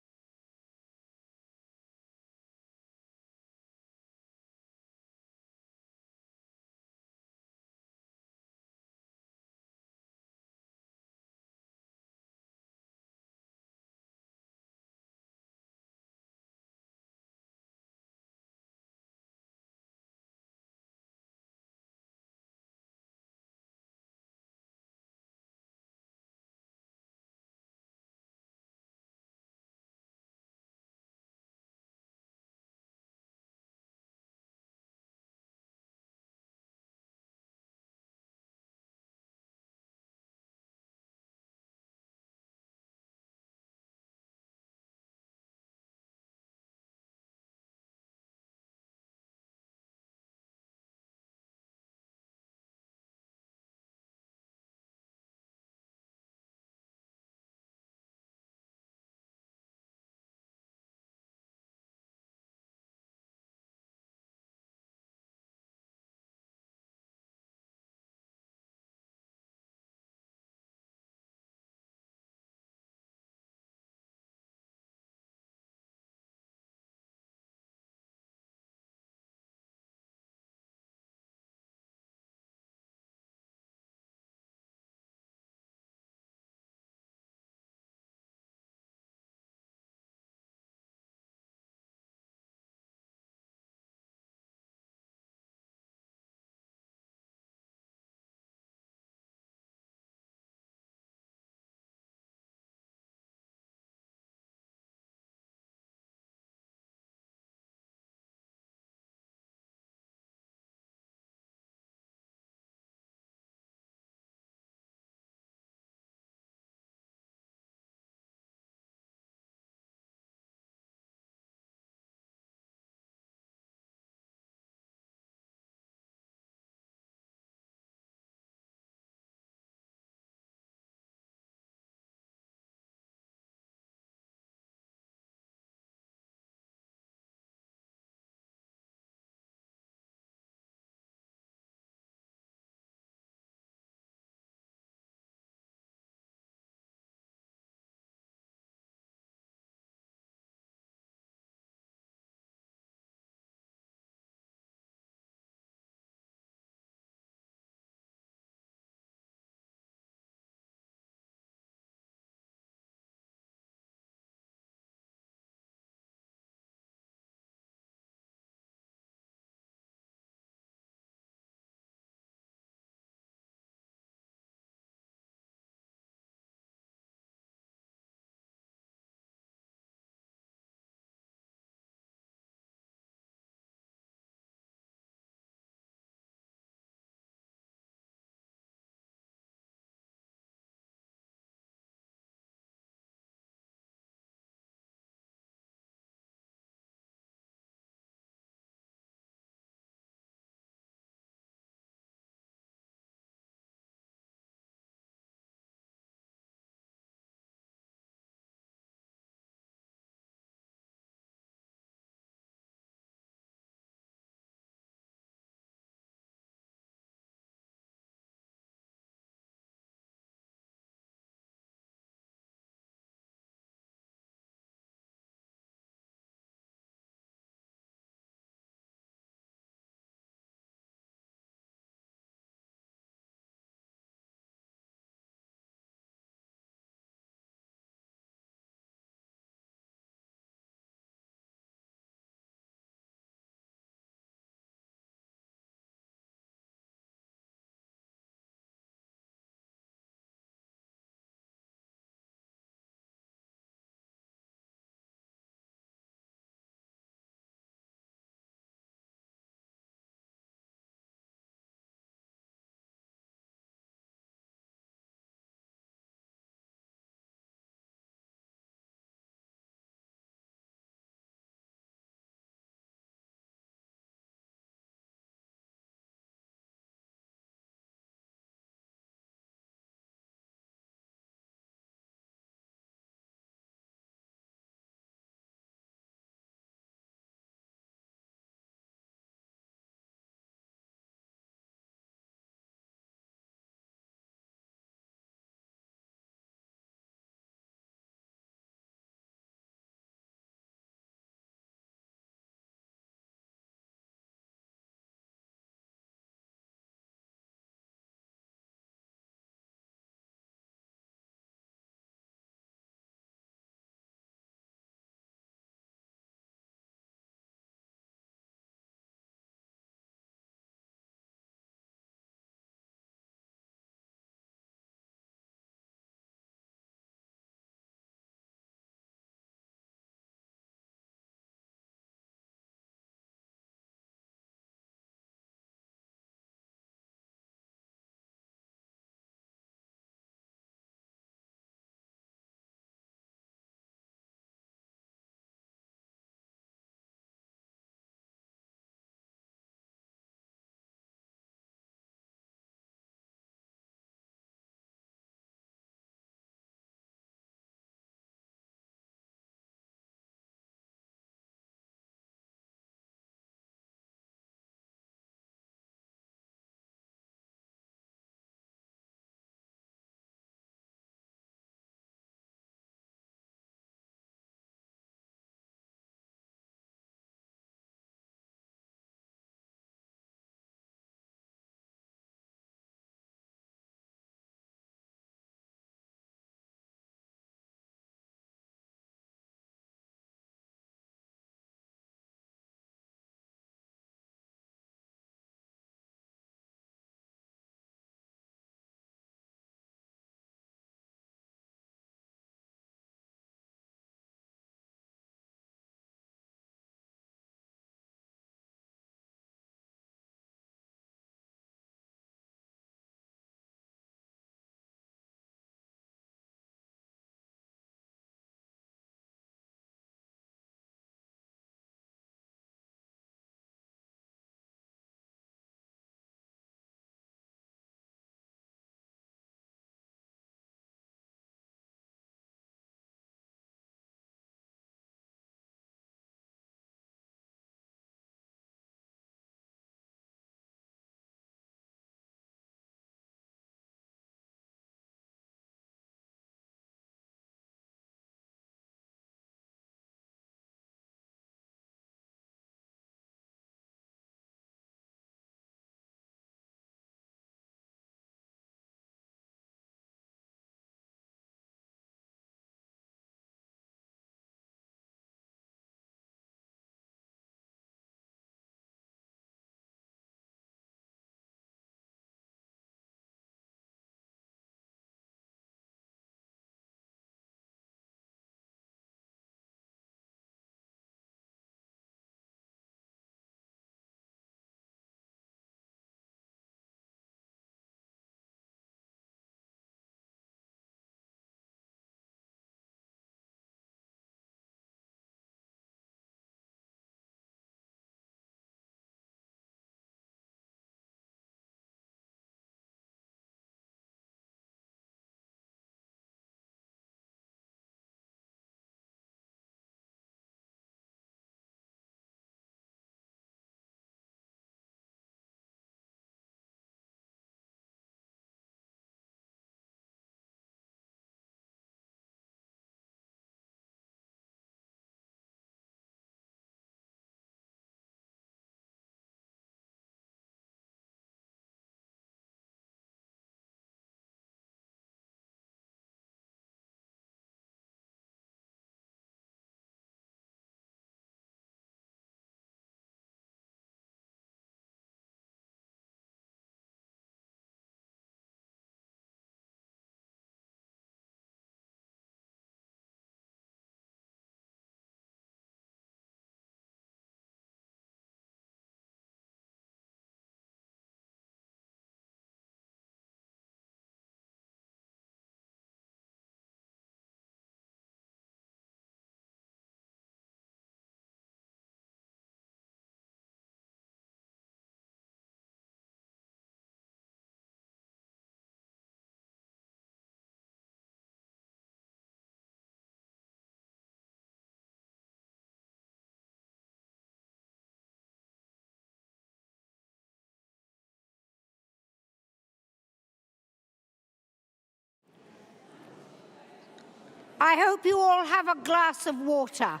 I hope you all have a glass of water.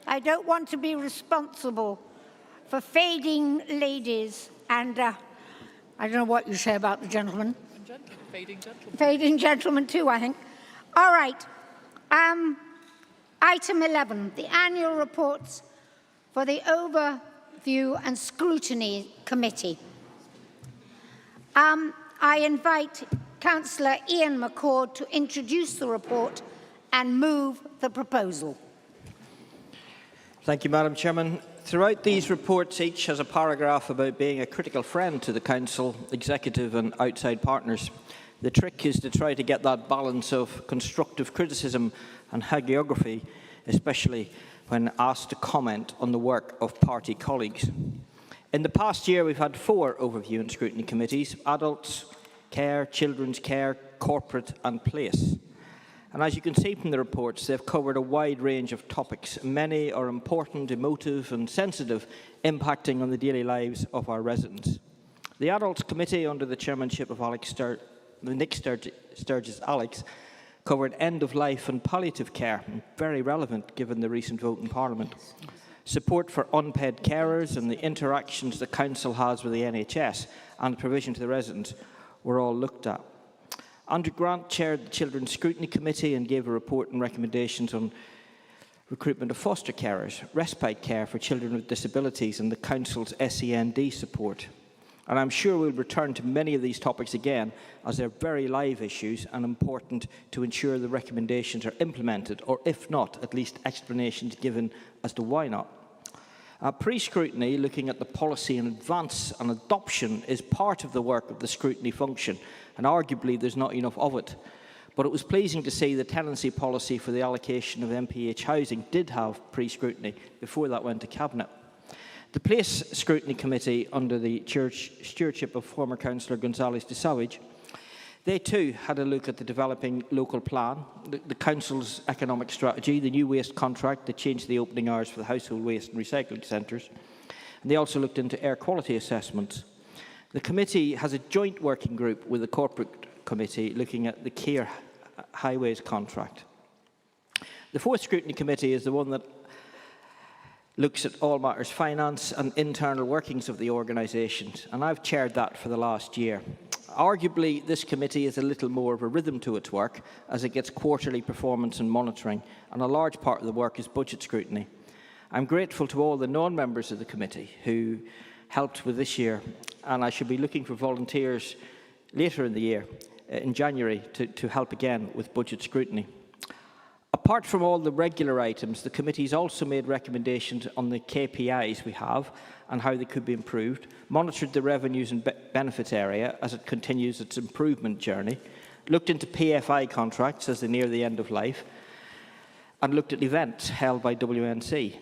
I don't want to be responsible for fading ladies and I don't know what you say about the gentleman. Fading gentleman. Fading gentleman too, I think. All right. Item 11, the annual reports for the Overview and Scrutiny Committee. I invite Councillor Ian McCord to introduce the report and move the proposal. Thank you, Madam Chairman. Throughout these reports, each has a paragraph about being a critical friend to the Council, Executive and outside partners. The trick is to try to get that balance of constructive criticism and hagiography, especially when asked to comment on the work of party colleagues. In the past year, we've had 4 Overview and Scrutiny Committees: Adults, Care, Children's Care, Corporate and Place. And as you can see from the reports, they've covered a wide range of topics. Many are important, emotive and sensitive, impacting on the daily lives of our residents. The Adults Committee, under the chairmanship of Nick Sturgis Alex, covered end-of-life and palliative care, very relevant given the recent vote in Parliament. Support for unpaid carers and the interactions the Council has with the NHS and provision to the residents were all looked at. Andrew Grant chaired the Children's Scrutiny Committee and gave a report and recommendations on recruitment of foster carers, respite care for children with disabilities and the Council's SEND support. And I'm sure we'll return to many of these topics again, as they're very live issues and important to ensure the recommendations are implemented, or if not, at least explanations given as to why not. Pre-scrutiny, looking at the policy in advance and adoption, is part of the work of the scrutiny function, and arguably there's not enough of it. But it was pleasing to see the tenancy policy for the allocation of MPH housing did have pre-scrutiny before that went to Cabinet. The Place Scrutiny Committee, under the stewardship of former Councillor González de Savage, they too had a look at the developing local plan, the Council's economic strategy, the new waste contract that changed the opening hours for the household waste and recycling centres. And they also looked into air quality assessments. The committee has a joint working group with the Corporate Committee looking at the Care Highways contract. The 4th Scrutiny Committee is the one that looks at all matters finance and internal workings of the organisations, and I've chaired that for the last year. Arguably, this committee is a little more of a rhythm to its work, as it gets quarterly performance and monitoring, and a large part of the work is budget scrutiny. I'm grateful to all the non-members of the committee who helped with this year, and I should be looking for volunteers later in the year, in January, to help again with budget scrutiny. Apart from all the regular items, the committee's also made recommendations on the KPIs we have and how they could be improved, monitored the revenues and benefits area as it continues its improvement journey, looked into PFI contracts as they near the end of life, and looked at events held by WNC.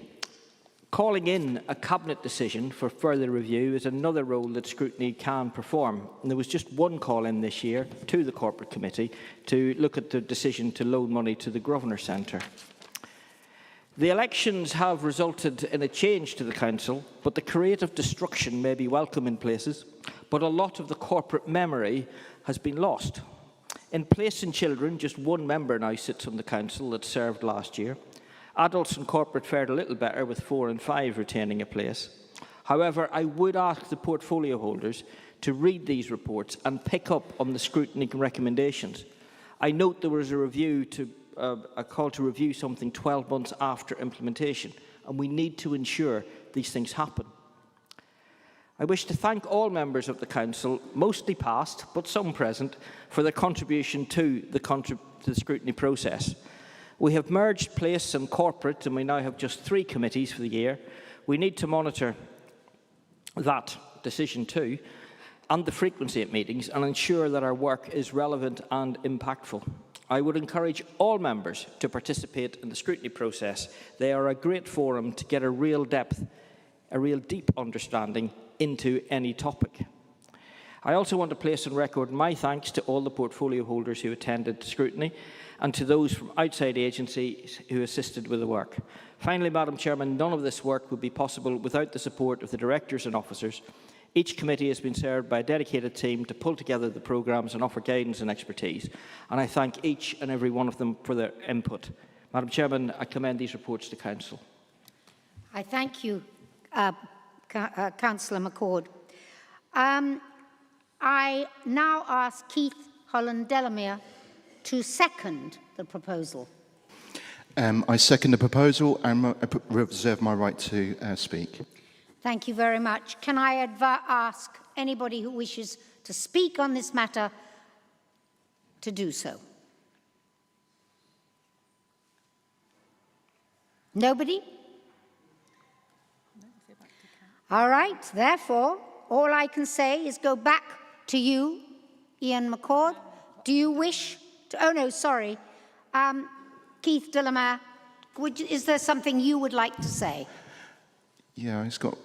Calling in a Cabinet decision for further review is another role that scrutiny can perform. And there was just one call in this year to the Corporate Committee to look at the decision to loan money to the Grosvenor Centre. The elections have resulted in a change to the Council, but the creative destruction may be welcome in places, but a lot of the corporate memory has been lost. In Place and Children, just one member now sits on the Council that served last year. Adults and corporate fared a little better, with 4 and 5 retaining a place. However, I would ask the portfolio holders to read these reports and pick up on the scrutiny recommendations. I note there was a call to review something 12 months after implementation, and we need to ensure these things happen. I wish to thank all members of the Council, mostly past, but some present, for their contribution to the scrutiny process. We have merged Place and Corporate, and we now have just 3 committees for the year. We need to monitor that decision too, and the frequency at meetings, and ensure that our work is relevant and impactful. I would encourage all members to participate in the scrutiny process. They are a great forum to get a real deep understanding into any topic. I also want to place on record my thanks to all the portfolio holders who attended scrutiny, and to those from outside agencies who assisted with the work. Finally, Madam Chairman, none of this work would be possible without the support of the directors and officers, Each committee has been served by a dedicated team to pull together the programmes and offer guidance and expertise, and I thank each and every one of them for their input. Madam Chairman, I commend these reports to Council. I thank you, Councillor McCord. I now ask Keith Holland-Delamere to second the proposal. I second the proposal and reserve my right to speak. Thank you very much. Can I ask anybody who wishes to speak on this matter to do so? Nobody? All right, therefore, all I can say is go back to you, Ian McCord. Do you wish to, oh no, sorry. Keith Delamere, is there something you would like to say? Yeah, it's got,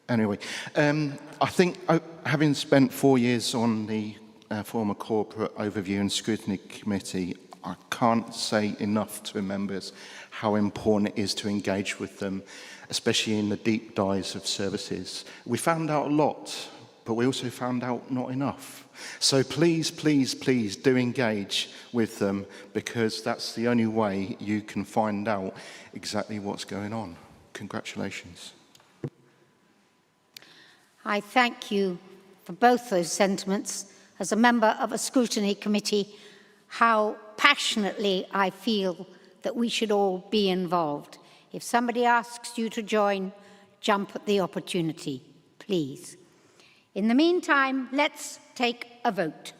anyway. I think having spent 4 years on the former Corporate Overview and Scrutiny Committee, I can't say enough to members how important it is to engage with them, especially in the deep dives of services. We found out a lot, but we also found out not enough. So please, please, please do engage with them, because that's the only way you can find out exactly what's going on. Congratulations. I thank you for both those sentiments. As a member of a scrutiny committee, how passionately I feel that we should all be involved. If somebody asks you to join, jump at the opportunity, please. In the meantime, let's take a vote.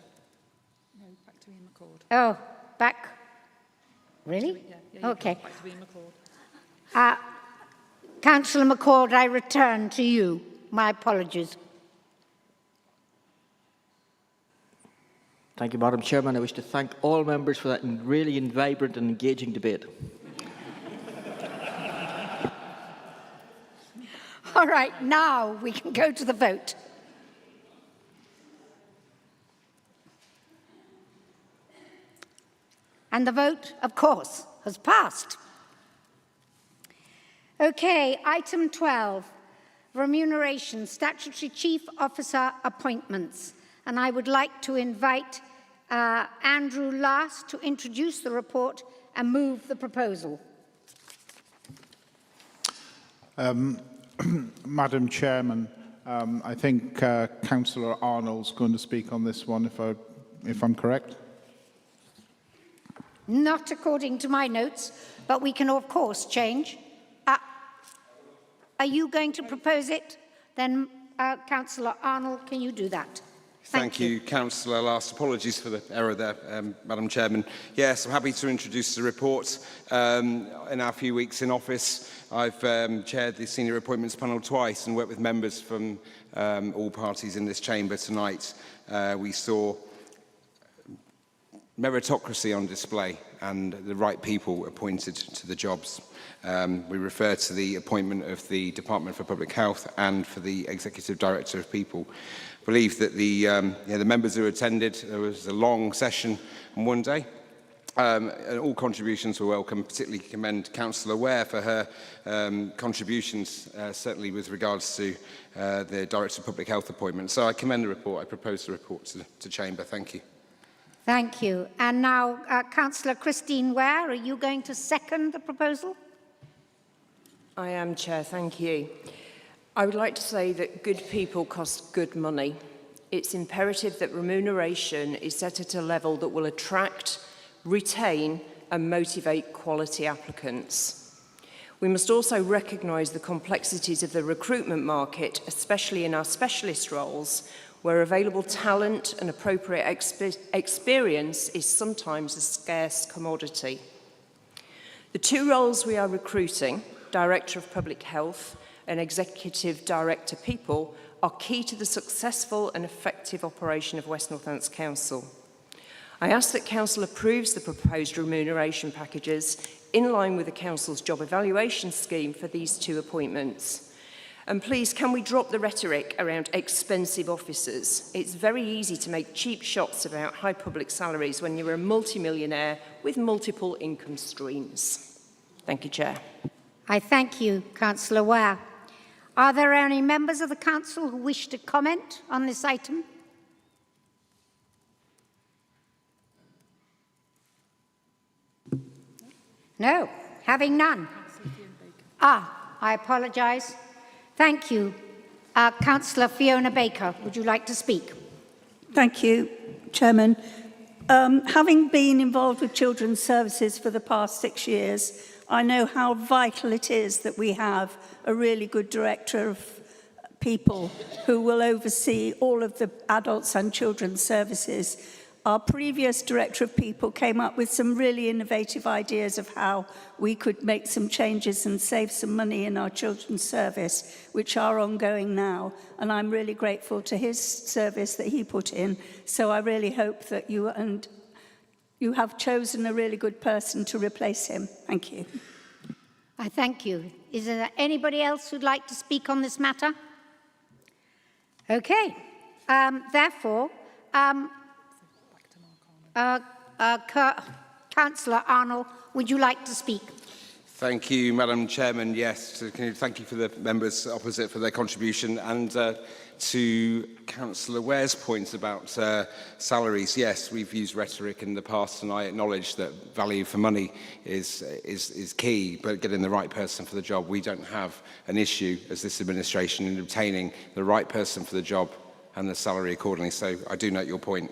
No, back to Ian McCord. Oh, back? Really? Yeah, okay. Back to Ian McCord. Councillor McCord, I return to you. My apologies. Thank you, Madam Chairman. I wish to thank all members for that really vibrant and engaging debate. All right, now we can go to the vote. And the vote, of course, has passed. Okay, item 12, remuneration, statutory chief officer appointments. And I would like to invite Andrew Last to introduce the report and move the proposal. Madam Chairman, I think Councillor Arnold's going to speak on this one, if I'm correct. Not according to my notes, but we can, of course, change. Are you going to propose it? Then, Councillor Arnold, can you do that? Thank you, Councillor Last. Apologies for the error there, Madam Chairman. Yes, I'm happy to introduce the report. In our few weeks in office, I've chaired the Senior Appointments Panel twice and worked with members from all parties in this chamber tonight. We saw meritocracy on display and the right people appointed to the jobs. We refer to the appointment of the Department for Public Health and for the Executive Director of People. I believe that the members who attended, there was a long session on one day, and all contributions were welcome. Particularly commend Councillor Ware for her contributions, certainly with regards to the Director of Public Health appointment. So I commend the report. I propose the report to Chamber. Thank you. Thank you. And now, Councillor Christine Ware, are you going to second the proposal? I am, Chair. Thank you. I would like to say that good people cost good money. It's imperative that remuneration is set at a level that will attract, retain and motivate quality applicants. We must also recognise the complexities of the recruitment market, especially in our specialist roles, where available talent and appropriate experience is sometimes a scarce commodity. The two roles we are recruiting, Director of Public Health and Executive Director People, are key to the successful and effective operation of West Northants Council. I ask that Council approves the proposed remuneration packages in line with the Council's job evaluation scheme for these two appointments. And please, can we drop the rhetoric around expensive officers? It's very easy to make cheap shots about high public salaries when you're a multimillionaire with multiple income streams. Thank you, Chair. I thank you, Councillor Ware. Are there any members of the council who wish to comment on this item? No, having none. I apologise. Thank you. Councillor Fiona Baker, would you like to speak? Thank you, Chairman. Having been involved with children's services for the past 6 years, I know how vital it is that we have a really good director of people who will oversee all of the adults and children's services. Our previous director of people came up with some really innovative ideas of how we could make some changes and save some money in our children's service, which are ongoing now. And I'm really grateful to his service that he put in. So I really hope that you have chosen a really good person to replace him. Thank you. I thank you. Is there anybody else who'd like to speak on this matter? Okay. Therefore, Councillor Arnold, would you like to speak? Thank you, Madam Chairman. Yes, thank you for the members opposite for their contribution, and to Councillor Ware's point about salaries. Yes, we've used rhetoric in the past, and I acknowledge that value for money is key, but getting the right person for the job, we don't have an issue as this administration in obtaining the right person for the job and the salary accordingly. So I do note your point.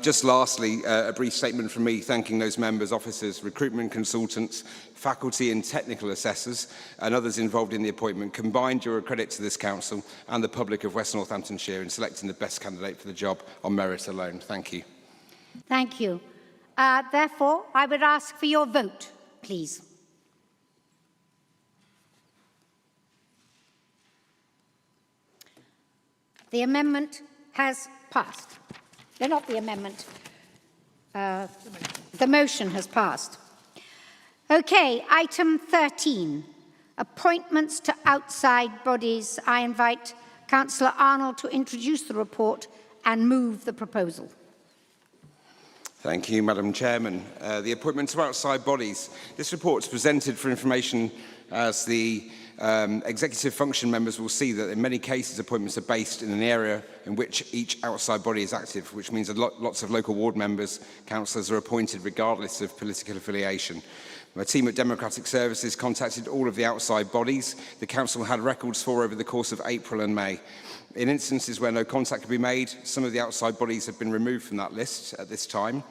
Just lastly, a brief statement from me thanking those members, officers, recruitment consultants, faculty and technical assessors and others involved in the appointment. Combined, you're a credit to this council and the public of West Northamptonshire in selecting the best candidate for the job on merit alone. Thank you. Thank you. Therefore, I would ask for your vote, please. The amendment has passed. Not the amendment. The motion has passed. Okay, item 13, appointments to outside bodies. I invite Councillor Arnold to introduce the report and move the proposal. Thank you, Madam Chairman. The appointment to outside bodies. This report is presented for information as the executive function members will see that in many cases appointments are based in an area in which each outside body is active, which means that lots of local ward members, councillors are appointed regardless of political affiliation. My team at Democratic Services contacted all of the outside bodies the council had records for over the course of April and May. In instances where no contact could be made, some of the outside bodies have been removed from that list at this time.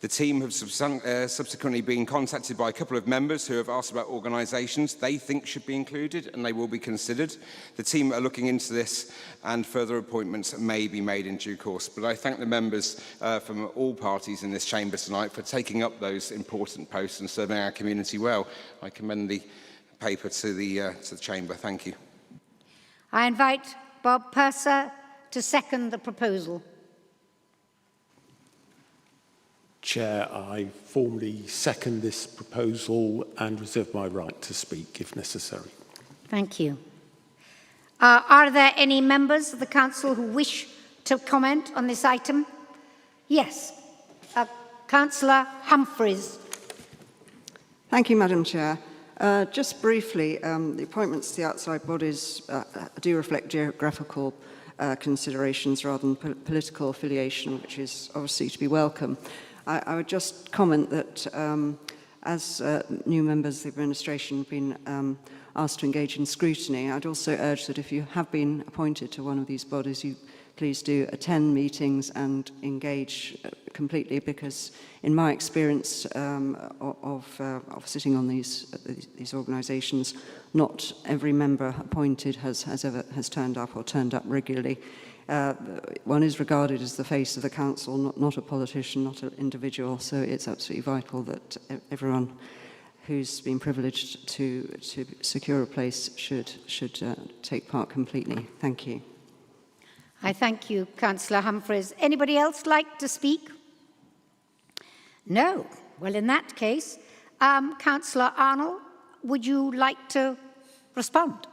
The team have subsequently been contacted by a couple of members who have asked about organisations they think should be included, and they will be considered. The team are looking into this, and further appointments may be made in due course. But I thank the members from all parties in this chamber tonight for taking up those important posts and serving our community well. I commend the paper to the chamber. Thank you. I invite Bob Purser to second the proposal. Chair, I formally second this proposal and reserve my right to speak if necessary. Thank you. Are there any members of the council who wish to comment on this item? Yes. Councillor Humphreys. Thank you, Madam Chair. Just briefly, the appointments to the outside bodies do reflect geographical considerations rather than political affiliation, which is obviously to be welcome. I would just comment that as new members of the administration have been asked to engage in scrutiny, I'd also urge that if you have been appointed to one of these bodies, you please do attend meetings and engage completely, because in my experience of sitting on these organisations, not every member appointed has turned up or turned up regularly. One is regarded as the face of the council, not a politician, not an individual, so it's absolutely vital that everyone who's been privileged to secure a place should take part completely. Thank you. I thank you, Councillor Humphreys. Anybody else like to speak? No. Well, in that case, Councillor Arnold, would you like to respond?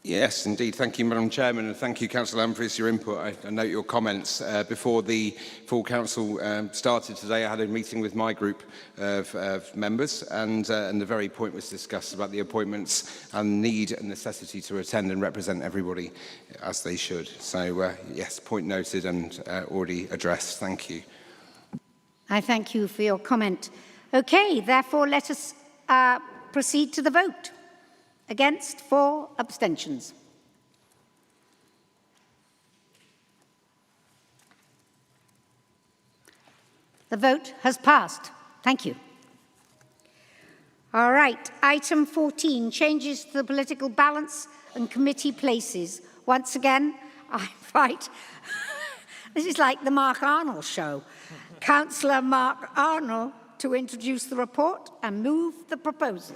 Yes, indeed. Thank you, Madam Chairman, and thank you, Councillor Humphreys, for your input. I note your comments. Before the full council started today, I had a meeting with my group of members, and the very point was discussed about the appointments and need and necessity to attend and represent everybody as they should. So, yes, point noted and already addressed. Thank you. I thank you for your comment. Okay, therefore, let us proceed to the vote. Against, 4 abstentions. The vote has passed. Thank you. All right, item 14, changes to the political balance and committee places. Once again, I invite, this is like the Mark Arnold show, Councillor Mark Arnold to introduce the report and move the proposal.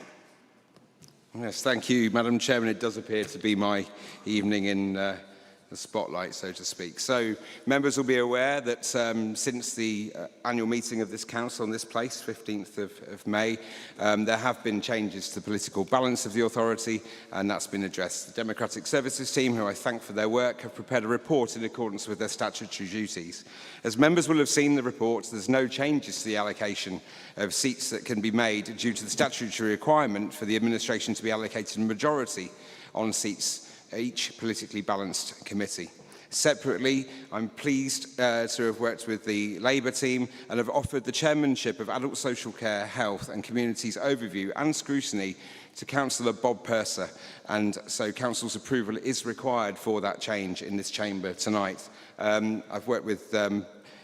Yes, thank you, Madam Chairman. It does appear to be my evening in the spotlight, so to speak. So, members will be aware that since the annual meeting of this council in this place, 15th of May, there have been changes to the political balance of the authority, and that's been addressed. The Democratic Services team, who I thank for their work, have prepared a report in accordance with their statutory duties. As members will have seen the report, there's no changes to the allocation of seats that can be made due to the statutory requirement for the administration to be allocated a majority on seats each politically balanced committee. Separately, I'm pleased to have worked with the Labour team and have offered the chairmanship of Adult Social Care, Health and Communities Overview and Scrutiny to Councillor Bob Purser, and so Council's approval is required for that change in this chamber tonight. I've worked with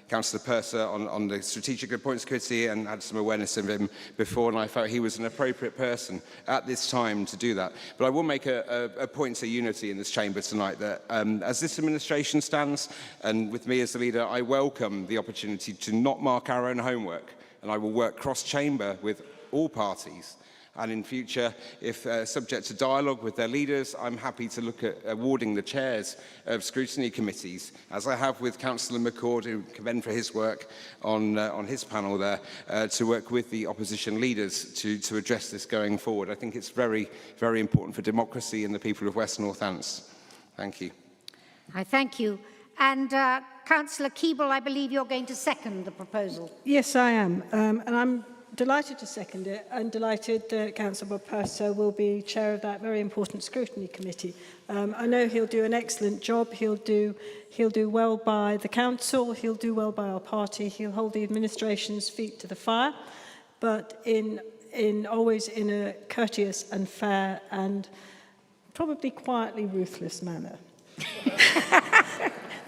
Councillor Purser on the Strategic Appointments Committee and had some awareness of him before, and I felt he was an appropriate person at this time to do that. But I will make a point to unity in this chamber tonight that as this administration stands, and with me as the leader, I welcome the opportunity to not mark our own homework, and I will work cross-chamber with all parties. And in future, if subject to dialogue with their leaders, I'm happy to look at awarding the chairs of scrutiny committees, as I have with Councillor McCord, who commend for his work on his panel there, to work with the opposition leaders to address this going forward. I think it's very, very important for democracy and the people of West Northants. Thank you. I thank you. And Councillor Keeble, I believe you're going to second the proposal. Yes, I am. And I'm delighted to second it, and delighted that Councillor Bob Purser will be chair of that very important scrutiny committee. I know he'll do an excellent job. He'll do well by the council. He'll do well by our party. He'll hold the administration's feet to the fire, but always in a courteous and fair and probably quietly ruthless manner.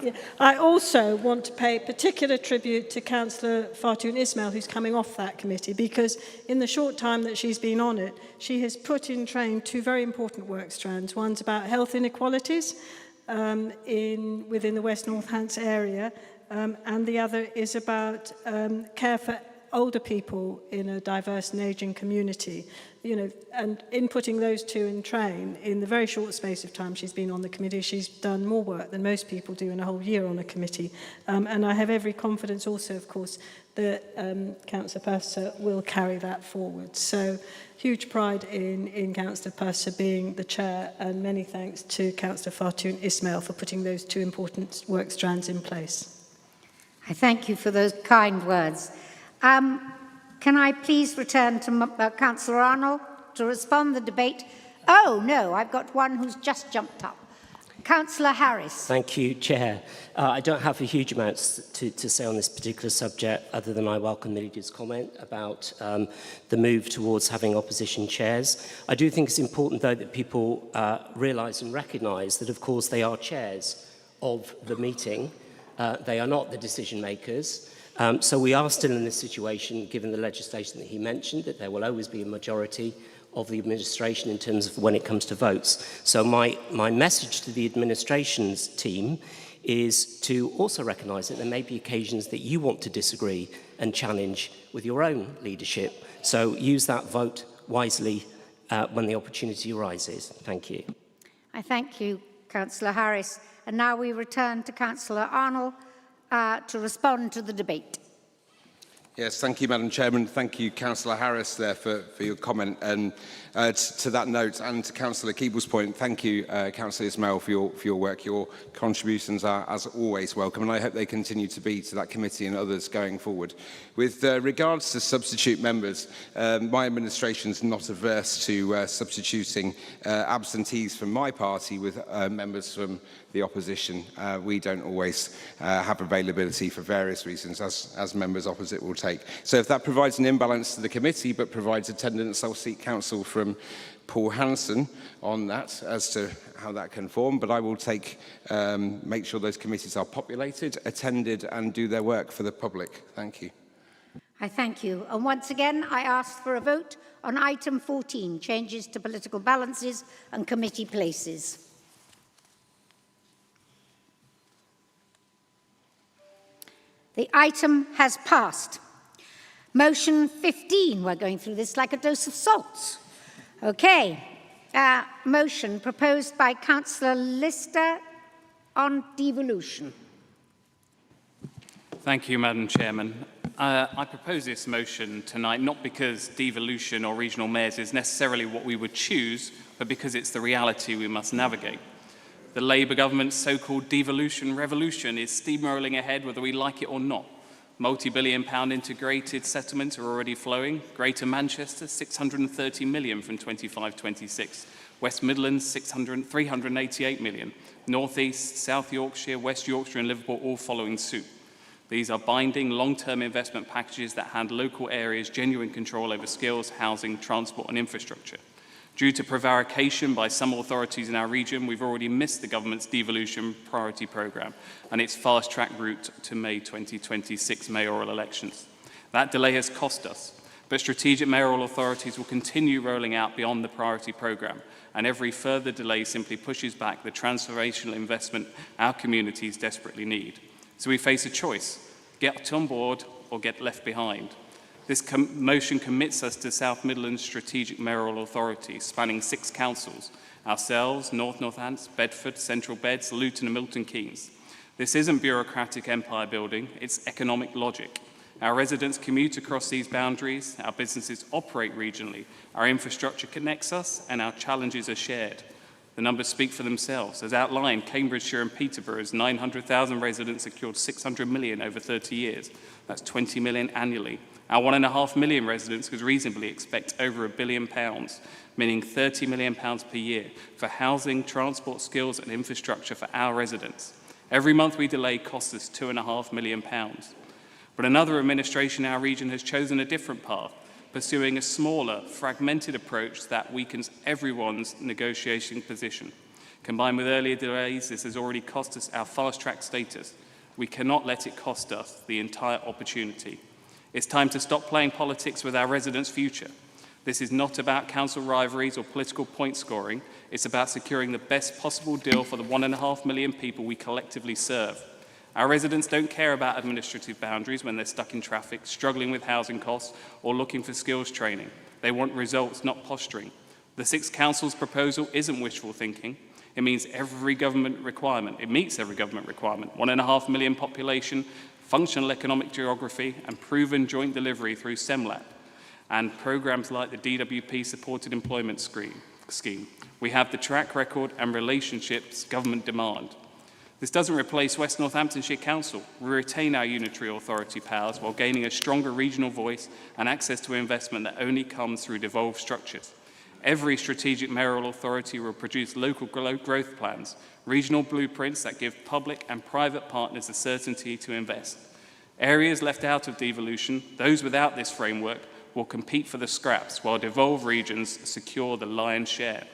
Yeah. I also want to pay particular tribute to Councillor Fartoon Ismail, who's coming off that committee, because in the short time that she's been on it, she has put in train 2 very important work strands. One's about health inequalities within the West Northants area, and the other is about care for older people in a diverse and ageing community. You know, and in putting those 2 in train, in the very short space of time she's been on the committee, she's done more work than most people do in a whole year on a committee. And I have every confidence also, of course, that Councillor Purser will carry that forward. So huge pride in Councillor Purser being the chair, and many thanks to Councillor Fartoon Ismail for putting those 2 important work strands in place. I thank you for those kind words. Can I please return to Councillor Arnold to respond to the debate? Oh, no, I've got one who's just jumped up. Councillor Harris. Thank you, Chair. I don't have a huge amount to say on this particular subject, other than I welcome the leader's comment about the move towards having opposition chairs. I do think it's important, though, that people realise and recognise that, of course, they are chairs of the meeting. They are not the decision makers. So we are still in this situation, given the legislation that he mentioned, that there will always be a majority of the administration in terms of when it comes to votes. So my message to the administration's team is to also recognise that there may be occasions that you want to disagree and challenge with your own leadership. So use that vote wisely when the opportunity arises. Thank you. I thank you, Councillor Harris. And now we return to Councillor Arnold to respond to the debate. Yes, thank you, Madam Chairman. Thank you, Councillor Harris, there for your comment. And to that note, and to Councillor Keeble's point, thank you, Councillor Ismail, for your work. Your contributions are, as always, welcome, and I hope they continue to be to that committee and others going forward. With regards to substitute members, my administration is not averse to substituting absentees from my party with members from the opposition. We don't always have availability for various reasons, as members opposite will take. So if that provides an imbalance to the committee but provides attendance, I'll seek counsel from Paul Hanson on that as to how that can form, but I will make sure those committees are populated, attended and do their work for the public. Thank you. I thank you. And once again, I ask for a vote on item 14, changes to political balances and committee places. The item has passed. Motion 15, we're going through this like a dose of salts. Okay, motion proposed by Councillor Lister on devolution. Thank you, Madam Chairman. I propose this motion tonight not because devolution or regional mayors is necessarily what we would choose, but because it's the reality we must navigate. The Labour government's so-called devolution revolution is steamrolling ahead whether we like it or not. Multi-billion-pound integrated settlements are already flowing. Greater Manchester, 630 million from 25-26. West Midlands, 388 million. North East, South Yorkshire, West Yorkshire and Liverpool all following suit. These are binding, long-term investment packages that hand local areas genuine control over skills, housing, transport and infrastructure. Due to prevarication by some authorities in our region, we've already missed the government's devolution priority programme and its fast-track route to May 2026 mayoral elections. That delay has cost us, but strategic mayoral authorities will continue rolling out beyond the priority programme, and every further delay simply pushes back the transformational investment our communities desperately need. So we face a choice: get on board or get left behind. This motion commits us to South Midlands strategic mayoral authorities spanning 6 councils: ourselves, North Northants, Bedford, Central Beds, Luton and Milton Keynes. This isn't bureaucratic empire building, it's economic logic. Our residents commute across these boundaries, our businesses operate regionally, our infrastructure connects us and our challenges are shared. The numbers speak for themselves. As outlined, Cambridgeshire and Peterborough's 900,000 residents secured 600 million over 30 years. That's 20 million annually. Our 1.5 million residents could reasonably expect over £1 billion, meaning £30 million per year for housing, transport, skills and infrastructure for our residents. Every month we delay costs us £2.5 million. But another administration in our region has chosen a different path, pursuing a smaller, fragmented approach that weakens everyone's negotiating position. Combined with earlier delays, this has already cost us our fast-track status. We cannot let it cost us the entire opportunity. It's time to stop playing politics with our residents' future. This is not about council rivalries or political point scoring. It's about securing the best possible deal for the 1.5 million people we collectively serve. Our residents don't care about administrative boundaries when they're stuck in traffic, struggling with housing costs, or looking for skills training. They want results, not posturing. The 6 councils' proposal isn't wishful thinking. It meets every government requirement. 1.5 million population, functional economic geography, and proven joint delivery through SEMLAP, and programmes like the DWP Supported Employment Scheme. We have the track record and relationships government demand. This doesn't replace West Northamptonshire Council. We retain our unitary authority powers while gaining a stronger regional voice and access to investment that only comes through devolved structures. Every strategic mayoral authority will produce local growth plans, regional blueprints that give public and private partners the certainty to invest. Areas left out of devolution, those without this framework, will compete for the scraps while devolved regions secure the lion's share.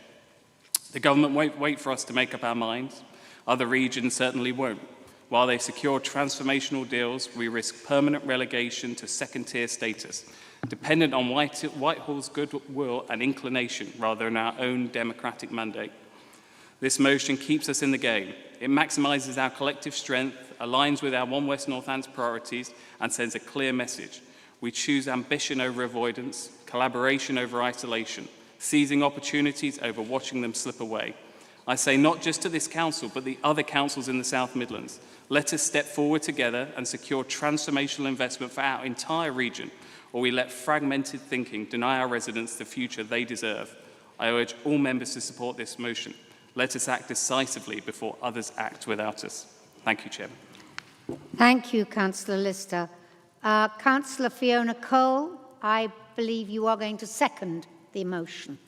The government won't wait for us to make up our minds. Other regions certainly won't. While they secure transformational deals, we risk permanent relegation to second-tier status, dependent on Whitehall's goodwill and inclination rather than our own democratic mandate. This motion keeps us in the game. It maximises our collective strength, aligns with our One West Northants priorities, and sends a clear message. We choose ambition over avoidance, collaboration over isolation, seizing opportunities over watching them slip away. I say not just to this council, but the other councils in the South Midlands. Let us step forward together and secure transformational investment for our entire region, or we let fragmented thinking deny our residents the future they deserve. I urge all members to support this motion. Let us act decisively before others act without us. Thank you, Chairman. Thank you, Councillor Lister. Councillor Fiona Cole, I believe you are going to second the motion.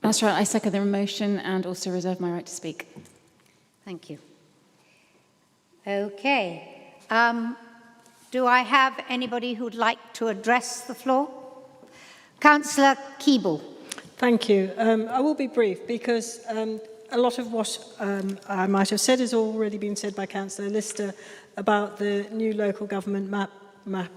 That's right, I second the motion and also reserve my right to speak. Thank you. Okay. Do I have anybody who'd like to address the floor? Councillor Keeble. Thank you. I will be brief because a lot of what I might have said has already been said by Councillor Lister about the new local government map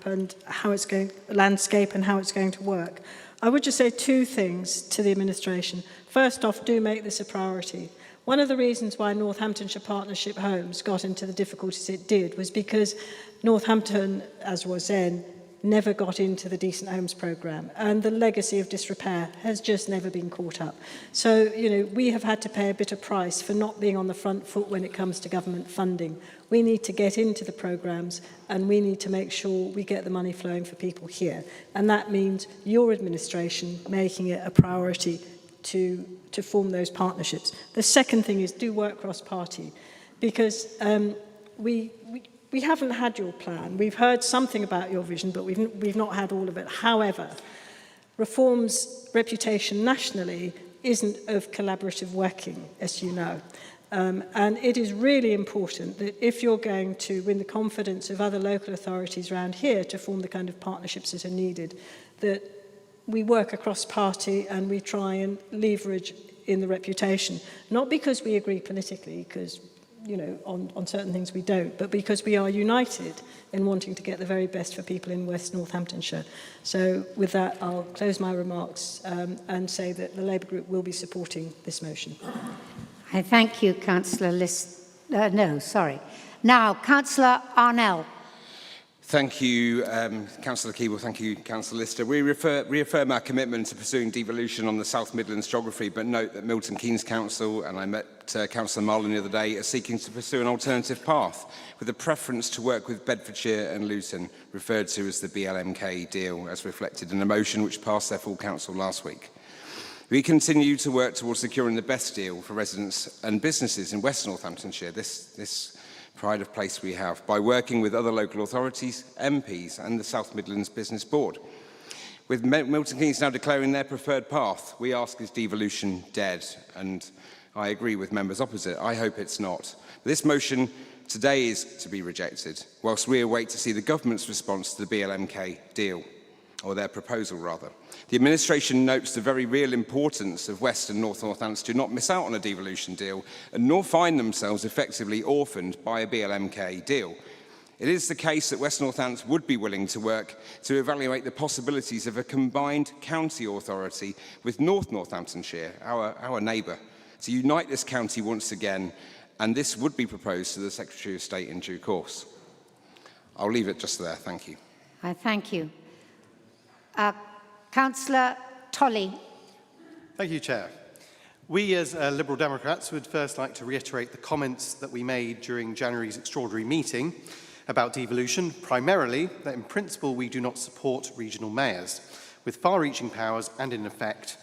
and how it's going, landscape and how it's going to work. I would just say two things to the administration. First off, do make this a priority. One of the reasons why Northamptonshire Partnership Homes got into the difficulties it did was because Northampton, as was then, never got into the Decent Homes programme, and the legacy of disrepair has just never been caught up. So, you know, we have had to pay a bitter price for not being on the front foot when it comes to government funding. We need to get into the programmes and we need to make sure we get the money flowing for people here. And that means your administration making it a priority to form those partnerships. The second thing is do work cross-party, because we haven't had your plan. We've heard something about your vision, but we've not had all of it. However, Reform's reputation nationally isn't of collaborative working, as you know. And it is really important that if you're going to win the confidence of other local authorities around here to form the kind of partnerships that are needed, that we work across party and we try and leverage in the reputation. Not because we agree politically, because you know, on certain things we don't, but because we are united in wanting to get the very best for people in West Northamptonshire. So with that, I'll close my remarks and say that the Labour Group will be supporting this motion. I thank you, Councillor Now, Councillor Arnell. Thank you, Councillor Keeble. Thank you, Councillor Lister. We reaffirm our commitment to pursuing devolution on the South Midlands geography, but note that Milton Keynes Council, and I met Councillor Marlin the other day, are seeking to pursue an alternative path, with a preference to work with Bedfordshire and Luton, referred to as the BLMK deal, as reflected in a motion which passed their full council last week. We continue to work towards securing the best deal for residents and businesses in West Northamptonshire, this pride of place we have, by working with other local authorities, MPs and the South Midlands Business Board. With Milton Keynes now declaring their preferred path, we ask, is devolution dead? And I agree with members opposite. I hope it's not. This motion today is to be rejected, whilst we await to see the government's response to the BLMK deal, or their proposal rather. The administration notes the very real importance of West and North Northampton to not miss out on a devolution deal and nor find themselves effectively orphaned by a BLMK deal. It is the case that West Northampton would be willing to work to evaluate the possibilities of a combined county authority with North Northamptonshire, our neighbour, to unite this county once again, and this would be proposed to the Secretary of State in due course. I'll leave it just there. Thank you. I thank you. Councillor Tolley. Thank you, Chair. We as Liberal Democrats would first like to reiterate the comments that we made during January's extraordinary meeting about devolution, primarily that in principle we do not support regional mayors with far-reaching powers and in effect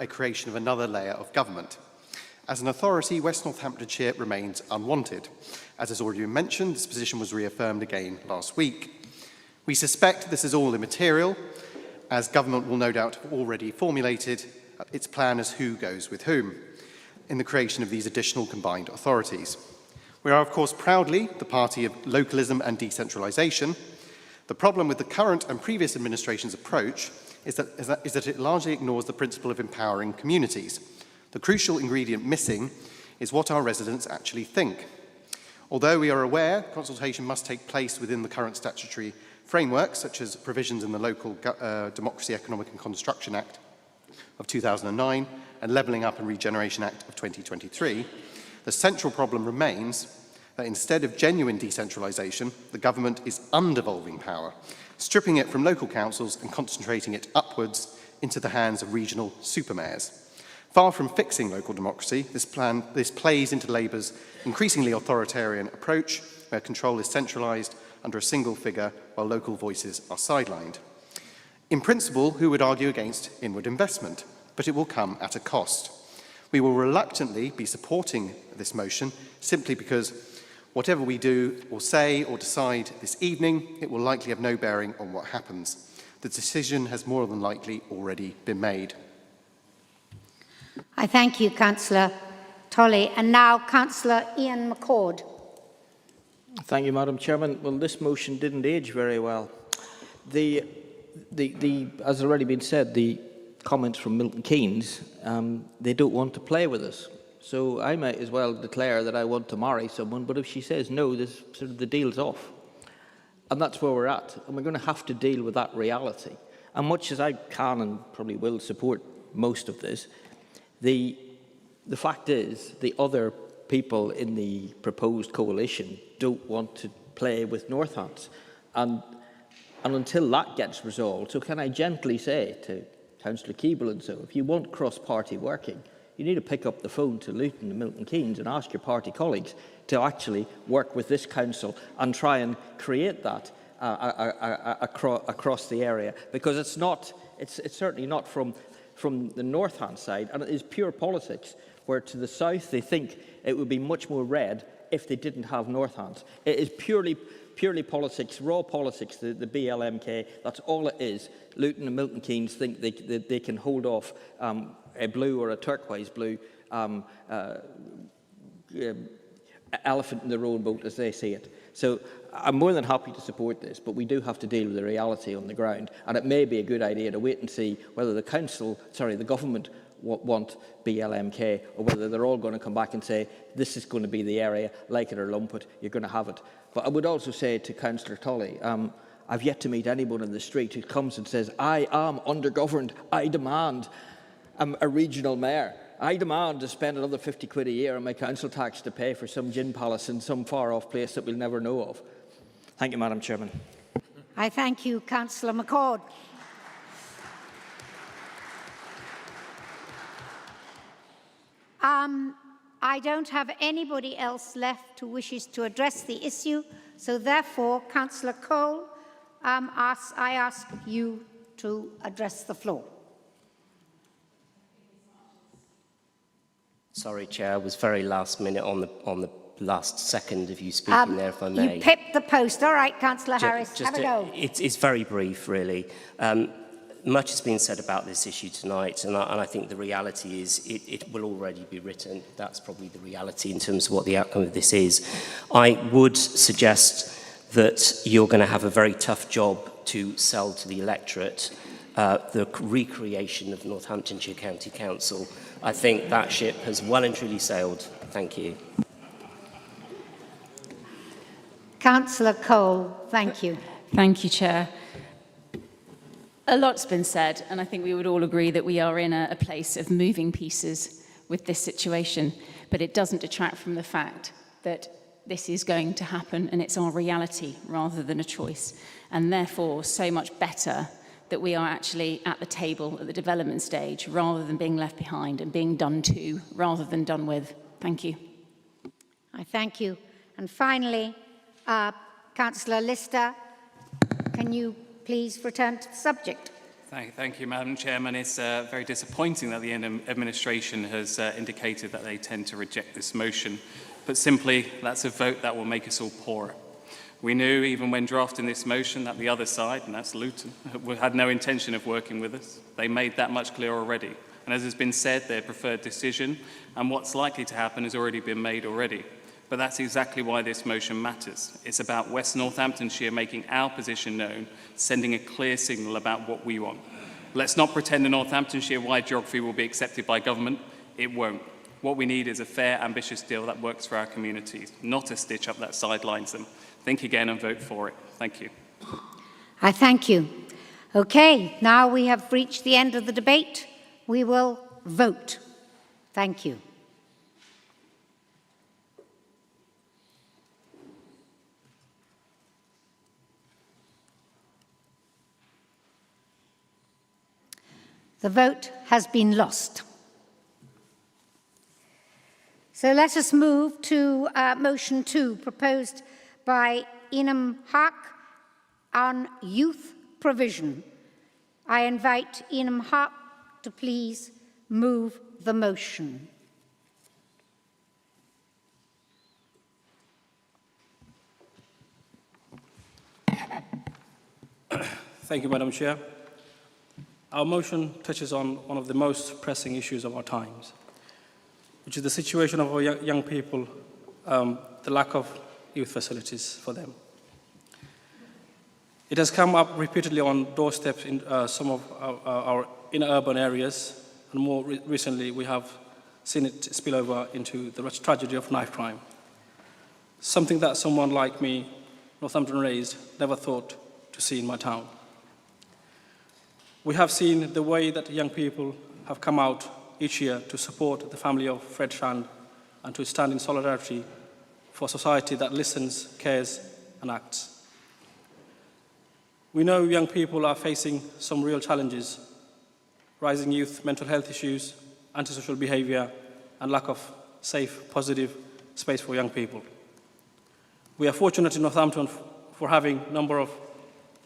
a creation of another layer of government. As an authority, West Northamptonshire remains unwanted. As has already been mentioned, this position was reaffirmed again last week. We suspect this is all immaterial, as government will no doubt have already formulated its plan as who goes with whom in the creation of these additional combined authorities. We are, of course, proudly the party of localism and decentralisation. The problem with the current and previous administration's approach is that it largely ignores the principle of empowering communities. The crucial ingredient missing is what our residents actually think. Although we are aware consultation must take place within the current statutory framework, such as provisions in the Local Democracy, Economic and Construction Act of 2009 and Levelling Up and Regeneration Act of 2023, the central problem remains that instead of genuine decentralisation, the government is undevolving power, stripping it from local councils and concentrating it upwards into the hands of regional supermayors. Far from fixing local democracy, this plays into Labour's increasingly authoritarian approach, where control is centralised under a single figure while local voices are sidelined. In principle, who would argue against inward investment? But it will come at a cost. We will reluctantly be supporting this motion simply because whatever we do or say or decide this evening, it will likely have no bearing on what happens. The decision has more than likely already been made. I thank you, Councillor Tolley. And now Councillor Ian McCord. Thank you, Madam Chairman. Well, this motion didn't age very well. As has already been said, the comments from Milton Keynes, they don't want to play with us. So I might as well declare that I want to marry someone, but if she says no, the deal's off. And that's where we're at. And we're going to have to deal with that reality. And much as I can and probably will support most of this, the fact is the other people in the proposed coalition don't want to play with Northants. And until that gets resolved, so can I gently say to Councillor Keeble and so, if you want cross-party working, you need to pick up the phone to Luton and Milton Keynes and ask your party colleagues to actually work with this council and try and create that across the area, because it's certainly not from the north-hand side, and it is pure politics, where to the south they think it would be much more red if they didn't have Northants. It is purely politics, raw politics, the BLMK, that's all it is. Luton and Milton Keynes think they can hold off a blue or a turquoise blue elephant in the rowboat, as they see it. So I'm more than happy to support this, but we do have to deal with the reality on the ground, and it may be a good idea to wait and see whether the government want BLMK, or whether they're all going to come back and say, this is going to be the area, like it or lump it, you're going to have it. But I would also say to Councillor Tolley, I've yet to meet anyone in the street who comes and says, I am undergoverned, I demand a regional mayor. I demand to spend another 50 quid a year on my council tax to pay for some gin palace in some far-off place that we'll never know of. Thank you, Madam Chairman. I thank you, Councillor McCord. I don't have anybody else left who wishes to address the issue, so therefore, Councillor Cole, I ask you to address the floor. Sorry, Chair, I was very last minute on the last second of you speaking there, if I may. You pipped the post. All right, Councillor Harris, have a go. It's very brief, really. Much has been said about this issue tonight, and I think the reality is it will already be written. That's probably the reality in terms of what the outcome of this is. I would suggest that you're going to have a very tough job to sell to the electorate the recreation of Northamptonshire County Council. I think that ship has well and truly sailed. Thank you. Councillor Cole, thank you. Thank you, Chair. A lot's been said, and I think we would all agree that we are in a place of moving pieces with this situation, but it doesn't detract from the fact that this is going to happen and it's our reality rather than a choice, and therefore so much better that we are actually at the table at the development stage rather than being left behind and being done to rather than done with. Thank you. I thank you. And finally, Councillor Lister, can you please return to the subject? Thank you, Madam Chairman. It's very disappointing that the administration has indicated that they tend to reject this motion. But simply, that's a vote that will make us all poorer. We knew, even when drafting this motion, that the other side, and that's Luton, had no intention of working with us. They made that much clear already. And as has been said, their preferred decision, and what's likely to happen, has already been made already. But that's exactly why this motion matters. It's about West Northamptonshire making our position known, sending a clear signal about what we want. Let's not pretend the Northamptonshire-wide geography will be accepted by government. It won't. What we need is a fair, ambitious deal that works for our communities, not a stitch-up that sidelines them. Think again and vote for it. Thank you. I thank you. Okay, now we have reached the end of the debate. We will vote. Thank you. The vote has been lost. So let us move to motion 2, proposed by Enam Haq on youth provision. I invite Enam Haq to please move the motion. Thank you, Madam Chair. Our motion touches on one of the most pressing issues of our times, which is the situation of our young people, the lack of youth facilities for them. It has come up repeatedly on doorsteps in some of our inner urban areas, and more recently we have seen it spill over into the tragedy of knife crime. Something that someone like me, Northampton raised, never thought to see in my town. We have seen the way that young people have come out each year to support the family of Fred Shand and to stand in solidarity for a society that listens, cares, and acts. We know young people are facing some real challenges: rising youth mental health issues, antisocial behavior, and lack of safe, positive space for young people. We are fortunate in Northampton for having a number of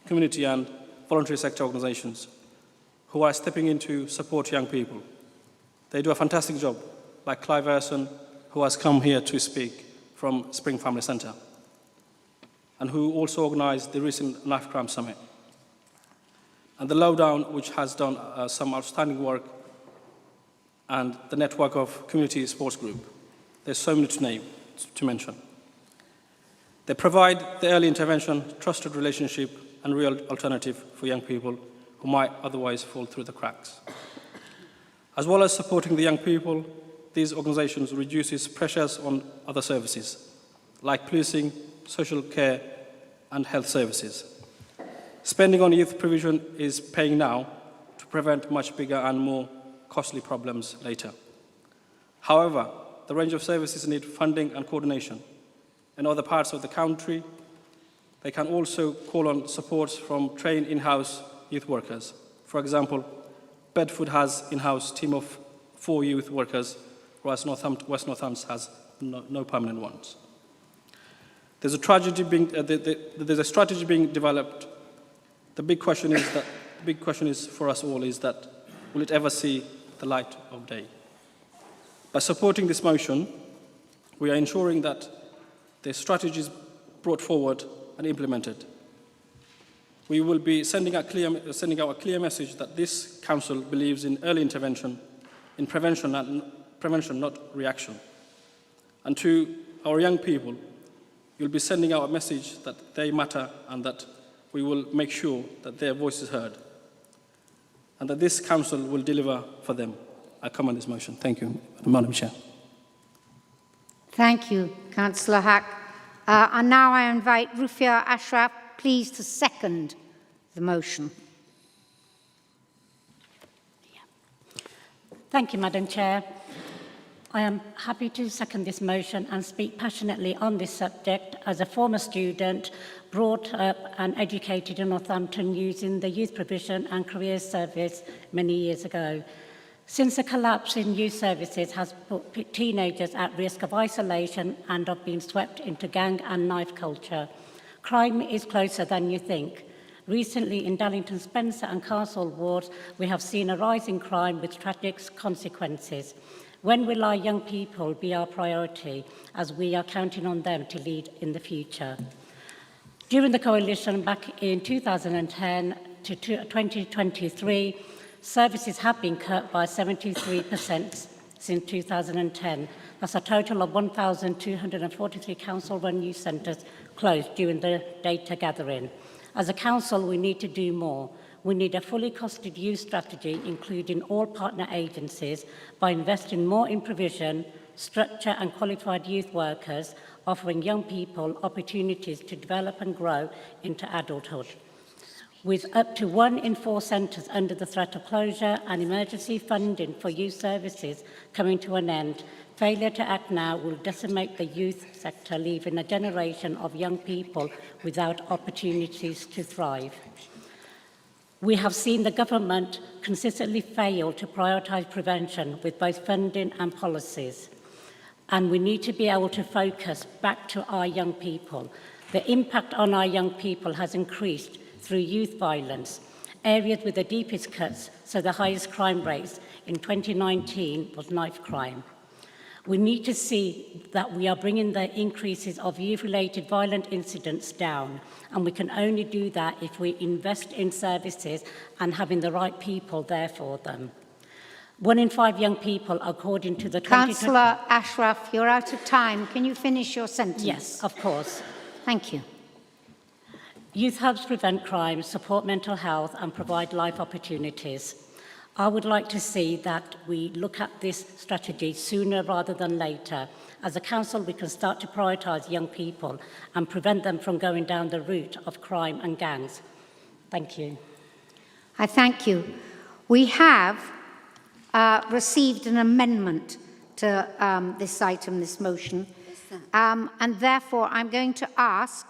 community and voluntary sector organizations who are stepping in to support young people. They do a fantastic job, like Clive Erson, who has come here to speak from Spring Family Centre, and who also organised the recent Knife Crime Summit. And the Lowdown, which has done some outstanding work, and the network of community sports group. There's so many to mention. They provide the early intervention, trusted relationship, and real alternative for young people who might otherwise fall through the cracks. As well as supporting the young people, these organizations reduces pressures on other services, like policing, social care, and health services. Spending on youth provision is paying now to prevent much bigger and more costly problems later. However, the range of services need funding and coordination. In other parts of the country, they can also call on support from trained in-house youth workers. For example, Bedford has in-house team of 4 youth workers, whereas West Northants has no permanent ones. There's a strategy being developed. The big question is for us all is that, will it ever see the light of day? By supporting this motion, we are ensuring that the strategy is brought forward and implemented. We will be sending out a clear message that this council believes in early intervention, in prevention, not reaction. And to our young people, you'll be sending out a message that they matter and that we will make sure that their voice is heard and that this council will deliver for them. I commend this motion. Thank you, Madam Chair. Thank you, Councillor Hack. And now I invite Rufia Ashraf, please, to second the motion. Thank you, Madam Chair. I am happy to second this motion and speak passionately on this subject as a former student brought up and educated in Northampton using the Youth Provision and Careers Service many years ago. Since the collapse in youth services has put teenagers at risk of isolation and of being swept into gang and knife culture, crime is closer than you think. Recently, in Darlington Spencer and Castle wards, we have seen a rise in crime with tragic consequences. When will our young people be our priority, as we are counting on them to lead in the future? During the coalition back in 2010 to 2023, services have been cut by 73% since 2010. That's a total of 1,243 council-run youth centres closed during the data gathering. As a council, we need to do more. We need a fully costed youth strategy, including all partner agencies, by investing more in provision, structure and qualified youth workers, offering young people opportunities to develop and grow into adulthood. With up to 1 in 4 centres under the threat of closure and emergency funding for youth services coming to an end, failure to act now will decimate the youth sector, leaving a generation of young people without opportunities to thrive. We have seen the government consistently fail to prioritise prevention with both funding and policies. And we need to be able to focus back to our young people. The impact on our young people has increased through youth violence, areas with the deepest cuts, so the highest crime rates in 2019 was knife crime. We need to see that we are bringing the increases of youth-related violent incidents down, and we can only do that if we invest in services and having the right people there for them. 1 in 5 young people, according to the... Councillor Ashraf, you're out of time. Can you finish your sentence? Yes, of course. Thank you. Youth helps prevent crime, support mental health and provide life opportunities. I would like to see that we look at this strategy sooner rather than later. As a council, we can start to prioritise young people and prevent them from going down the route of crime and gangs. Thank you. I thank you. We have received an amendment to this item, this motion, and therefore I'm going to ask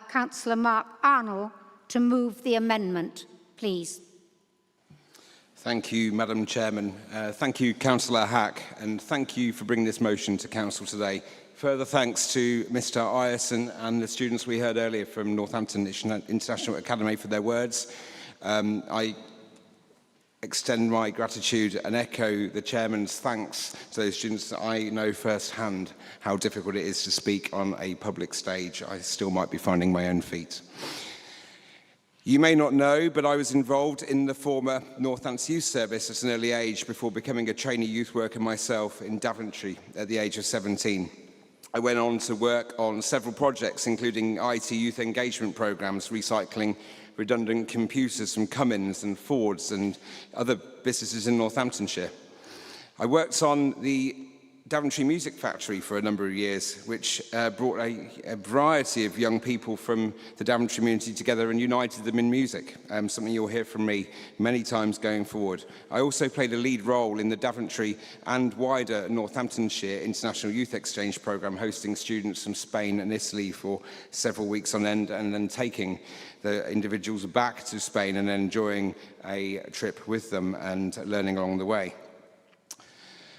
Councillor Mark Arnold to move the amendment, please. Thank you, Madam Chairman. Thank you, Councillor Hack, and thank you for bringing this motion to Council today. Further thanks to Mr Ireson and the students we heard earlier from Northampton International Academy for their words. I extend my gratitude and echo the Chairman's thanks to those students. I know firsthand how difficult it is to speak on a public stage. I still might be finding my own feet. You may not know, but I was involved in the former Northampton Youth Service at an early age before becoming a trainee youth worker myself in Daventry at the age of 17. I went on to work on several projects, including IT youth engagement programmes, recycling redundant computers from Cummins and Fords and other businesses in Northamptonshire. I worked on the Daventry Music Factory for a number of years, which brought a variety of young people from the Daventry community together and united them in music, something you'll hear from me many times going forward. I also played a lead role in the Daventry and wider Northamptonshire International Youth Exchange programme, hosting students from Spain and Italy for several weeks on end, and then taking the individuals back to Spain and then enjoying a trip with them and learning along the way.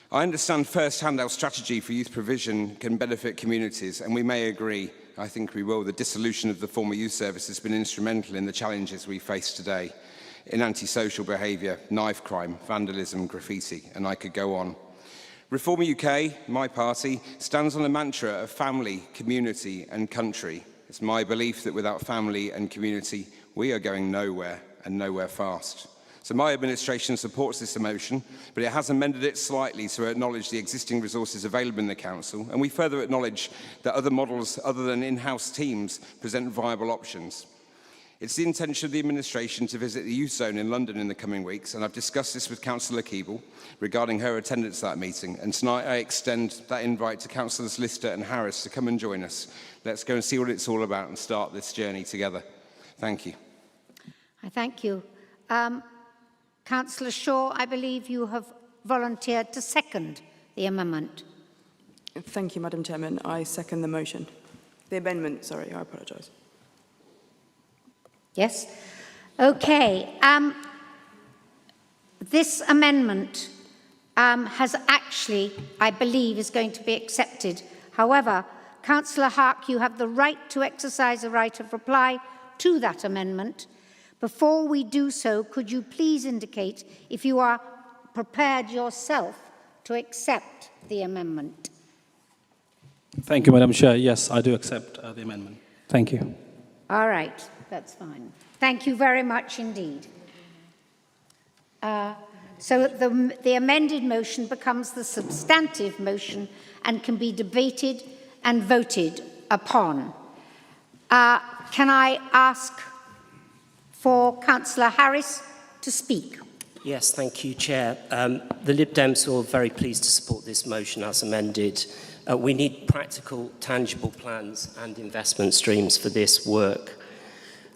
I understand firsthand how strategy for youth provision can benefit communities, and we may agree, I think we will, the dissolution of the former youth service has been instrumental in the challenges we face today, in antisocial behaviour, knife crime, vandalism, graffiti, and I could go on. Reform UK, my party, stands on the mantra of family, community and country. It's my belief that without family and community, we are going nowhere and nowhere fast. So my administration supports this motion, but it has amended it slightly to acknowledge the existing resources available in the Council, and we further acknowledge that other models other than in-house teams present viable options. It's the intention of the administration to visit the Youth Zone in London in the coming weeks, and I've discussed this with Councillor Keeble regarding her attendance at that meeting, and tonight I extend that invite to Councillors Lister and Harris to come and join us. Let's go and see what it's all about and start this journey together. Thank you. I thank you. Councillor Shaw, I believe you have volunteered to second the amendment. Thank you, Madam Chairman. I second the motion. The amendment, sorry, I apologise. Yes? Okay. This amendment has actually, I believe, is going to be accepted. However, Councillor Hark, you have the right to exercise a right of reply to that amendment. Before we do so, could you please indicate if you are prepared yourself to accept the amendment? Thank you, Madam Chair. Yes, I do accept the amendment. Thank you. All right, that's fine. Thank you very much indeed. So the amended motion becomes the substantive motion and can be debated and voted upon. Can I ask for Councillor Harris to speak? Yes, thank you, Chair. The Lib Dems are very pleased to support this motion as amended. We need practical, tangible plans and investment streams for this work.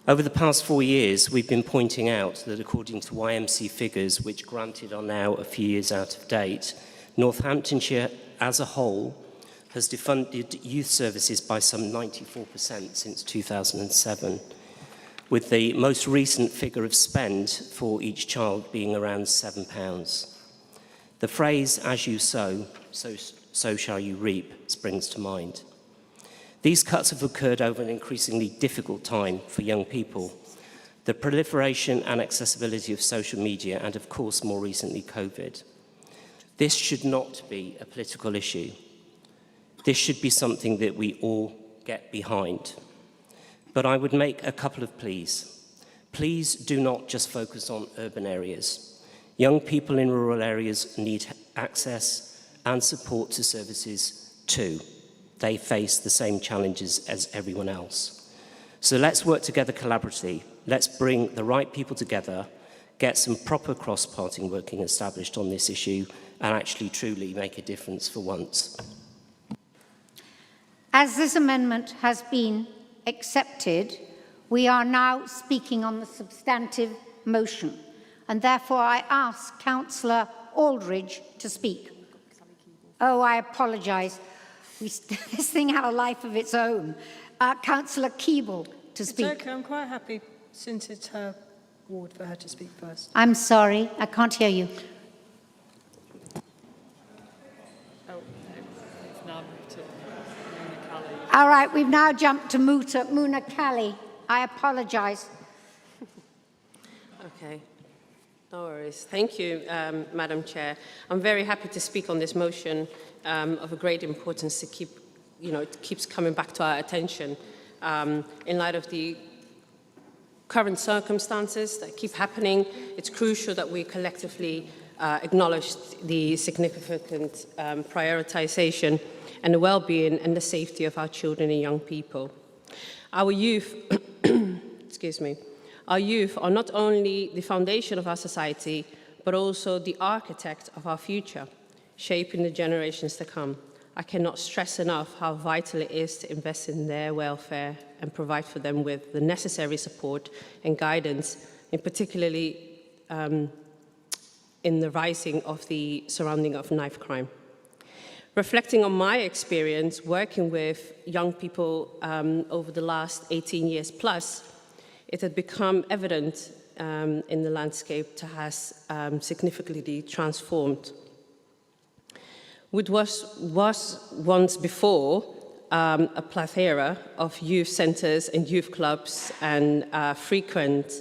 Over the past 4 years, we've been pointing out that according to YMC figures, which granted are now a few years out of date, Northamptonshire as a whole has defunded youth services by some 94% since 2007. with the most recent figure of spend for each child being around £7. The phrase, as you sow, so shall you reap, springs to mind. These cuts have occurred over an increasingly difficult time for young people. The proliferation and accessibility of social media and, of course, more recently, COVID. This should not be a political issue. This should be something that we all get behind. But I would make a couple of pleas. Please do not just focus on urban areas. Young people in rural areas need access and support to services too. They face the same challenges as everyone else. So let's work together collaboratively. Let's bring the right people together, get some proper cross-party working established on this issue, and actually truly make a difference for once. As this amendment has been accepted, we are now speaking on the substantive motion, and therefore I ask Councillor Aldridge to speak. Oh, I apologise. This thing had a life of its own. Councillor Keeble to speak. It's okay, I'm quite happy since it's her ward for her to speak first. I'm sorry, I can't hear you. All right, we've now jumped to Muna Kali. I apologise. Okay, no worries. Thank you, Madam Chair. I'm very happy to speak on this motion of a great importance to keep, it keeps coming back to our attention in light of the current circumstances that keep happening. It's crucial that we collectively acknowledge the significant prioritisation and the well-being and the safety of our children and young people. Our youth, excuse me, our youth are not only the foundation of our society, but also the architect of our future, shaping the generations to come. I cannot stress enough how vital it is to invest in their welfare and provide for them with the necessary support and guidance, in particularly in the rising of the surrounding of knife crime. Reflecting on my experience working with young people over the last 18 years plus, it had become evident in the landscape to has significantly transformed. What was once before a plethora of youth centres and youth clubs and frequent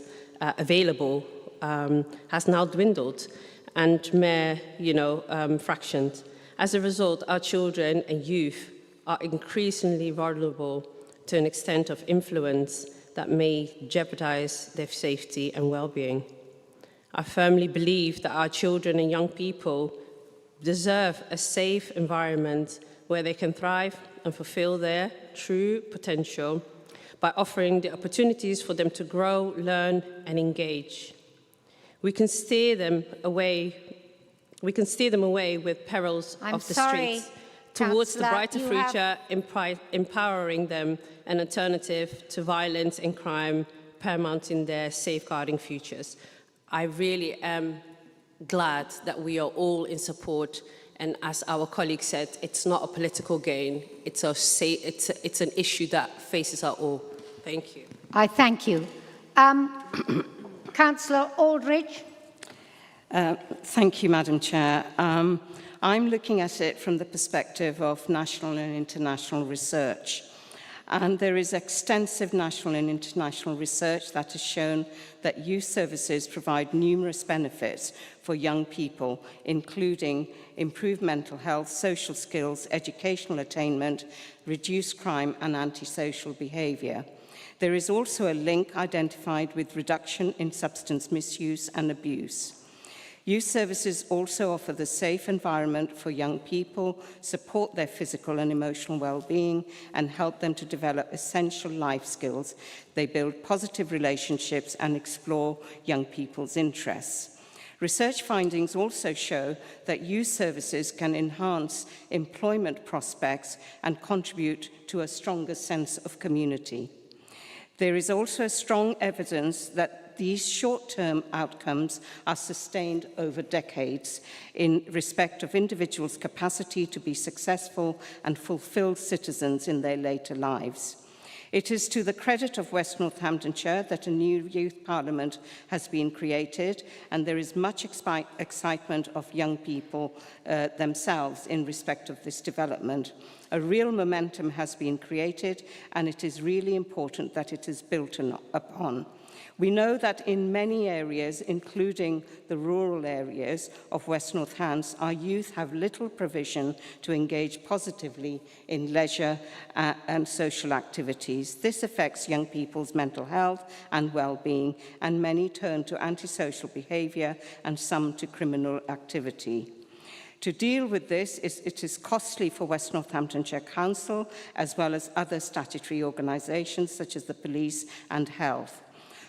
available has now dwindled and mere, fractioned. As a result, our children and youth are increasingly vulnerable to an extent of influence that may jeopardize their safety and well-being. I firmly believe that our children and young people deserve a safe environment where they can thrive and fulfill their true potential by offering the opportunities for them to grow, learn, and engage. We can steer them away with perils of the streets towards the brighter future, empowering them an alternative to violence and crime, paramount in their safeguarding futures. I really am glad that we are all in support, and as our colleague said, it's not a political gain, it's an issue that faces us all. Thank you. I thank you. Councillor Aldridge. Thank you, Madam Chair. I'm looking at it from the perspective of national and international research. And there is extensive national and international research that has shown that youth services provide numerous benefits for young people, including improved mental health, social skills, educational attainment, reduced crime and antisocial behaviour. There is also a link identified with reduction in substance misuse and abuse. Youth services also offer the safe environment for young people, support their physical and emotional well-being, and help them to develop essential life skills. They build positive relationships and explore young people's interests. Research findings also show that youth services can enhance employment prospects and contribute to a stronger sense of community. There is also strong evidence that these short-term outcomes are sustained over decades in respect of individuals' capacity to be successful and fulfilled citizens in their later lives. It is to the credit of West Northamptonshire that a new youth parliament has been created, and there is much excitement of young people themselves in respect of this development. A real momentum has been created, and it is really important that it is built upon. We know that in many areas, including the rural areas of West Northants, our youth have little provision to engage positively in leisure and social activities. This affects young people's mental health and well-being, and many turn to antisocial behaviour and some to criminal activity. To deal with this, it is costly for West Northamptonshire Council, as well as other statutory organisations such as the police and health.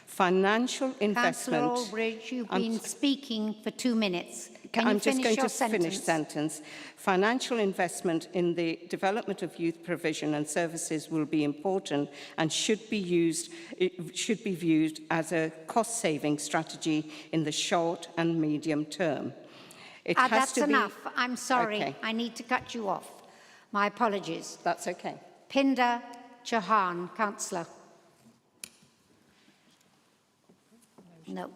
Financial investment... Councillor Aldridge, you've been speaking for 2 minutes. Can you finish your sentence? Finish sentence. Financial investment in the development of youth provision and services will be important and should be viewed as a cost-saving strategy in the short and medium term. That's enough. I'm sorry. Okay. I need to cut you off. My apologies. That's okay. Pinder Chauhan, Councillor. No.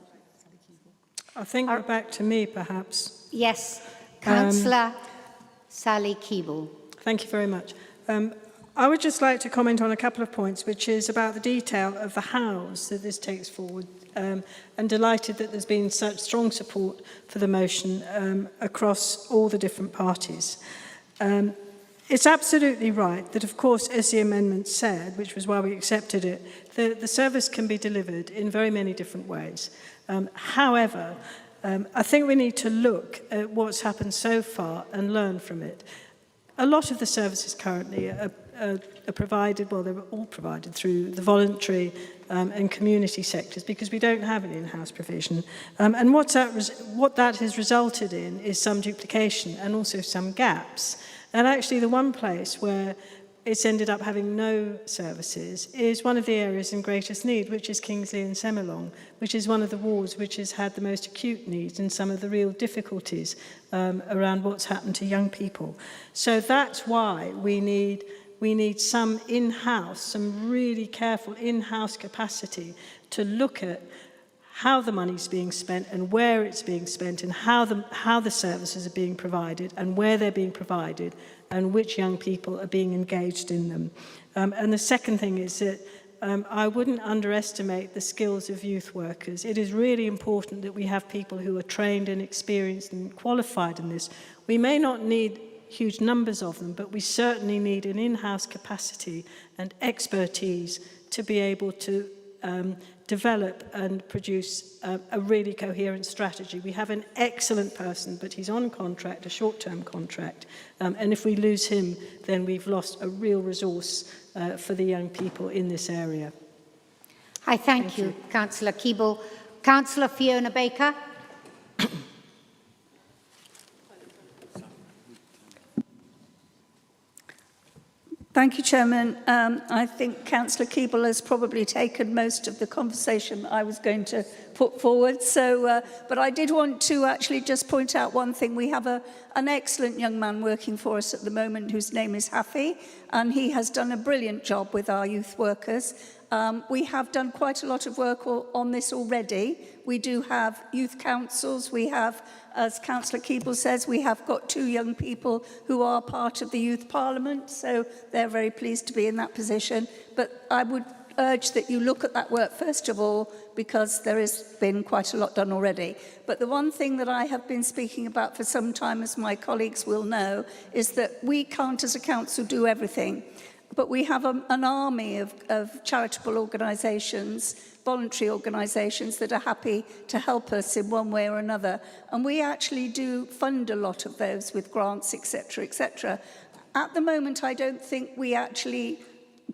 I think we're back to me, perhaps. Yes. Councillor Sally Keeble. Thank you very much. I would just like to comment on a couple of points, which is about the detail of the hows that this takes forward, and delighted that there's been such strong support for the motion across all the different parties. It's absolutely right that, of course, as the amendment said, which was why we accepted it, the service can be delivered in very many different ways. However, I think we need to look at what's happened so far and learn from it. A lot of the services currently are provided, well, they're all provided through the voluntary and community sectors because we don't have an in-house provision. And what that has resulted in is some duplication and also some gaps. And actually the one place where it's ended up having no services is one of the areas in greatest need, which is Kingsley and Semelong, which is one of the wards which has had the most acute needs and some of the real difficulties around what's happened to young people. So that's why we need some in-house, some really careful in-house capacity to look at how the money's being spent and where it's being spent and how the services are being provided and where they're being provided and which young people are being engaged in them. And the second thing is that I wouldn't underestimate the skills of youth workers. It is really important that we have people who are trained and experienced and qualified in this. We may not need huge numbers of them, but we certainly need an in-house capacity and expertise to be able to develop and produce a really coherent strategy. We have an excellent person, but he's on contract, a short-term contract, and if we lose him, then we've lost a real resource for the young people in this area. I thank you, Councillor Keeble. Councillor Fiona Baker. Thank you, Chairman. I think Councillor Keeble has probably taken most of the conversation I was going to put forward. So, but I did want to actually just point out one thing. We have an excellent young man working for us at the moment whose name is Hafi, and he has done a brilliant job with our youth workers. We have done quite a lot of work on this already. We do have youth councils. We have, as Councillor Keeble says, we have got 2 young people who are part of the Youth Parliament, so they're very pleased to be in that position. But I would urge that you look at that work first of all, because there has been quite a lot done already. But the one thing that I have been speaking about for some time, as my colleagues will know, is that we can't as a council do everything. But we have an army of charitable organisations, voluntary organisations that are happy to help us in one way or another. And we actually do fund a lot of those with grants, etc., etc. At the moment, I don't think we actually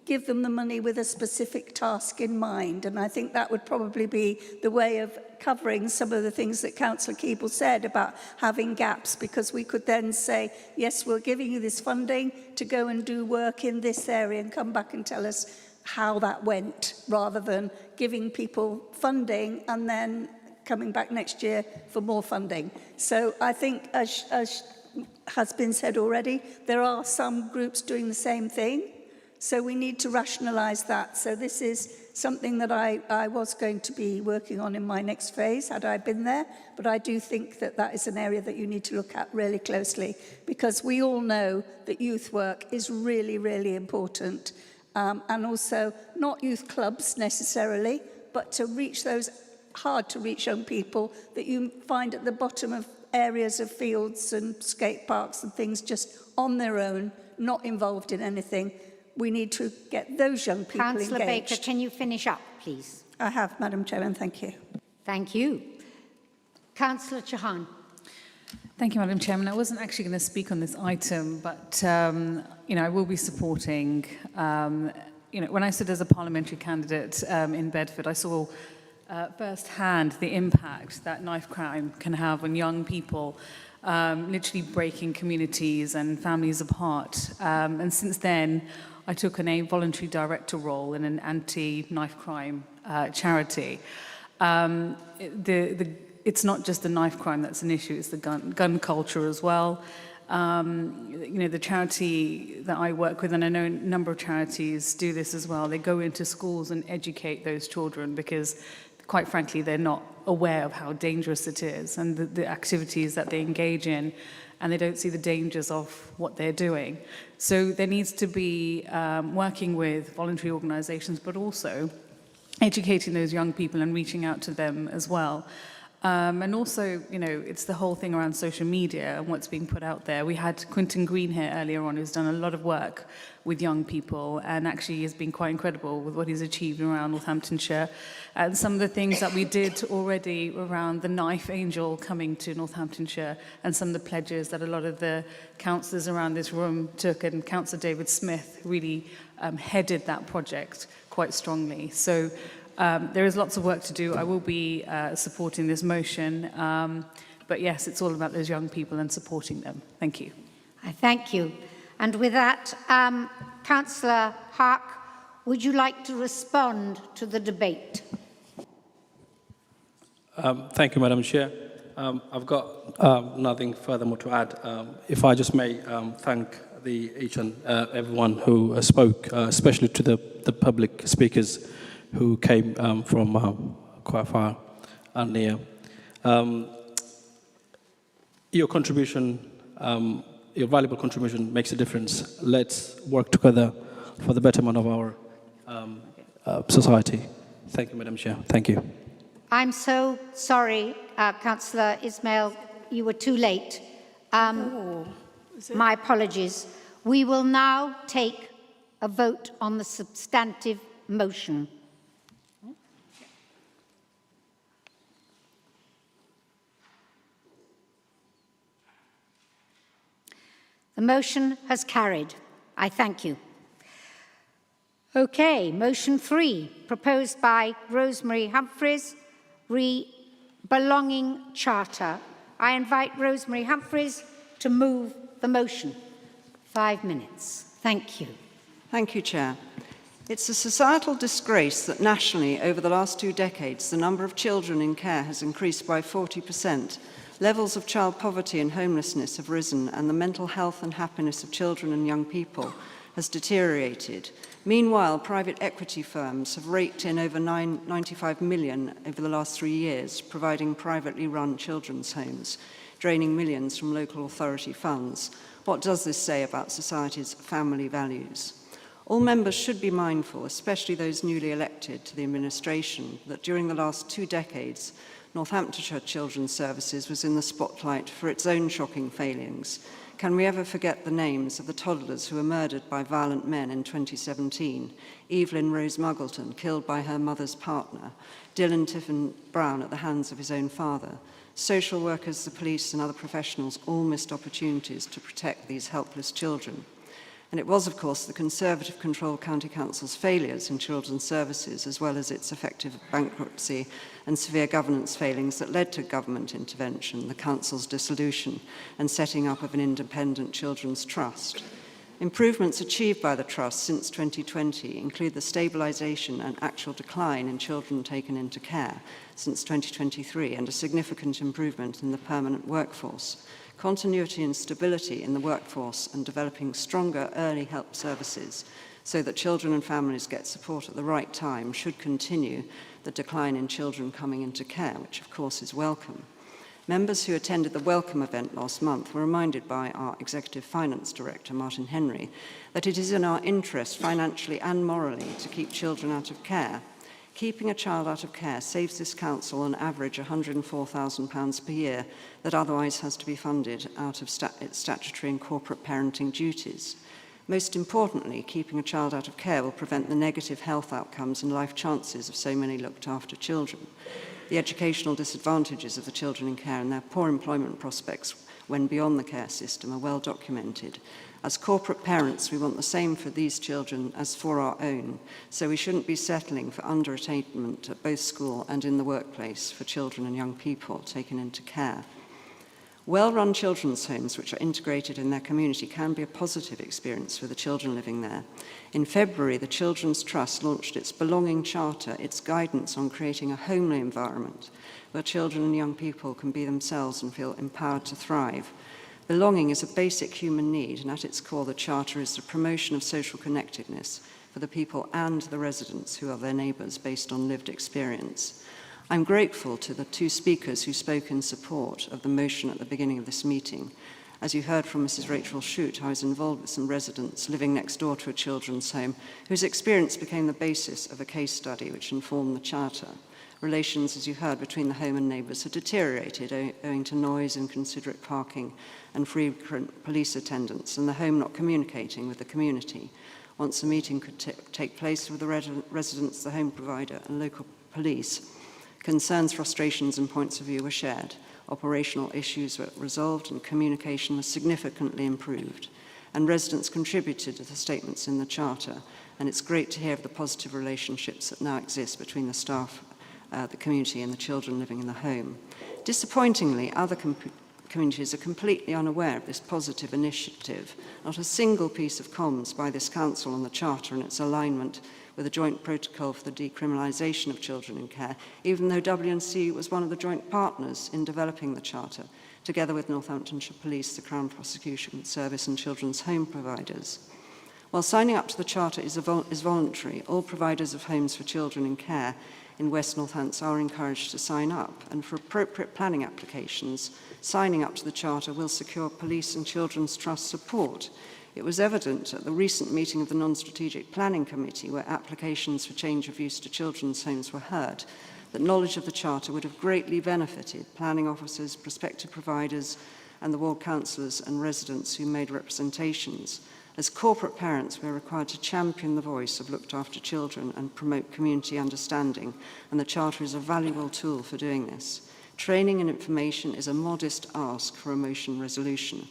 give them the money with a specific task in mind. And I think that would probably be the way of covering some of the things that Councillor Keeble said about having gaps, because we could then say, yes, we're giving you this funding to go and do work in this area and come back and tell us how that went, rather than giving people funding and then coming back next year for more funding. So I think, as has been said already, there are some groups doing the same thing. So we need to rationalise that. So this is something that I was going to be working on in my next phase, had I been there. But I do think that that is an area that you need to look at really closely, because we all know that youth work is really, really important. And also not youth clubs necessarily, but to reach those hard to reach young people that you find at the bottom of areas of fields and skate parks and things, just on their own, not involved in anything. We need to get those young people Councillor engaged. Baker, can you finish up, please? I have, Madam Chairman, thank you. Thank you. Councillor Chauhan. Thank you, Madam Chairman. I wasn't actually going to speak on this item, but I will be supporting. When I stood as a parliamentary candidate in Bedford, I saw firsthand the impact that knife crime can have on young people, literally breaking communities and families apart. And since then, I took on a voluntary director role in an anti-knife crime charity. It's not just the knife crime that's an issue, it's the gun culture as well. The charity that I work with, and I know a number of charities do this as well, they go into schools and educate those children because, quite frankly, they're not aware of how dangerous it is and the activities that they engage in, and they don't see the dangers of what they're doing. So there needs to be working with voluntary organisations, but also educating those young people and reaching out to them as well. And also, it's the whole thing around social media and what's being put out there. We had Quentin Green here earlier on, who's done a lot of work with young people and actually has been quite incredible with what he's achieved around Northamptonshire. And some of the things that we did already around the Knife Angel coming to Northamptonshire and some of the pledges that a lot of the councillors around this room took, and Councillor David Smith really headed that project quite strongly. So there is lots of work to do. I will be supporting this motion. But yes, it's all about those young people and supporting them. Thank you. I thank you. And with that, Councillor Hark, would you like to respond to the debate? Thank you, Madam Chair. I've got nothing furthermore to add. If I just may thank each and everyone who spoke, especially to the public speakers who came from quite far and near. Your contribution, your valuable contribution makes a difference. Let's work together for the betterment of our society. Thank you, Madam Chair. Thank you. I'm so sorry, Councillor Ismail, you were too late. My apologies. We will now take a vote on the substantive motion. The motion has carried. I thank you. Okay, motion 3, proposed by Rosemary Humphreys, Belonging Charter. I invite Rosemary Humphreys to move the motion. 5 minutes. Thank you. Thank you, Chair. It's a societal disgrace that nationally, over the last 2 decades, the number of children in care has increased by 40%. Levels of child poverty and homelessness have risen, and the mental health and happiness of children and young people has deteriorated. Meanwhile, private equity firms have raked in over 95 million over the last 3 years, providing privately run children's homes, draining millions from local authority funds. What does this say about society's family values? All members should be mindful, especially those newly elected to the administration, that during the last 2 decades, Northamptonshire Children's Services was in the spotlight for its own shocking failings. Can we ever forget the names of the toddlers who were murdered by violent men in 2017? Evelyn Rose Muggleton, killed by her mother's partner. Dylan Tiffin Brown at the hands of his own father. Social workers, the police and other professionals all missed opportunities to protect these helpless children. And it was, of course, the Conservative-controlled County Council's failures in children's services, as well as its effective bankruptcy and severe governance failings, that led to government intervention, the Council's dissolution, and setting up of an independent children's trust. Improvements achieved by the Trust since 2020 include the stabilisation and actual decline in children taken into care since 2023, and a significant improvement in the permanent workforce. Continuity and stability in the workforce and developing stronger early help services, so that children and families get support at the right time should continue the decline in children coming into care, which of course is welcome. Members who attended the Welcome event last month were reminded by our Executive Finance Director, Martin Henry, that it is in our interest financially and morally to keep children out of care. Keeping a child out of care saves this council on average £104,000 per year that otherwise has to be funded out of its statutory and corporate parenting duties. Most importantly, keeping a child out of care will prevent the negative health outcomes and life chances of so many looked after children. The educational disadvantages of the children in care and their poor employment prospects when beyond the care system are well documented. As corporate parents, we want the same for these children as for our own, so we shouldn't be settling for underattainment at both school and in the workplace for children and young people taken into care. Well-run children's homes which are integrated in their community can be a positive experience for the children living there. In February, the Children's Trust launched its Belonging Charter, its guidance on creating a homely environment where children and young people can be themselves and feel empowered to thrive. Belonging is a basic human need, and at its core, the Charter is the promotion of social connectedness for the people and the residents who are their neighbours based on lived experience. I'm grateful to the two speakers who spoke in support of the motion at the beginning of this meeting. As you heard from Mrs. Rachel Shute, I was involved with some residents living next door to a children's home whose experience became the basis of a case study which informed the Charter. Relations, as you heard, between the home and neighbours had deteriorated owing to noise, inconsiderate parking and frequent police attendance, and the home not communicating with the community. Once a meeting could take place with the residents, the home provider and local police, concerns, frustrations and points of view were shared. Operational issues were resolved and communication was significantly improved. And residents contributed to the statements in the Charter, and it's great to hear of the positive relationships that now exist between the staff, the community and the children living in the home. Disappointingly, other communities are completely unaware of this positive initiative. Not a single piece of comms by this council on the Charter and its alignment with a joint protocol for the decriminalisation of children in care, even though WNC was one of the joint partners in developing the Charter, together with Northamptonshire Police, the Crown Prosecution Service and children's home providers. While signing up to the Charter is voluntary, all providers of homes for children in care in West Northants are encouraged to sign up, and for appropriate planning applications, signing up to the Charter will secure police and children's trust support. It was evident at the recent meeting of the Non-Strategic Planning Committee, where applications for change of use to children's homes were heard, that knowledge of the Charter would have greatly benefited planning officers, prospective providers, and the ward councillors and residents who made representations. As corporate parents, we are required to champion the voice of looked after children and promote community understanding, and the Charter is a valuable tool for doing this. Training and information is a modest ask for a motion resolution,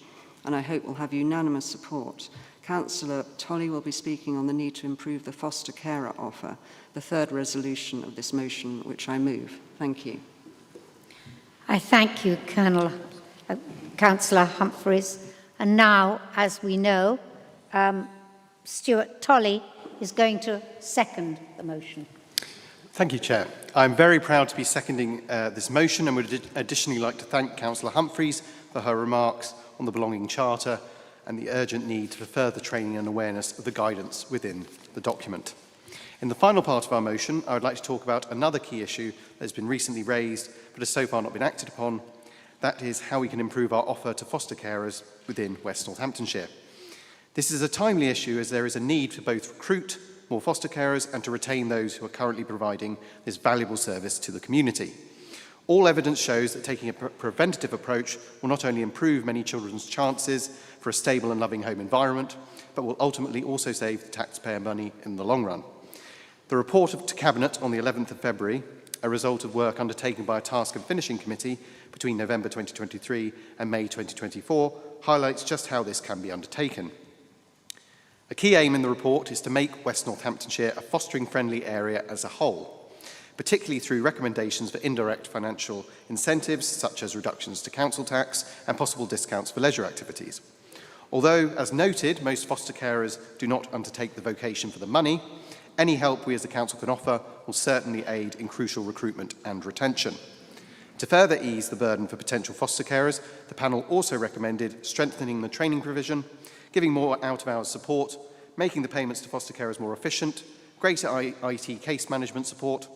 and I hope will have unanimous support. Councillor Tolley will be speaking on the need to improve the foster carer offer, the third resolution of this motion, which I move. Thank you. I thank you, Councillor Humphreys. And now, as we know, Stuart Tolley is going to second the motion. Thank you, Chair. I'm very proud to be seconding this motion and would additionally like to thank Councillor Humphreys for her remarks on the Belonging Charter and the urgent need for further training and awareness of the guidance within the document. In the final part of our motion, I would like to talk about another key issue that has been recently raised but has so far not been acted upon. That is how we can improve our offer to foster carers within West Northamptonshire. This is a timely issue as there is a need to both recruit more foster carers and to retain those who are currently providing this valuable service to the community. All evidence shows that taking a preventative approach will not only improve many children's chances for a stable and loving home environment, but will ultimately also save the taxpayer money in the long run. The report to Cabinet on the 11th of February, a result of work undertaken by a task and finishing committee between November 2023 and May 2024, highlights just how this can be undertaken. A key aim in the report is to make West Northamptonshire a fostering-friendly area as a whole, particularly through recommendations for indirect financial incentives, such as reductions to council tax and possible discounts for leisure activities. Although, as noted, most foster carers do not undertake the vocation for the money, any help we as a council can offer will certainly aid in crucial recruitment and retention. To further ease the burden for potential foster carers, the panel also recommended strengthening the training provision, giving more out-of-hours support, making the payments to foster carers more efficient, greater IT case management support,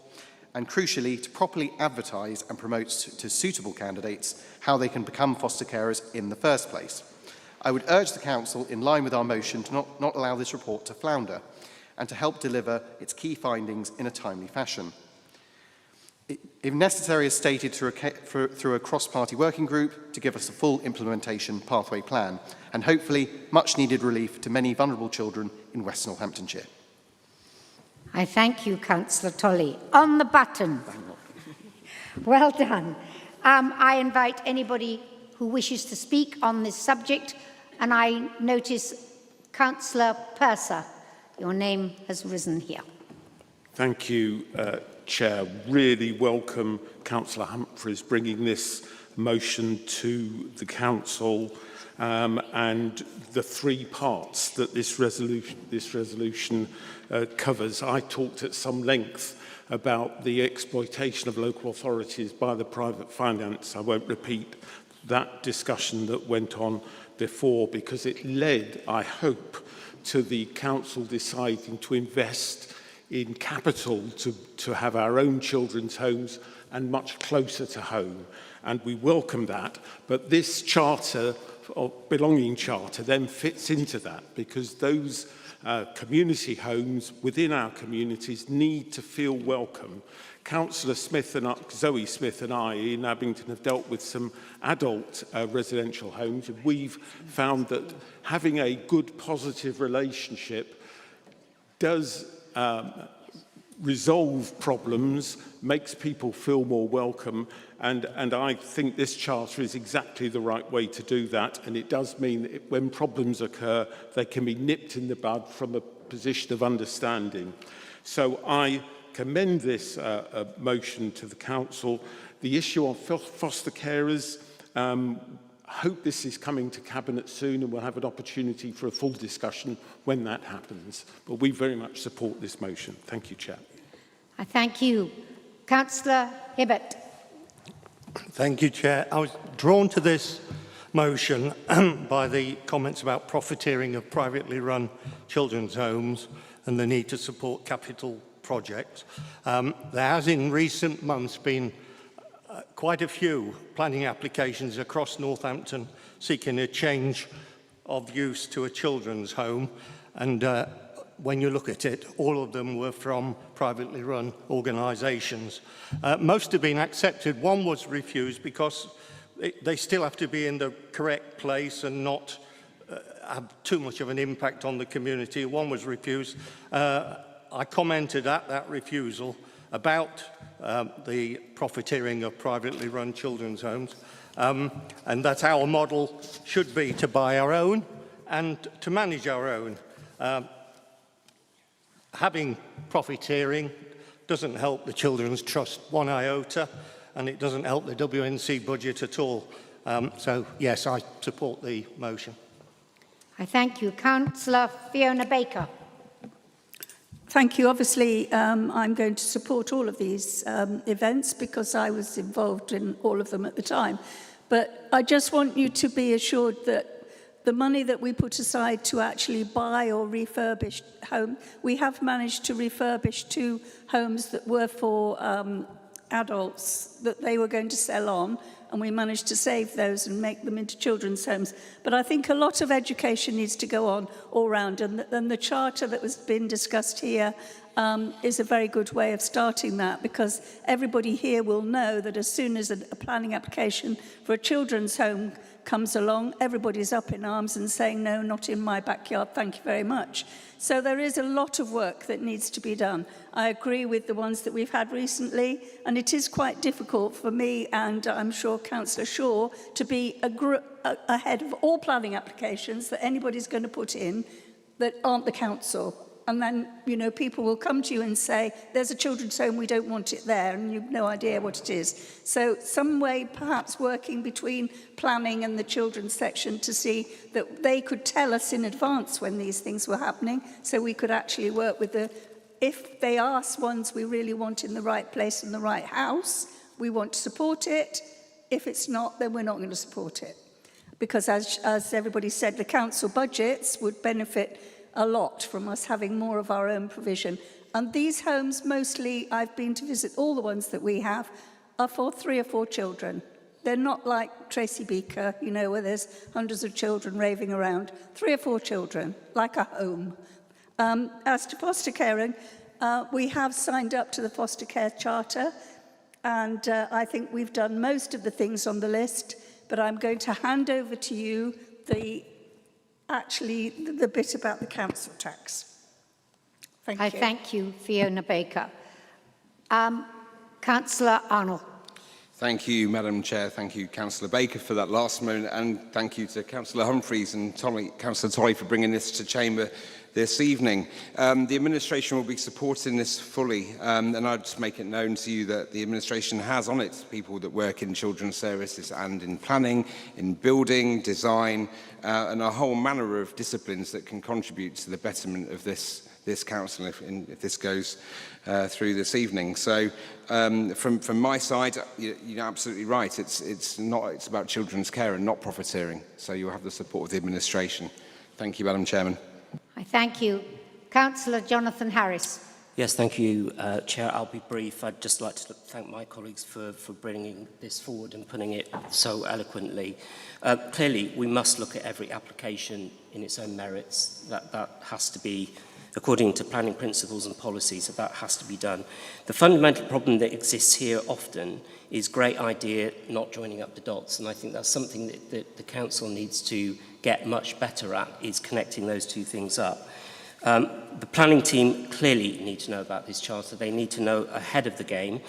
and crucially, to properly advertise and promote to suitable candidates how they can become foster carers in the first place. I would urge the Council, in line with our motion, to not allow this report to flounder and to help deliver its key findings in a timely fashion. If necessary, as stated, through a cross-party working group to give us a full implementation pathway plan and hopefully much-needed relief to many vulnerable children in West Northamptonshire. I thank you, Councillor Tully. On the button. Well done. I invite anybody who wishes to speak on this subject, and I notice Councillor Purser, your name has risen here. Thank you, Chair. Really welcome Councillor Humphreys bringing this motion to the Council and the three parts that this resolution covers. I talked at some length about the exploitation of local authorities by the private finance. I won't repeat that discussion that went on before because it led, I hope, to the Council deciding to invest in capital to have our own children's homes and much closer to home. And we welcome that. But this charter, or belonging charter, then fits into that because those community homes within our communities need to feel welcome. Councillor Smith and Zoe Smith and I in Abington have dealt with some adult residential homes. And we've found that having a good, positive relationship does resolve problems, makes people feel more welcome, and I think this charter is exactly the right way to do that, and it does mean that when problems occur, they can be nipped in the bud from a position of understanding. So I commend this motion to the Council. The issue of foster carers, hope this is coming to Cabinet soon and we'll have an opportunity for a full discussion when that happens. But we very much support this motion. Thank you, Chair. I thank you. Councillor Hibbert. Thank you, Chair. I was drawn to this motion by the comments about profiteering of privately run children's homes and the need to support capital projects. There has in recent months been quite a few planning applications across Northampton seeking a change of use to a children's home, and when you look at it, all of them were from privately run organisations. Most have been accepted. One was refused because they still have to be in the correct place and not have too much of an impact on the community. One was refused. I commented at that refusal about the profiteering of privately run children's homes, and that our model should be to buy our own and to manage our own. Having profiteering doesn't help the children's trust one iota, and it doesn't help the WNC budget at all. So, yes, I support the motion. I thank you. Councillor Fiona Baker. Thank you. Obviously, I'm going to support all of these events because I was involved in all of them at the time. But I just want you to be assured that the money that we put aside to actually buy or refurbish home, we have managed to refurbish 2 homes that were for adults that they were going to sell on, and we managed to save those and make them into children's homes. But I think a lot of education needs to go on all round, and the charter that was being discussed here is a very good way of starting that, because everybody here will know that as soon as a planning application for a children's home comes along, everybody's up in arms and saying, no, not in my backyard, thank you very much. So there is a lot of work that needs to be done. I agree with the ones that we've had recently, and it is quite difficult for me, and I'm sure Councillor Shaw, to be ahead of all planning applications that anybody's going to put in that aren't the council. And then, you know, people will come to you and say, there's a children's home, we don't want it there, and you've no idea what it is. So some way, perhaps working between planning and the children's section to see that they could tell us in advance when these things were happening, so we could actually work with if they are ones we really want in the right place and the right house, we want to support it. If it's not, then we're not going to support it. Because as everybody said, the council budgets would benefit a lot from us having more of our own provision. And these homes, mostly, I've been to visit all the ones that we have, are for 3 or 4 children. They're not like Tracy Beaker, you know, where there's hundreds of children raving around. 3 or 4 children, like a home. As to foster caring, we have signed up to the Foster Care Charter, and I think we've done most of the things on the list, but I'm going to hand over to you the bit about the council tax. Thank you. I thank you, Fiona Baker. Councillor Arnold. Thank you, Madam Chair. Thank you, Councillor Baker, for that last moment, and thank you to Councillor Humphreys and Councillor Tolley for bringing this to Chamber this evening. The administration will be supporting this fully, and I'd just make it known to you that the administration has on it people that work in children's services and in planning, in building, design, and a whole manner of disciplines that can contribute to the betterment of this council if this goes through this evening. So from my side, you're absolutely right. It's about children's care and not profiteering. So you'll have the support of the administration. Thank you, Madam Chairman. I thank you. Councillor Jonathan Harris. Yes, thank you, Chair. I'll be brief. I'd just like to thank my colleagues for bringing this forward and putting it so eloquently. Clearly, we must look at every application in its own merits. That has to be, according to planning principles and policies, that has to be done. The fundamental problem that exists here often is great idea not joining up the dots, and I think that's something that the council needs to get much better at, is connecting those two things up. The planning team clearly need to know about this charter. They need to know ahead of the game.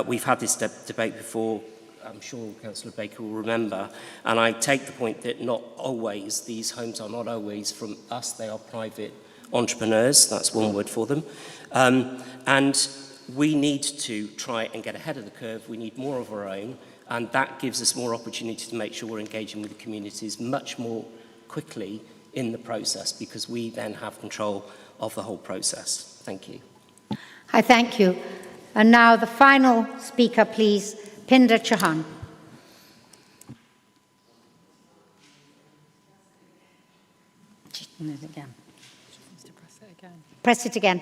We've had this debate before. I'm sure Councillor Baker will remember, and I take the point that not always, these homes are not always from us, they are private entrepreneurs, that's one word for them. And we need to try and get ahead of the curve. We need more of our own, and that gives us more opportunity to make sure we're engaging with the communities much more quickly in the process, because we then have control of the whole process. Thank you. I thank you. And now the final speaker, please, Pinder Chauhan. Press it again.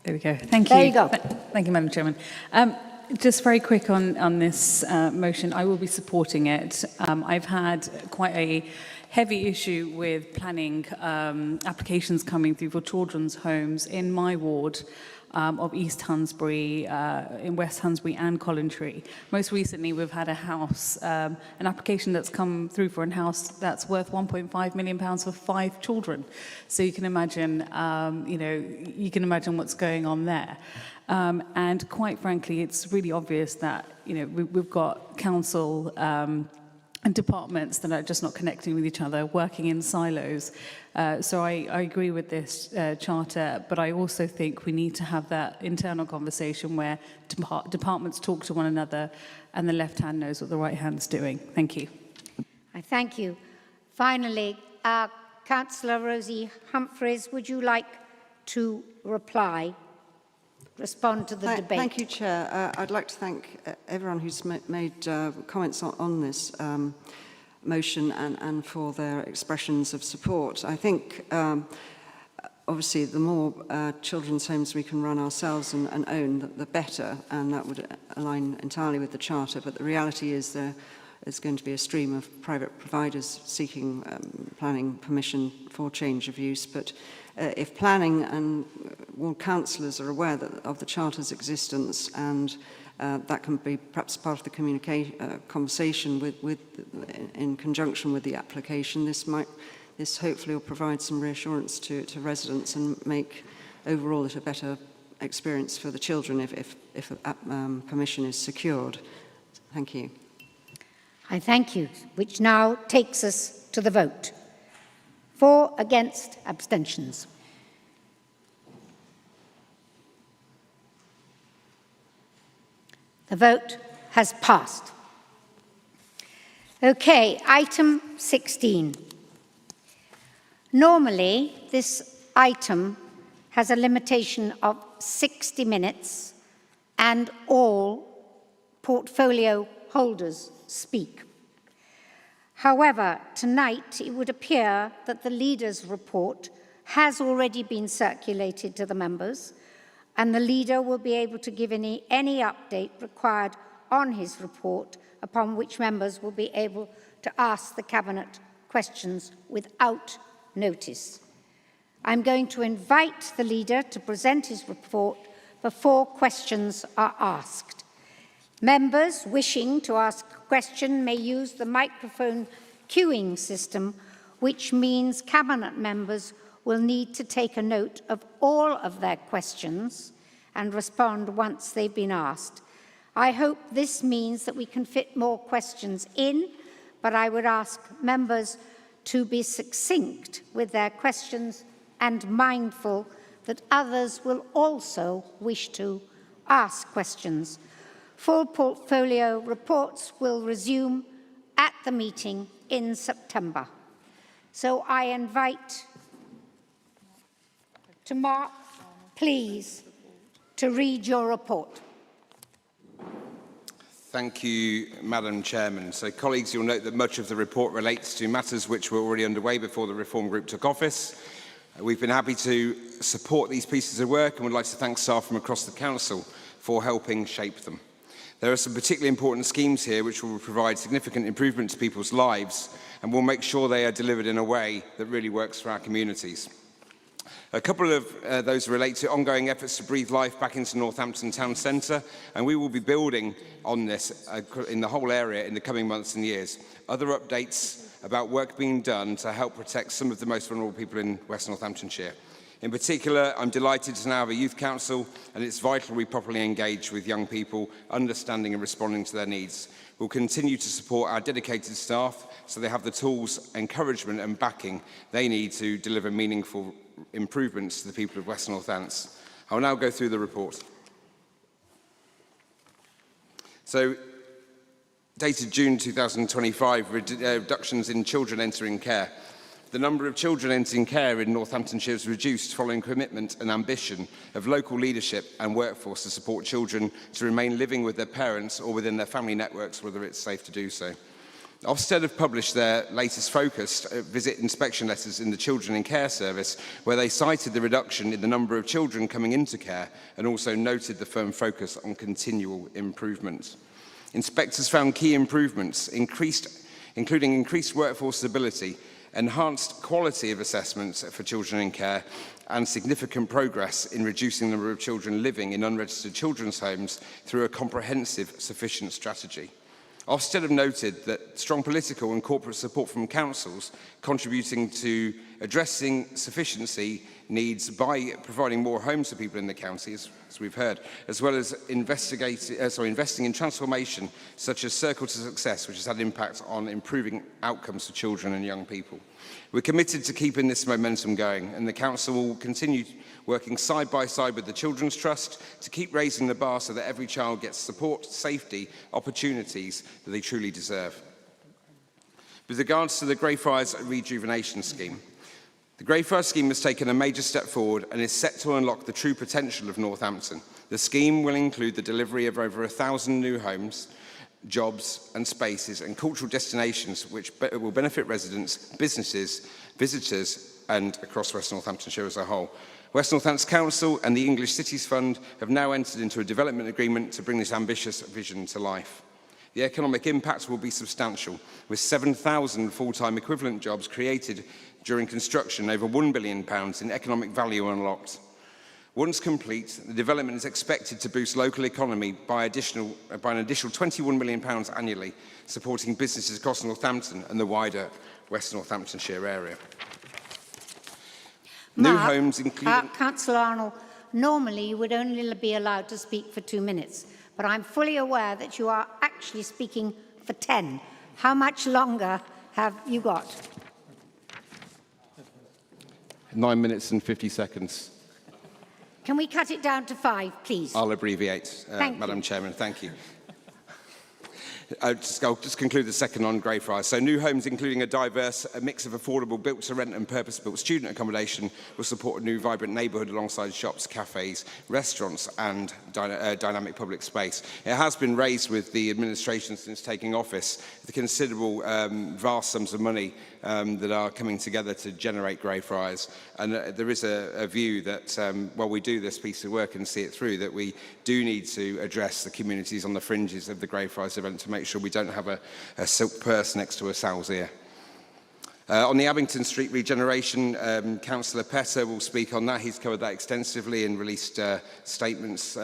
There we go. Thank you. There you go. Thank you, Madam Chairman. Just very quick on this motion, I will be supporting it. I've had quite a heavy issue with planning applications coming through for children's homes in my ward of East Hunsbury, in West Hunsbury and Collingtree. Most recently, we've had a house, an application that's come through for a house that's worth £1.5 million for 5 children. So you can imagine, you can imagine what's going on there. And quite frankly, it's really obvious that, we've got council and departments that are just not connecting with each other, working in silos. So I agree with this charter, but I also think we need to have that internal conversation where departments talk to one another and the left hand knows what the right hand's doing. Thank you. I thank you. Finally, Councillor Rosie Humphreys, would you like to respond to the debate? Thank you, Chair. I'd like to thank everyone who's made comments on this motion and for their expressions of support. I think, obviously, the more children's homes we can run ourselves and own, the better, and that would align entirely with the Charter. But the reality is there is going to be a stream of private providers seeking planning permission for change of use. But if planning and ward councillors are aware of the Charter's existence, and that can be perhaps part of the conversation in conjunction with the application, this hopefully will provide some reassurance to residents and make overall it a better experience for the children if permission is secured. Thank you. I thank you, which now takes us to the vote. For, against, abstentions. The vote has passed. Okay, item 16. Normally, this item has a limitation of 60 minutes and all portfolio holders speak. However, tonight it would appear that the leaders' report has already been circulated to the members, and the leader will be able to give any update required on his report, upon which members will be able to ask the Cabinet questions without notice. I'm going to invite the leader to present his report before questions are asked. Members wishing to ask a question may use the microphone queuing system, which means Cabinet members will need to take a note of all of their questions and respond once they've been asked. I hope this means that we can fit more questions in, but I would ask members to be succinct with their questions and mindful that others will also wish to ask questions. Full portfolio reports will resume at the meeting in September. So I invite to Mark, please, to read your report. Thank you, Madam Chairman. So, colleagues, you'll note that much of the report relates to matters which were already underway before the Reform Group took office. We've been happy to support these pieces of work and would like to thank staff from across the Council for helping shape them. There are some particularly important schemes here which will provide significant improvement to people's lives and will make sure they are delivered in a way that really works for our communities. A couple of those relate to ongoing efforts to breathe life back into Northampton Town Centre, and we will be building on this in the whole area in the coming months and years. Other updates about work being done to help protect some of the most vulnerable people in West Northamptonshire. In particular, I'm delighted to now have a youth council, and it's vital we properly engage with young people, understanding and responding to their needs. We'll continue to support our dedicated staff so they have the tools, encouragement and backing they need to deliver meaningful improvements to the people of West Northants. I'll now go through the report. So, dated June 2025, reductions in children entering care. The number of children entering care in Northamptonshire has reduced following commitment and ambition of local leadership and workforce to support children to remain living with their parents or within their family networks, whether it's safe to do so. Ofsted have published their latest focused visit inspection letters in the Children in Care Service, where they cited the reduction in the number of children coming into care and also noted the firm focus on continual improvement. Inspectors found key improvements, including increased workforce stability, enhanced quality of assessments for children in care, and significant progress in reducing the number of children living in unregistered children's homes through a comprehensive, sufficient strategy. Ofsted have noted that strong political and corporate support from councils contributing to addressing sufficiency needs by providing more homes for people in the county, as we've heard, as well as investing in transformation such as Circle to Success, which has had an impact on improving outcomes for children and young people. We're committed to keeping this momentum going, and the Council will continue working side by side with the Children's Trust to keep raising the bar so that every child gets support, safety, opportunities that they truly deserve. With regards to the Greyfriars Rejuvenation Scheme, the Greyfriars Scheme has taken a major step forward and is set to unlock the true potential of Northampton. The scheme will include the delivery of over 1,000 new homes, jobs and spaces and cultural destinations which will benefit residents, businesses, visitors and across West Northamptonshire as a whole. West Northants Council and the English Cities Fund have now entered into a development agreement to bring this ambitious vision to life. The economic impact will be substantial, with 7,000 full-time equivalent jobs created during construction, over £1 billion in economic value unlocked. Once complete, the development is expected to boost local economy by an additional £21 million annually, supporting businesses across Northampton and the wider West Northamptonshire area. New homes including... Councillor Arnold, normally you would only be allowed to speak for 2 minutes, but I'm fully aware that you are actually speaking for 10. How much longer have you got? 9 minutes and 50 seconds. Can we cut it down to 5, please? I'll abbreviate, Madam Chairman. Thank you. I'll just conclude the second on Greyfriars. So new homes, including a diverse mix of affordable built-to-rent and purpose-built student accommodation, will support a new vibrant neighbourhood alongside shops, cafes, restaurants and dynamic public space. It has been raised with the administration since taking office the considerable vast sums of money that are coming together to generate Greyfriars. And there is a view that while we do this piece of work and see it through, that we do need to address the communities on the fringes of the Greyfriars event to make sure we don't have a silk purse next to a sow's ear. On the Abington Street regeneration, Councillor Petter will speak on that. He's covered that extensively and released statements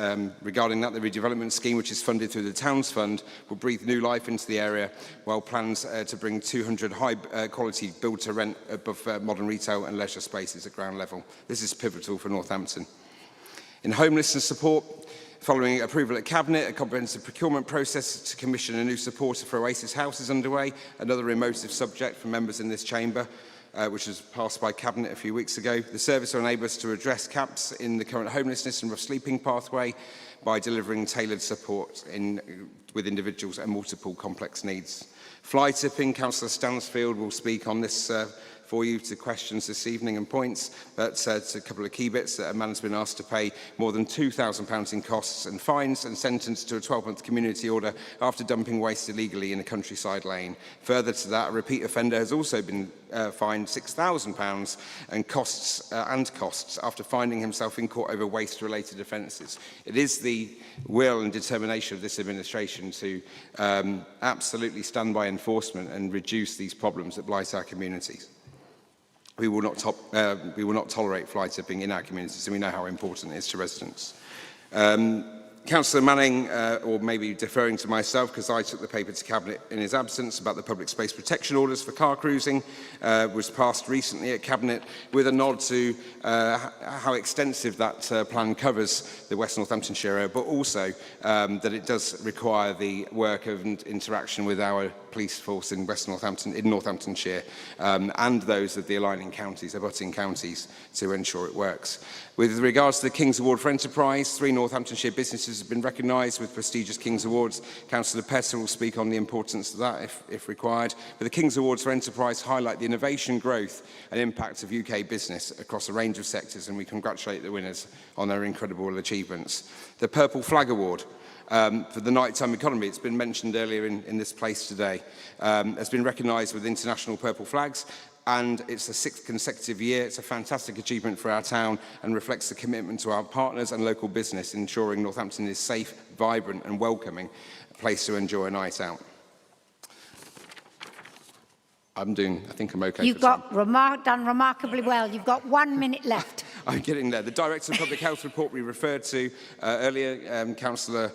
regarding that. The redevelopment scheme, which is funded through the Towns Fund, will breathe new life into the area, while plans to bring 200 high-quality build-to-rent above modern retail and leisure spaces at ground level. This is pivotal for Northampton. In homelessness support, following approval at Cabinet, a comprehensive procurement process to commission a new supporter for Oasis House is underway, another emotive subject for members in this chamber, which was passed by Cabinet a few weeks ago. The service will enable us to address gaps in the current homelessness and rough sleeping pathway by delivering tailored support with individuals and multiple complex needs. Fly tipping, Councillor Stansfield will speak on this for you to questions this evening and points, but it's a couple of key bits. That a man's been asked to pay more than £2,000 in costs and fines and sentenced to a 12-month community order after dumping waste illegally in a countryside lane. Further to that, a repeat offender has also been fined £6,000 and costs after finding himself in court over waste-related offences. It is the will and determination of this administration to absolutely stand by enforcement and reduce these problems that blight our communities. We will not tolerate fly tipping in our communities, and we know how important it is to residents. Councillor Manning, or maybe deferring to myself because I took the paper to Cabinet in his absence, about the public space protection orders for car cruising, was passed recently at Cabinet with a nod to how extensive that plan covers the West Northamptonshire area, but also that it does require the work of interaction with our police force in West Northampton, in Northamptonshire, and those of the aligning counties, abutting counties, to ensure it works. With regards to the King's Award for Enterprise, 3 Northamptonshire businesses have been recognised with prestigious King's Awards. Councillor Petter will speak on the importance of that if required. But the King's Awards for Enterprise highlight the innovation, growth and impact of UK business across a range of sectors, and we congratulate the winners on their incredible achievements. The Purple Flag Award for the nighttime economy, it's been mentioned earlier in this place today, has been recognised with international purple flags, and it's the 6th consecutive year. It's a fantastic achievement for our town and reflects the commitment to our partners and local business, ensuring Northampton is safe, vibrant and welcoming, a place to enjoy a night out. I think I'm okay. You've done remarkably well. You've got 1 minute left. I'm getting there. The Director of Public Health report we referred to earlier, Councillor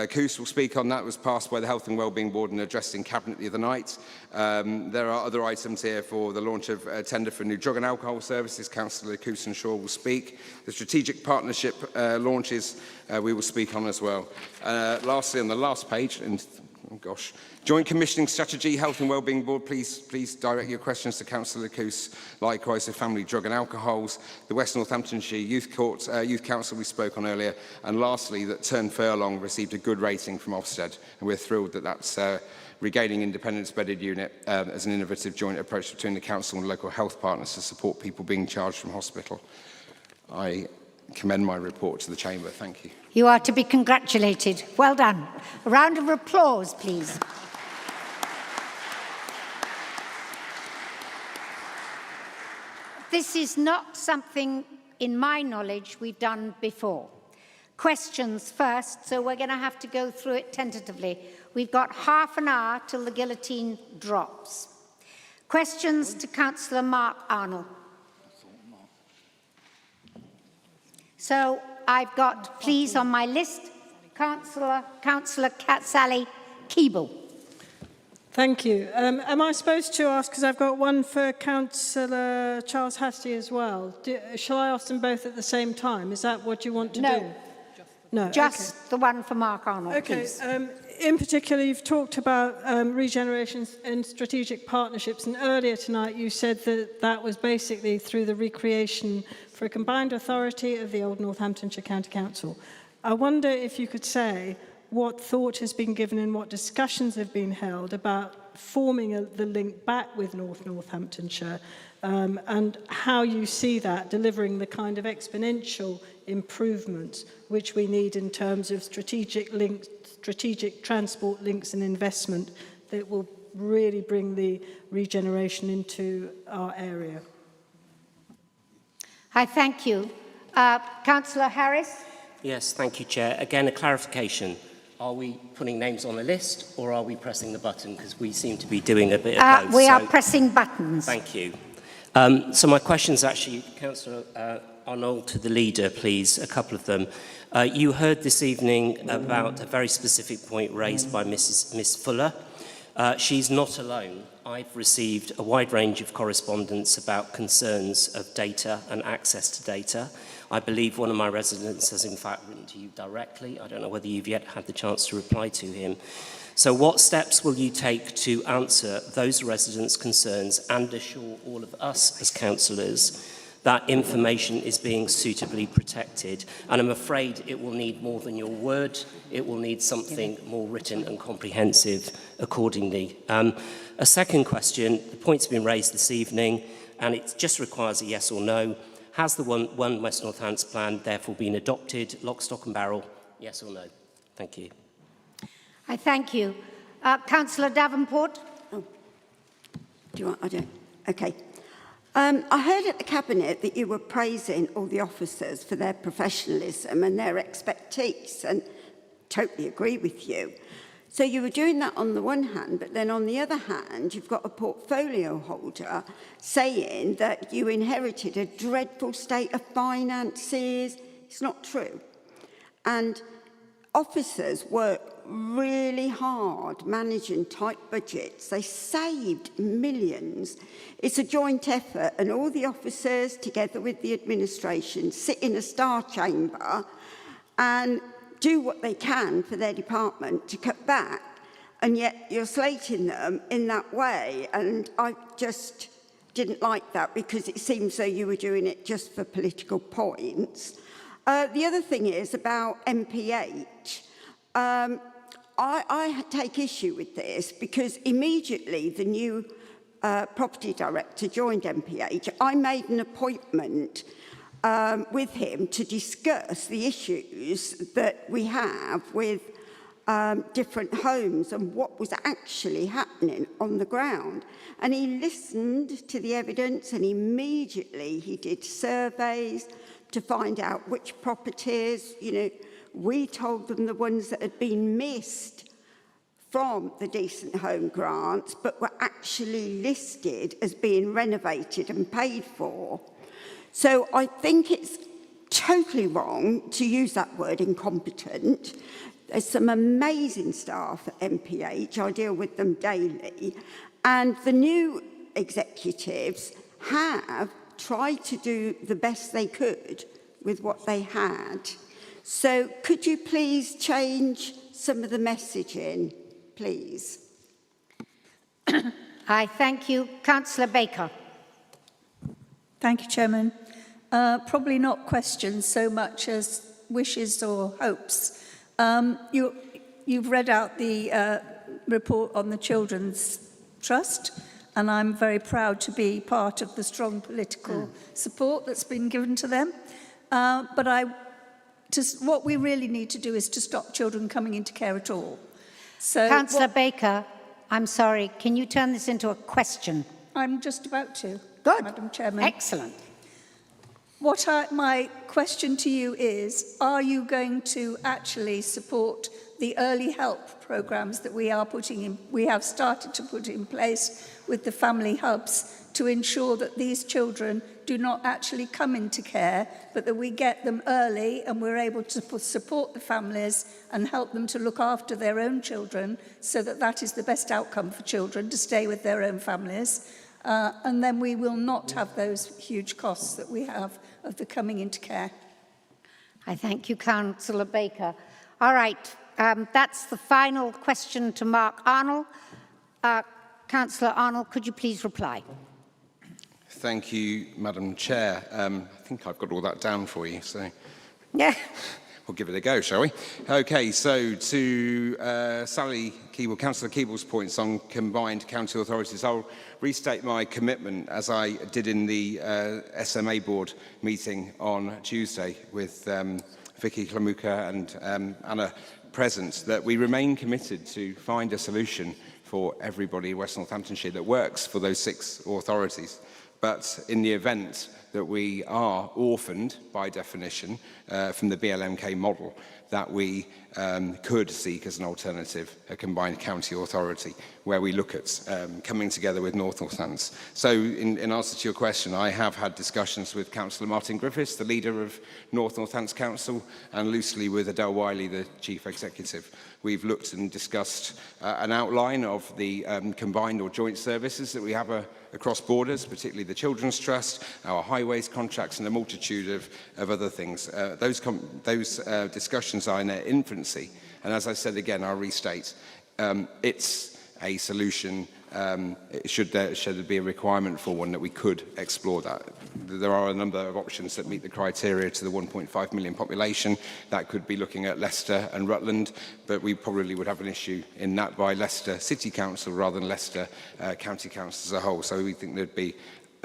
Coos will speak on that. It was passed by the Health and Wellbeing Board and addressed in Cabinet the other night. There are other items here for the launch of a tender for new drug and alcohol services. Councillor Coos and Shaw will speak. The strategic partnership launches we will speak on as well. Lastly, on the last page, and oh gosh, Joint Commissioning Strategy, Health and Wellbeing Board, please direct your questions to Councillor Coos, likewise for Family Drug and Alcohols, the West Northamptonshire Youth Council we spoke on earlier, and lastly that Turn Furlong received a good rating from Ofsted, and we're thrilled that that's regaining independence bedded unit as an innovative joint approach between the Council and local health partners to support people being charged from hospital. I commend my report to the Chamber. Thank you. You are to be congratulated. Well done. A round of applause, please. This is not something, in my knowledge, we've done before. Questions first, so we're going to have to go through it tentatively. We've got half an hour till the guillotine drops. Questions to Councillor Mark Arnold. So I've got, please, on my list, Councillor Sally Keeble. Thank you. Am I supposed to ask, because I've got one for Councillor Charles Hastie as well. Shall I ask them both at the same time? Is that what you want to do? No. Just okay. The one for Mark Arnold, okay. Please. In particular, you've talked about regeneration and strategic partnerships, and earlier tonight you said that that was basically through the recreation for a combined authority of the old Northamptonshire County Council. I wonder if you could say what thought has been given and what discussions have been held about forming the link back with Northamptonshire, and how you see that delivering the kind of exponential improvements which we need in terms of strategic links, strategic transport links and investment that will really bring the regeneration into our area. I thank you. Councillor Harris? Yes, thank you, Chair. Again, a clarification. Are we putting names on a list or are we pressing the button? Because we seem to be doing a bit of both. We are pressing buttons. Thank you. So my questions actually, Councillor Arnold, to the leader, please, a couple of them. You heard this evening about a very specific point raised by Miss Fuller. She's not alone. I've received a wide range of correspondence about concerns of data and access to data. I believe one of my residents has in fact written to you directly. I don't know whether you've yet had the chance to reply to him. So what steps will you take to answer those residents' concerns and assure all of us as councillors that information is being suitably protected? And I'm afraid it will need more than your word. It will need something more written and comprehensive accordingly. A second question, the point's been raised this evening, and it just requires a yes or no. Has the One West Northants plan therefore been adopted, lock, stock and barrel? Yes or no? Thank you. I thank you. Councillor Davenport? Oh. Do you want? I don't. Okay. I heard at the Cabinet that you were praising all the officers for their professionalism and their expertise, and totally agree with you. So you were doing that on the one hand, but then on the other hand, you've got a portfolio holder saying that you inherited a dreadful state of finances. It's not true. And officers work really hard managing tight budgets. They saved millions. It's a joint effort, and all the officers, together with the administration, sit in a star chamber and do what they can for their department to cut back, and yet you're slating them in that way. And I just didn't like that, because it seems though you were doing it just for political points. The other thing is about MPH. I take issue with this because immediately the new property director joined MPH. I made an appointment with him to discuss the issues that we have with different homes and what was actually happening on the ground. And he listened to the evidence, and immediately he did surveys to find out which properties, we told them the ones that had been missed from the Decent Home grants, but were actually listed as being renovated and paid for. So I think it's totally wrong to use that word, incompetent. There's some amazing staff at MPH. I deal with them daily. And the new executives have tried to do the best they could with what they had. So could you please change some of the messaging, please? I thank you. Councillor Baker. Thank you, Chairman. Probably not questions so much as wishes or hopes. You've read out the report on the Children's Trust, and I'm very proud to be part of the strong political support that's been given to them. But what we really need to do is to stop children coming into care at all. So Councillor Baker, I'm sorry, can you turn this into a question? I'm just about to. Good. Madam Chairman. Excellent. My question to you is, are you going to actually support the early help programs that we have started to put in place with the family hubs to ensure that these children do not actually come into care, but that we get them early and we're able to support the families and help them to look after their own children, so that that is the best outcome for children, to stay with their own families. And then we will not have those huge costs that we have of the coming into care. I thank you, Councillor Baker. All right, that's the final question to Mark Arnold. Councillor Arnold, could you please reply? Thank you, Madam Chair. I think I've got all that down for you, so yeah, we'll give it a go, shall we? Okay, so to Councillor Keeble's points on combined county authorities, I'll restate my commitment, as I did in the SMA board meeting on Tuesday with Vicky Klamuka and Anna present, that we remain committed to find a solution for everybody in West Northamptonshire that works for those 6 authorities. But in the event that we are orphaned, by definition, from the BLMK model, that we could seek as an alternative a combined county authority, where we look at coming together with North Northants. So in answer to your question, I have had discussions with Councillor Martin Griffiths, the leader of North Northants Council, and loosely with Adele Wiley, the Chief Executive. We've looked and discussed an outline of the combined or joint services that we have across borders, particularly the Children's Trust, our highways contracts, and a multitude of other things. Those discussions are in their infancy, and as I said again, I'll restate, it's a solution. Should there be a requirement for one, that we could explore that. There are a number of options that meet the criteria to the 1.5 million population. That could be looking at Leicester and Rutland, but we probably would have an issue in that by Leicester City Council rather than Leicester County Council as a whole. So we think there'd be,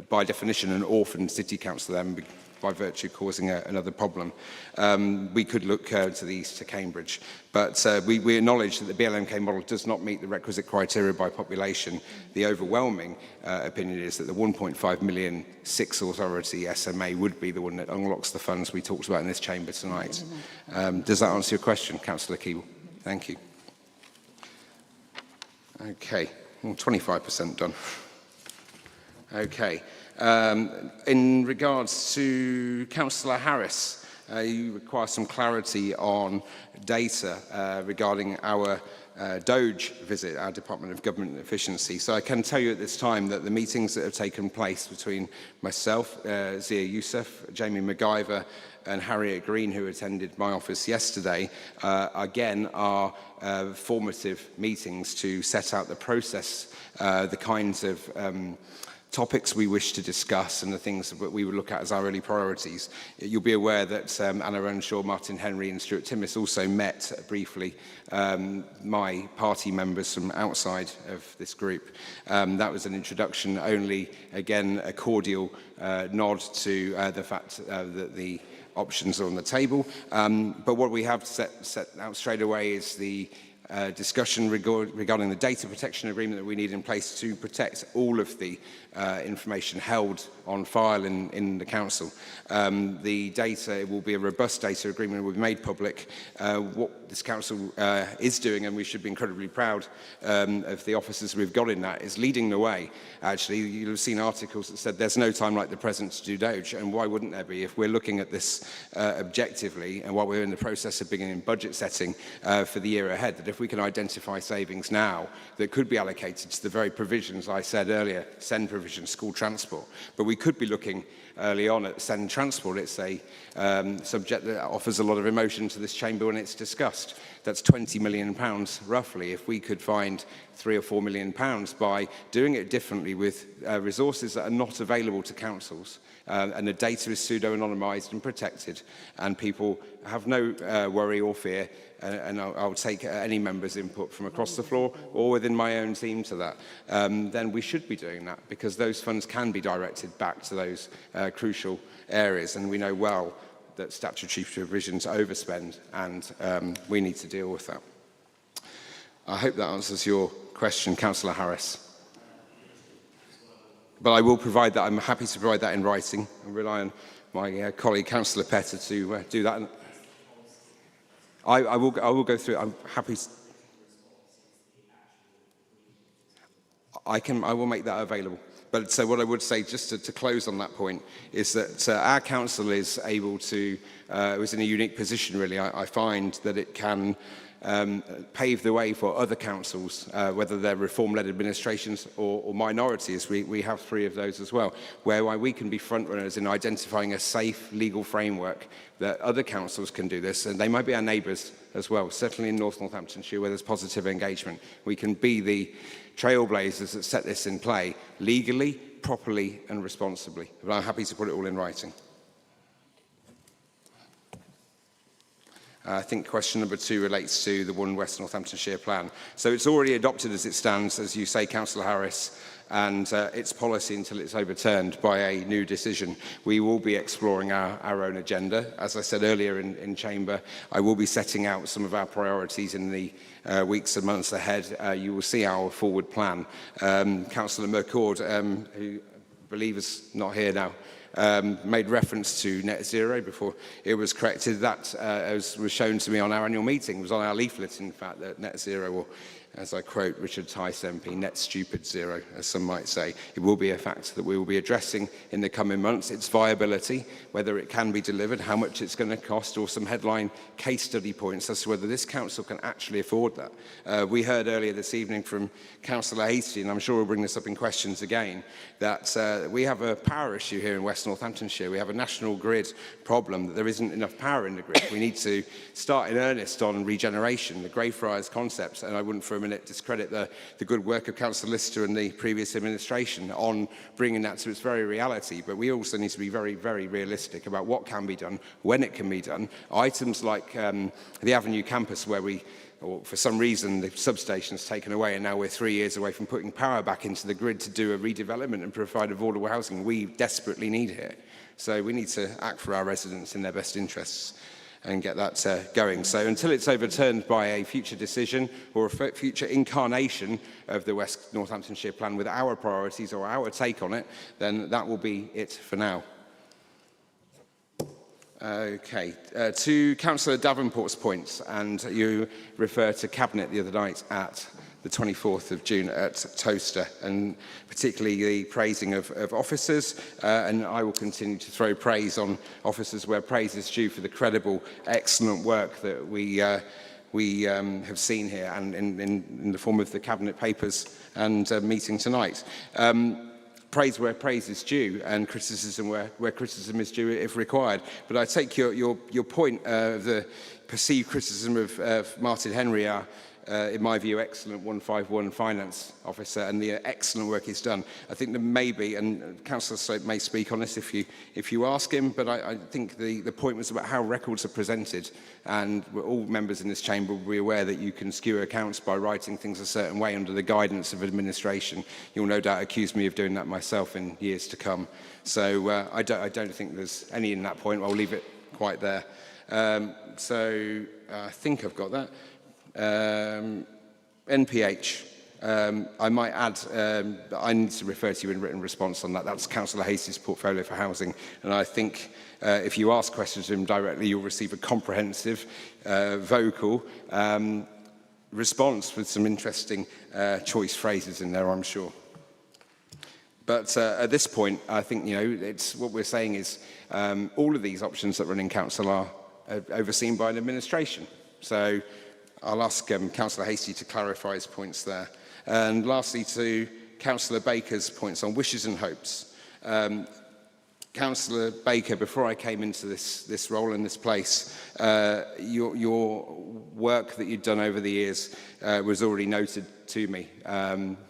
by definition, an orphaned city council then, by virtue causing another problem. We could look to the east, to Cambridge. But we acknowledge that the BLMK model does not meet the requisite criteria by population. The overwhelming opinion is that the 1.5 million 6 authority SMA would be the one that unlocks the funds we talked about in this chamber tonight. Does that answer your question, Councillor Keeble? Thank you. Okay, well, 25% done. Okay. In regards to Councillor Harris, you require some clarity on data regarding our Doge visit, our Department of Government Efficiency. So I can tell you at this time that the meetings that have taken place between myself, Zia Youssef, Jamie MacGyver, and Harriet Green, who attended my office yesterday, again are formative meetings to set out the process, the kinds of topics we wish to discuss and the things that we would look at as our early priorities. You'll be aware that Anna Renshaw, Martin Henry and Stuart Timmis also met briefly my party members from outside of this group. That was an introduction only, again, a cordial nod to the fact that the options are on the table. But what we have set out straight away is the discussion regarding the data protection agreement that we need in place to protect all of the information held on file in the council. The data, it will be a robust data agreement, will be made public. What this council is doing, and we should be incredibly proud of the officers we've got in that, is leading the way. Actually, you'll have seen articles that said there's no time like the present to do Doge, and why wouldn't there be if we're looking at this objectively, and while we're in the process of beginning budget setting for the year ahead, that if we can identify savings now that could be allocated to the very provisions I said earlier, SEND provision, school transport, but we could be looking early on at SEND transport. It's a subject that offers a lot of emotion to this chamber when it's discussed. That's £20 million roughly. If we could find £3 or £4 million by doing it differently with resources that are not available to councils, and the data is pseudo-anonymised and protected, and people have no worry or fear, and I'll take any member's input from across the floor or within my own team to that, then we should be doing that, because those funds can be directed back to those crucial areas, and we know well that statutory provisions overspend, and we need to deal with that. I hope that answers your question, Councillor Harris. But I will provide that. I'm happy to provide that in writing and rely on my colleague, Councillor Petter, to do that. I will go through it. I'm happy to, I will make that available. But so what I would say, just to close on that point, is that our council is able to, is in a unique position really. I find that it can pave the way for other councils, whether they're reform-led administrations or minorities. We have 3 of those as well, whereby we can be front-runners in identifying a safe legal framework that other councils can do this, and they might be our neighbours as well, certainly in North Northamptonshire where there's positive engagement. We can be the trailblazers that set this in play legally, properly and responsibly. But I'm happy to put it all in writing. I think question number 2 relates to the One West Northamptonshire plan. So it's already adopted as it stands, as you say, Councillor Harris. and its policy until it's overturned by a new decision. We will be exploring our own agenda. As I said earlier in Chamber, I will be setting out some of our priorities in the weeks and months ahead. You will see our forward plan. Councillor McCord, who I believe is not here now, made reference to net zero before it was corrected. That was shown to me on our annual meeting. It was on our leaflet, in fact, that net zero, or as I quote Richard Tice MP, net stupid zero, as some might say. It will be a factor that we will be addressing in the coming months. Its viability, whether it can be delivered, how much it's going to cost, or some headline case study points as to whether this council can actually afford that. We heard earlier this evening from Councillor Hastie, and I'm sure we'll bring this up in questions again, that we have a power issue here in West Northamptonshire. We have a national grid problem, that there isn't enough power in the grid. We need to start in earnest on regeneration, the Greyfriars concepts, and I wouldn't for a minute discredit the good work of Councillor Lister and the previous administration on bringing that to its very reality. But we also need to be very, very realistic about what can be done, when it can be done. Items like the Avenue campus, where or for some reason the substation's taken away, and now we're 3 years away from putting power back into the grid to do a redevelopment and provide affordable housing we desperately need here. So we need to act for our residents in their best interests and get that going. So until it's overturned by a future decision or a future incarnation of the West Northamptonshire Plan with our priorities or our take on it, then that will be it for now. Okay, to Councillor Davenport's points, and you refer to Cabinet the other night at the 24th of June at Toaster, and particularly the praising of officers, and I will continue to throw praise on officers where praise is due for the credible, excellent work that we have seen here, and in the form of the Cabinet papers and meeting tonight. Praise where praise is due, and criticism where criticism is due if required. But I take your point of the perceived criticism of Martin Henry, our in my view, excellent 151 finance officer, and the excellent work he's done. I think there may be, and Councillor Slope may speak on this if you ask him, but I think the point was about how records are presented, and all members in this chamber will be aware that you can skew accounts by writing things a certain way under the guidance of administration. You'll no doubt accuse me of doing that myself in years to come. So I don't think there's any in that point. I'll leave it quite there. So I think I've got that. NPH, I might add, I need to refer to you in written response on that. That's Councillor Hastie's portfolio for housing, and I think if you ask questions to him directly, you'll receive a comprehensive, vocal response with some interesting choice phrases in there, I'm sure. But at this point, I think, it's what we're saying is all of these options that run in council are overseen by an administration. So I'll ask Councillor Hastie to clarify his points there. And lastly, to Councillor Baker's points on wishes and hopes. Councillor Baker, before I came into this role in this place, your work that you'd done over the years was already noted to me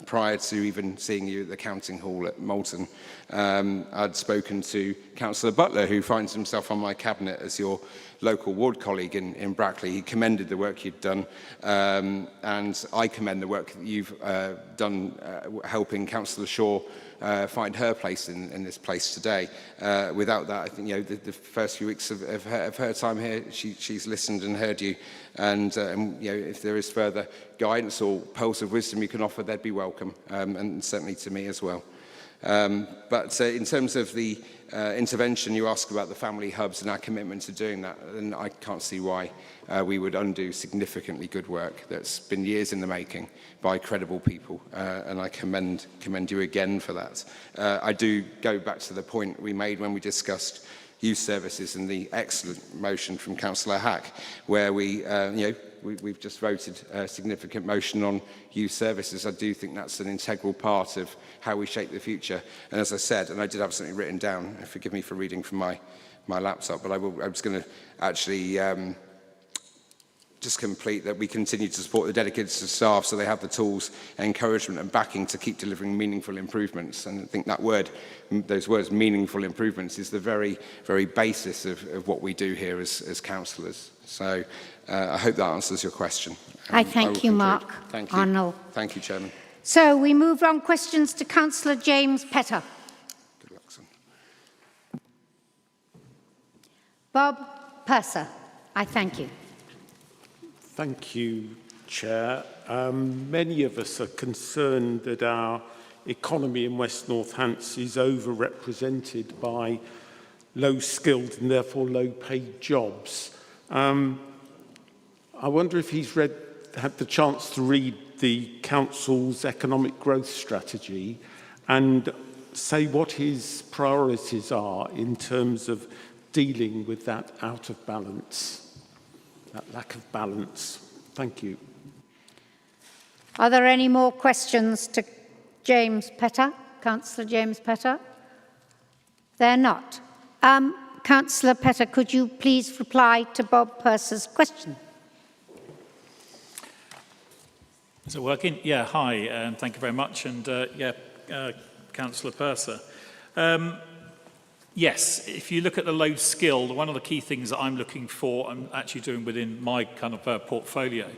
prior to even seeing you at the counting hall at Moulton. I'd spoken to Councillor Butler, who finds himself on my cabinet as your local ward colleague in Brackley. He commended the work you'd done, and I commend the work that you've done helping Councillor Shaw find her place in this place today. Without that, I think the first few weeks of her time here, she's listened and heard you, and if there is further guidance or pearls of wisdom you can offer, they'd be welcome, and certainly to me as well. But in terms of the intervention, you ask about the family hubs and our commitment to doing that, and I can't see why we would undo significantly good work that's been years in the making by credible people, and I commend you again for that. I do go back to the point we made when we discussed youth services and the excellent motion from Councillor Hack, where we've just voted a significant motion on youth services. I do think that's an integral part of how we shape the future. And as I said, and I did have something written down, forgive me for reading from my laptop, but I was going to actually just complete that we continue to support the dedicated staff so they have the tools, encouragement and backing to keep delivering meaningful improvements. And I think those words, meaningful improvements, is the very, very basis of what we do here as councillors. So I hope that answers your question. I thank you, Mark. Thank you. Arnold. Thank you, Chairman. So we move on questions to Councillor James Petter. Bob Purser, I thank you. Thank you, Chair. Many of us are concerned that our economy in West Northants is overrepresented by low-skilled and therefore low-paid jobs. I wonder if he's had the chance to read the Council's economic growth strategy and say what his priorities are in terms of dealing with that out of balance, that lack of balance. Thank you. Are there any more questions to James Petter? Councillor James Petter? They're not. Councillor Petter, could you please reply to Bob Purser's question? Is it working? Yeah, hi, thank you very much. And Councillor Purser. Yes, if you look at the low skill, one of the key things that I'm looking for and actually doing within my kind of portfolio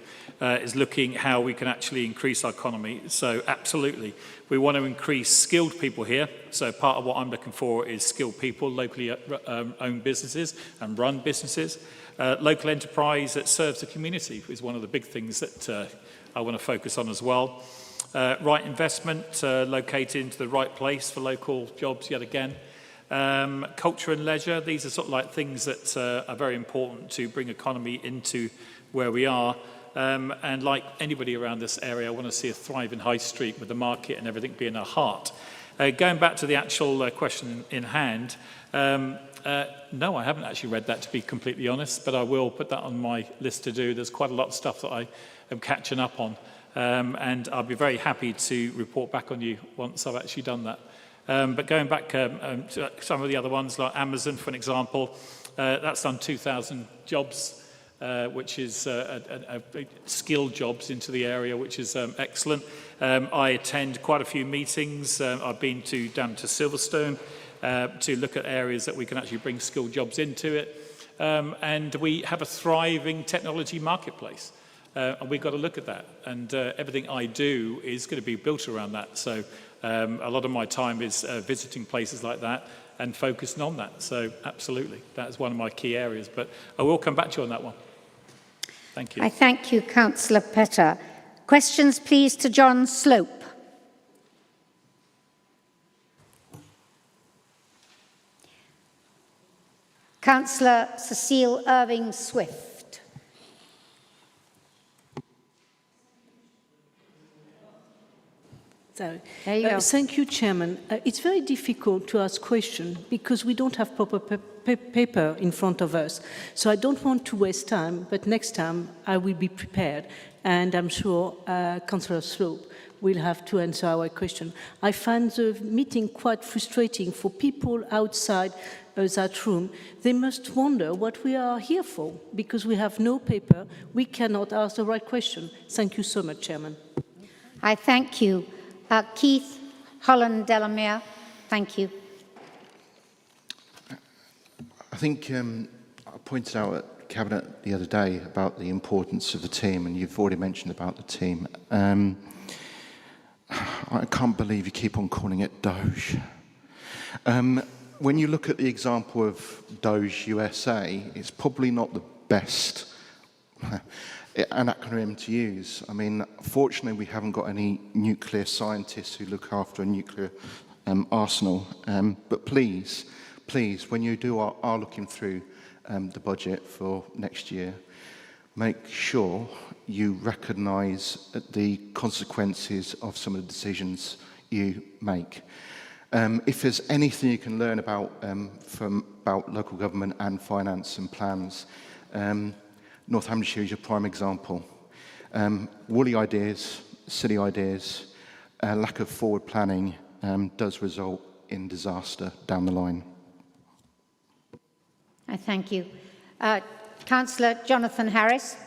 is looking how we can actually increase our economy. So absolutely, we want to increase skilled people here. So part of what I'm looking for is skilled people, locally owned businesses and run businesses. Local enterprise that serves the community is one of the big things that I want to focus on as well. Right investment, located into the right place for local jobs yet again. Culture and leisure, these are sort of like things that are very important to bring economy into where we are. And like anybody around this area, I want to see a thriving high street with the market and everything being our heart. Going back to the actual question in hand, no, I haven't actually read that, to be completely honest, but I will put that on my list to do. There's quite a lot of stuff that I am catching up on, and I'll be very happy to report back on you once I've actually done that. But going back to some of the other ones, like Amazon, for an example, that's done 2,000 jobs, which is skilled jobs into the area, which is excellent. I attend quite a few meetings. I've been down to Silverstone to look at areas that we can actually bring skilled jobs into it. And we have a thriving technology marketplace. And we've got to look at that. And everything I do is going to be built around that. So a lot of my time is visiting places like that and focusing on that. So absolutely, that is one of my key areas. But I will come back to you on that one. Thank you. I thank you, Councillor Petter. Questions, please, to John Slope. Councillor Cecile Irving-Swift. Thank you, Chairman. It's very difficult to ask questions because we don't have proper paper in front of us. So I don't want to waste time, but next time I will be prepared. And I'm sure Councillor Slope will have to answer our question. I find the meeting quite frustrating for people outside that room. They must wonder what we are here for because we have no paper. We cannot ask the right question. Thank you so much, Chairman. I thank you. Keith Holland-Delamere, thank you. I think I pointed out at Cabinet the other day about the importance of the team, and you've already mentioned about the team. I can't believe you keep on calling it Doge. When you look at the example of Doge USA, it's probably not the best an acronym to use. I mean, fortunately, we haven't got any nuclear scientists who look after a nuclear arsenal. But please, when you are looking through the budget for next year, make sure you recognise the consequences of some of the decisions you make. If there's anything you can learn about about local government and finance and plans, North Hampshire is your prime example. Woolly ideas, silly ideas, lack of forward planning does result in disaster down the line. I thank you. Councillor Jonathan Harris.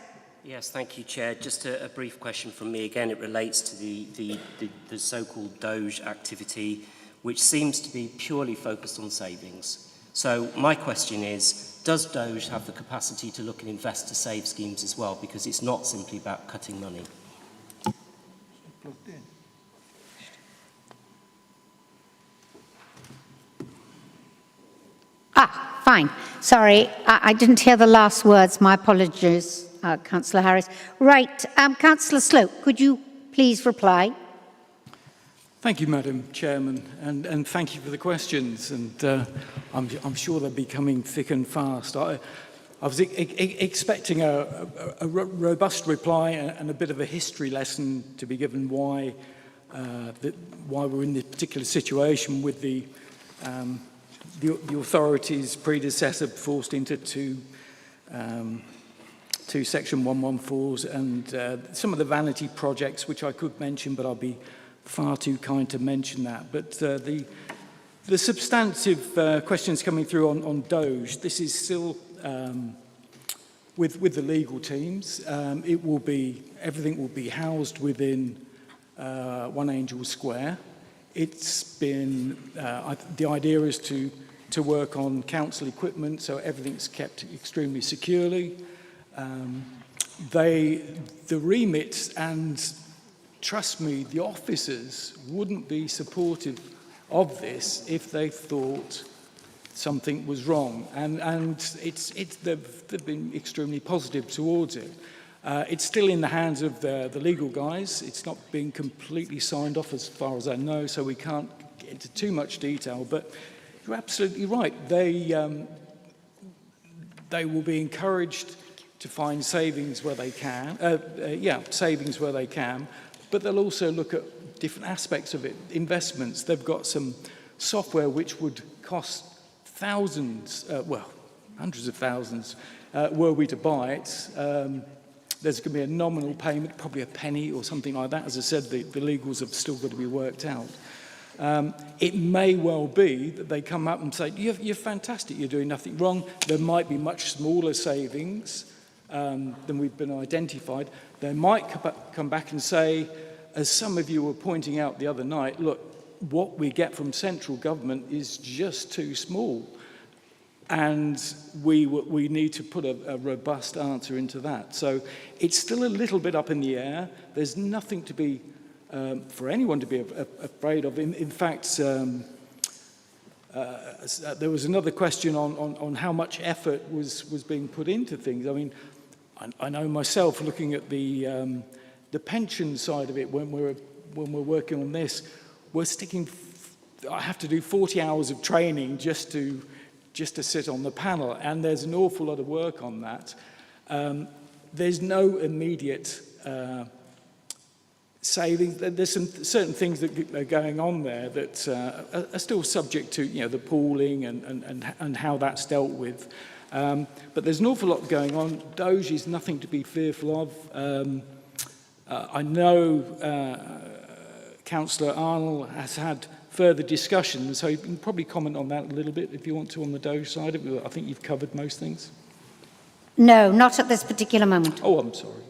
Yes, thank you, Chair. Just a brief question from me. Again, it relates to the so-called Doge activity, which seems to be purely focused on savings. So my question is, does Doge have the capacity to look and invest to save schemes as well? Because it's not simply about cutting money. Fine. Sorry, I didn't hear the last words. My apologies, Councillor Harris. Right, Councillor Slope, could you please reply? Thank you, Madam Chairman, and thank you for the questions. And I'm sure they'll be coming thick and fast. I was expecting a robust reply and a bit of a history lesson to be given why we're in this particular situation with the authorities' predecessor forced into two Section 114s and some of the vanity projects, which I could mention, but I'll be far too kind to mention that. But the substantive questions coming through on Doge, this is still with the legal teams. Everything will be housed within One Angel Square. It's been, the idea is to work on council equipment, so everything's kept extremely securely. The remit, and trust me, the officers wouldn't be supportive of this if they thought something was wrong, and they've been extremely positive towards it. It's still in the hands of the legal guys. It's not been completely signed off as far as I know, so we can't get into too much detail, but you're absolutely right. They will be encouraged to find savings where they can, savings where they can, but they'll also look at different aspects of it, investments. They've got some software which would cost thousands, hundreds of thousands, were we to buy it. There's going to be a nominal payment, probably a penny or something like that. As I said, the legals have still got to be worked out. It may well be that they come up and say, you're fantastic, you're doing nothing wrong. There might be much smaller savings than we've been identified. They might come back and say, as some of you were pointing out the other night, look, what we get from central government is just too small. And we need to put a robust answer into that. So it's still a little bit up in the air. There's nothing to be, for anyone to be afraid of. In fact, there was another question on how much effort was being put into things. I mean, I know myself, looking at the pension side of it, when we're working on this, we're sticking, I have to do 40 hours of training just to sit on the panel, and there's an awful lot of work on that. There's no immediate savings. There's some certain things that are going on there that are still subject to, the pooling and how that's dealt with. But there's an awful lot going on. Doge is nothing to be fearful of. I know Councillor Arnold has had further discussions, so you can probably comment on that a little bit if you want to on the Doge side of it. I think you've covered most things. No, not at this particular moment. Oh, I'm sorry.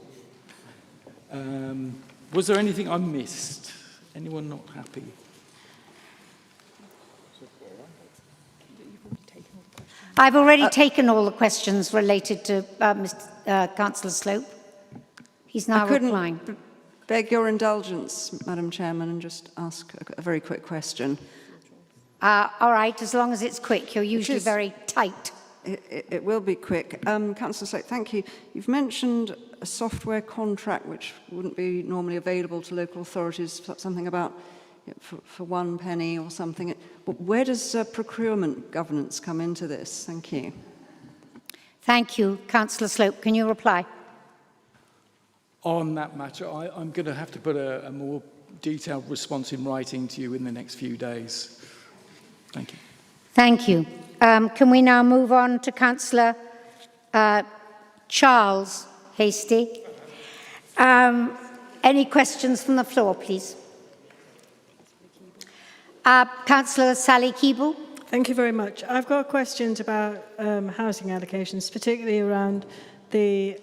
Was there anything I missed? Anyone not happy? I've already taken all the questions related to Councillor Slope. He's now replying. Beg your indulgence, Madam Chairman, and just ask a very quick question. All right, as long as it's quick. You're usually very tight. It will be quick. Councillor Slope, thank you. You've mentioned a software contract which wouldn't be normally available to local authorities, something about for 1 penny or something. Where does procurement governance come into this? Thank you. Thank you. Councillor Slope, can you reply? On that matter, I'm going to have to put a more detailed response in writing to you in the next few days. Thank you. Thank you. Can we now move on to Councillor Charles Hastie? Any questions from the floor, please? Councillor Sally Keeble. Thank you very much. I've got questions about housing allocations, particularly around the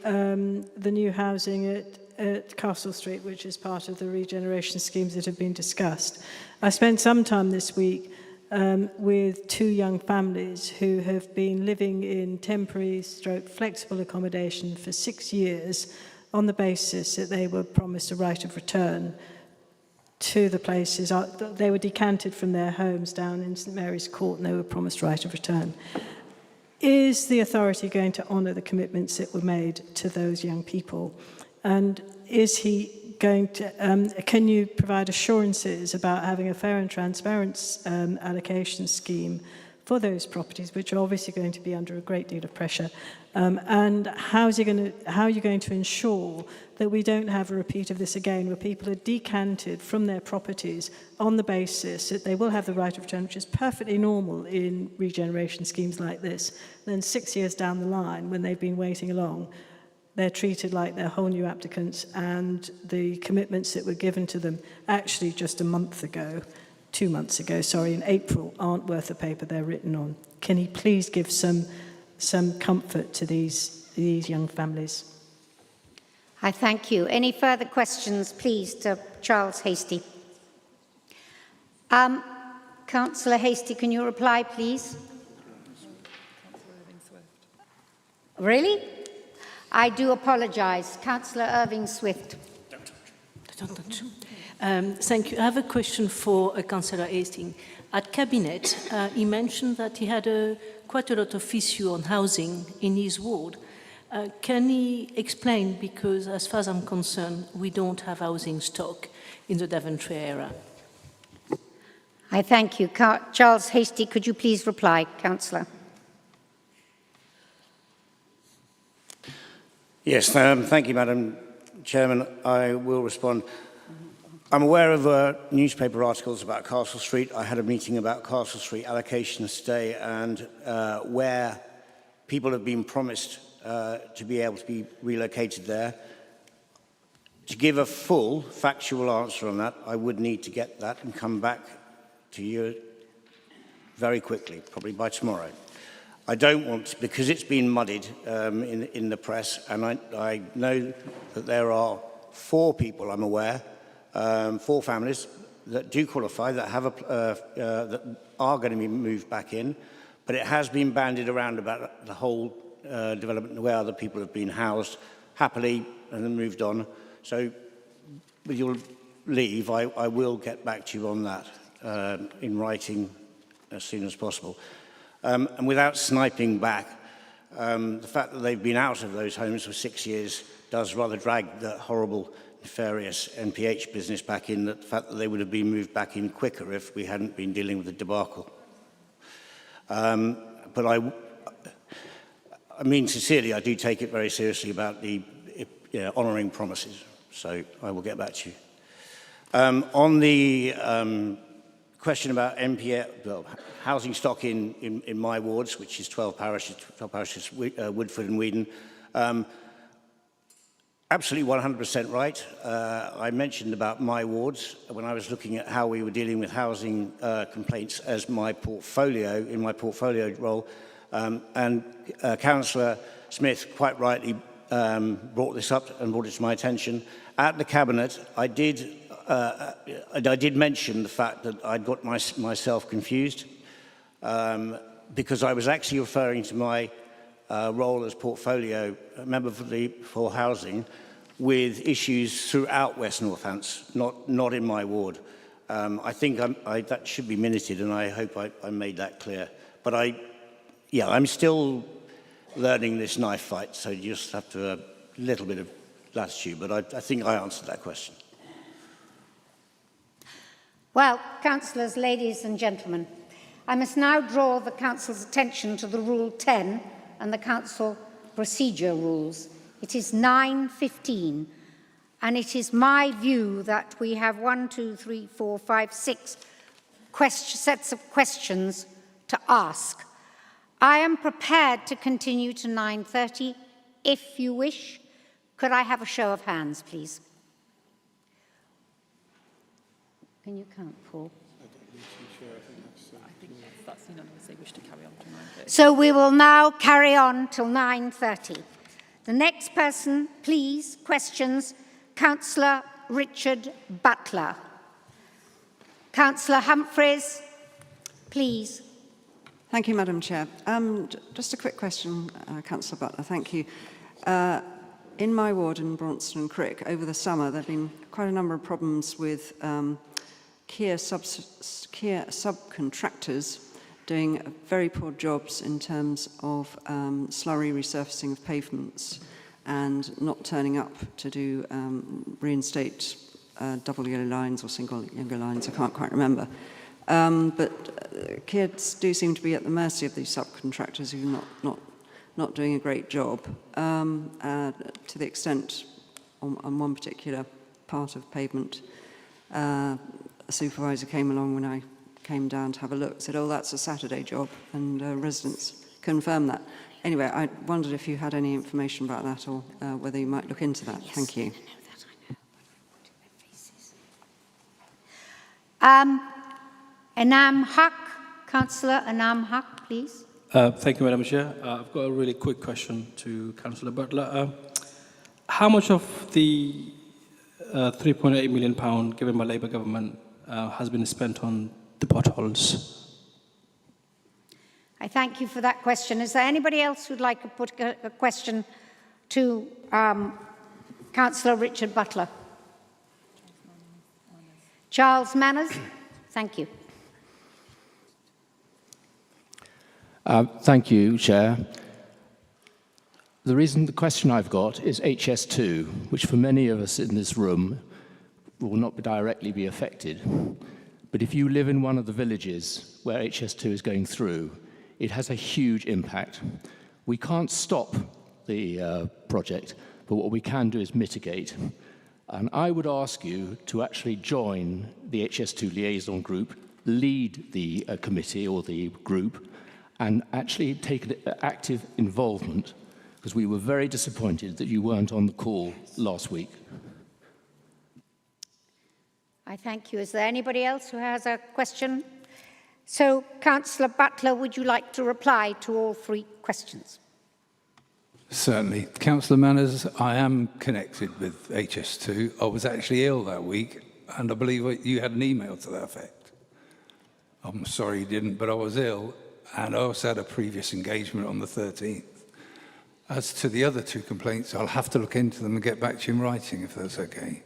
new housing at Castle Street, which is part of the regeneration schemes that have been discussed. I spent some time this week with 2 young families who have been living in temporary / flexible accommodation for 6 years on the basis that they were promised a right of return to the places. They were decanted from their homes down in St Mary's Court and they were promised right of return. is the authority going to honour the commitments that were made to those young people? And is he going to, can you provide assurances about having a fair and transparent allocation scheme for those properties, which are obviously going to be under a great deal of pressure? And how are you going to ensure that we don't have a repeat of this again, where people are decanted from their properties on the basis that they will have the right of return, which is perfectly normal in regeneration schemes like this. Then 6 years down the line, when they've been waiting along, they're treated like they're whole new applicants, and the commitments that were given to them actually just a month ago, 2 months ago, sorry, in April, aren't worth the paper they're written on. Can he please give some comfort to these young families? I thank you. Any further questions, please, to Charles Hastie? Councillor Hastie, can you reply, please? Really? I do apologise. Councillor Irving-Swift. Thank you. I have a question for Councillor Hastings. At Cabinet, he mentioned that he had quite a lot of issue on housing in his ward. Can he explain, because as far as I'm concerned, we don't have housing stock in the Daventry area? I thank you. Charles Hastie, could you please reply, Councillor? Yes, thank you, Madam Chairman. I will respond. I'm aware of newspaper articles about Castle Street. I had a meeting about Castle Street allocations today, and where people have been promised to be able to be relocated there. To give a full factual answer on that, I would need to get that and come back to you very quickly, probably by tomorrow. I don't want, because it's been muddied in the press, and I know that there are 4 people, I'm aware, 4 families that do qualify, that have that are going to be moved back in, but it has been bandied around about the whole development where other people have been housed happily and then moved on. So with your leave, I will get back to you on that in writing as soon as possible. And without sniping back, the fact that they've been out of those homes for 6 years does rather drag the horrible, nefarious NPH business back in, the fact that they would have been moved back in quicker if we hadn't been dealing with the debacle. But I mean, sincerely, I do take it very seriously about the honouring promises, so I will get back to you. On the question about NPA, well, housing stock in my wards, which is 12 parishes, Woodford and Weedon, absolutely 100% right. I mentioned about my wards when I was looking at how we were dealing with housing complaints as my portfolio, in my portfolio role, and Councillor Smith quite rightly brought this up and brought it to my attention. At the Cabinet, I did mention the fact that I'd got myself confused because I was actually referring to my role as portfolio member for housing with issues throughout West Northants, not in my ward. I think that should be minuted, and I hope I made that clear. But I'm still learning this knife fight, so you just have to have a little bit of latitude, but I think I answered that question. Well, councillors, ladies and gentlemen, I must now draw the council's attention to the Rule 10 and the council procedure rules. It is 9:15, and it is my view that we have 6 sets of questions to ask. I am prepared to continue to 9:30 if you wish. Could I have a show of hands, please? Can you count, Paul? I think that's unanimous. They wish to carry on to 9:30. So we will now carry on till 9:30. The next person, please, questions, Councillor Richard Butler. Councillor Humphreys, please. Thank you, Madam Chair. Just a quick question, Councillor Butler, thank you. In my ward in Braunston and Crick, over the summer, there have been quite a number of problems with care subcontractors doing very poor jobs in terms of slurry resurfacing of pavements and not turning up to do reinstate double yellow lines or single yellow lines, I can't quite remember. But kids do seem to be at the mercy of these subcontractors who are not doing a great job, to the extent on one particular part of pavement, a supervisor came along when I came down to have a look, said, oh, that's a Saturday job, and residents confirmed that. Anyway, I wondered if you had any information about that or whether you might look into that. Yes. Thank you. Anam Haq, Councillor Anam Haq, please. Thank you, Madam Chair. I've got a really quick question to Councillor Butler. How much of the £3.8 million given by Labour government has been spent on the potholes? I thank you for that question. Is there anybody else who'd like to put a question to Councillor Richard Butler? Charles Manners? Thank you. Thank you, Chair. The question I've got is HS2, which for many of us in this room will not directly be affected. But if you live in one of the villages where HS2 is going through, it has a huge impact. We can't stop the project, but what we can do is mitigate. And I would ask you to actually join the HS2 liaison group, lead the committee or the group, and actually take an active involvement, because we were very disappointed that you weren't on the call last week. I thank you. Is there anybody else who has a question? So, Councillor Butler, would you like to reply to all three questions? Certainly. Councillor Manners, I am connected with HS2. I was actually ill that week, and I believe you had an email to that effect. I'm sorry you didn't, but I was ill, and I also had a previous engagement on the 13th. As to the other two complaints, I'll have to look into them and get back to you in writing, if that's okay.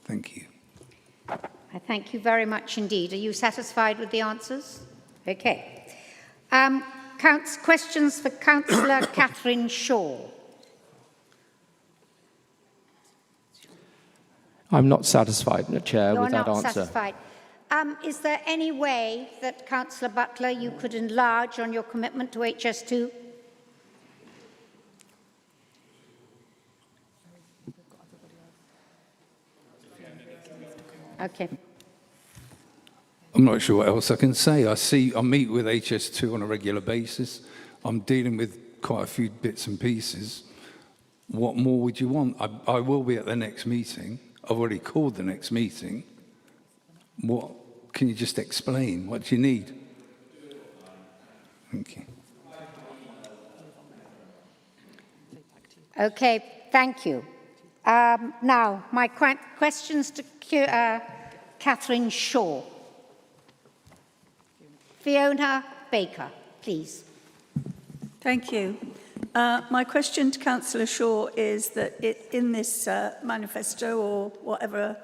Thank you. I thank you very much indeed. Are you satisfied with the answers? Okay. Questions for Councillor Catherine Shaw. I'm not satisfied, Chair, with that answer. You're not satisfied. Is there any way that, Councillor Butler, you could enlarge on your commitment to HS2? Okay. I'm not sure what else I can say. I meet with HS2 on a regular basis. I'm dealing with quite a few bits and pieces. What more would you want? I will be at the next meeting. I've already called the next meeting. What can you just explain? What do you need? Thank you. Okay, thank you. Now, my questions to Catherine Shaw. Fiona Baker, please. Thank you. My question to Councillor Shaw is that in this manifesto, or whatever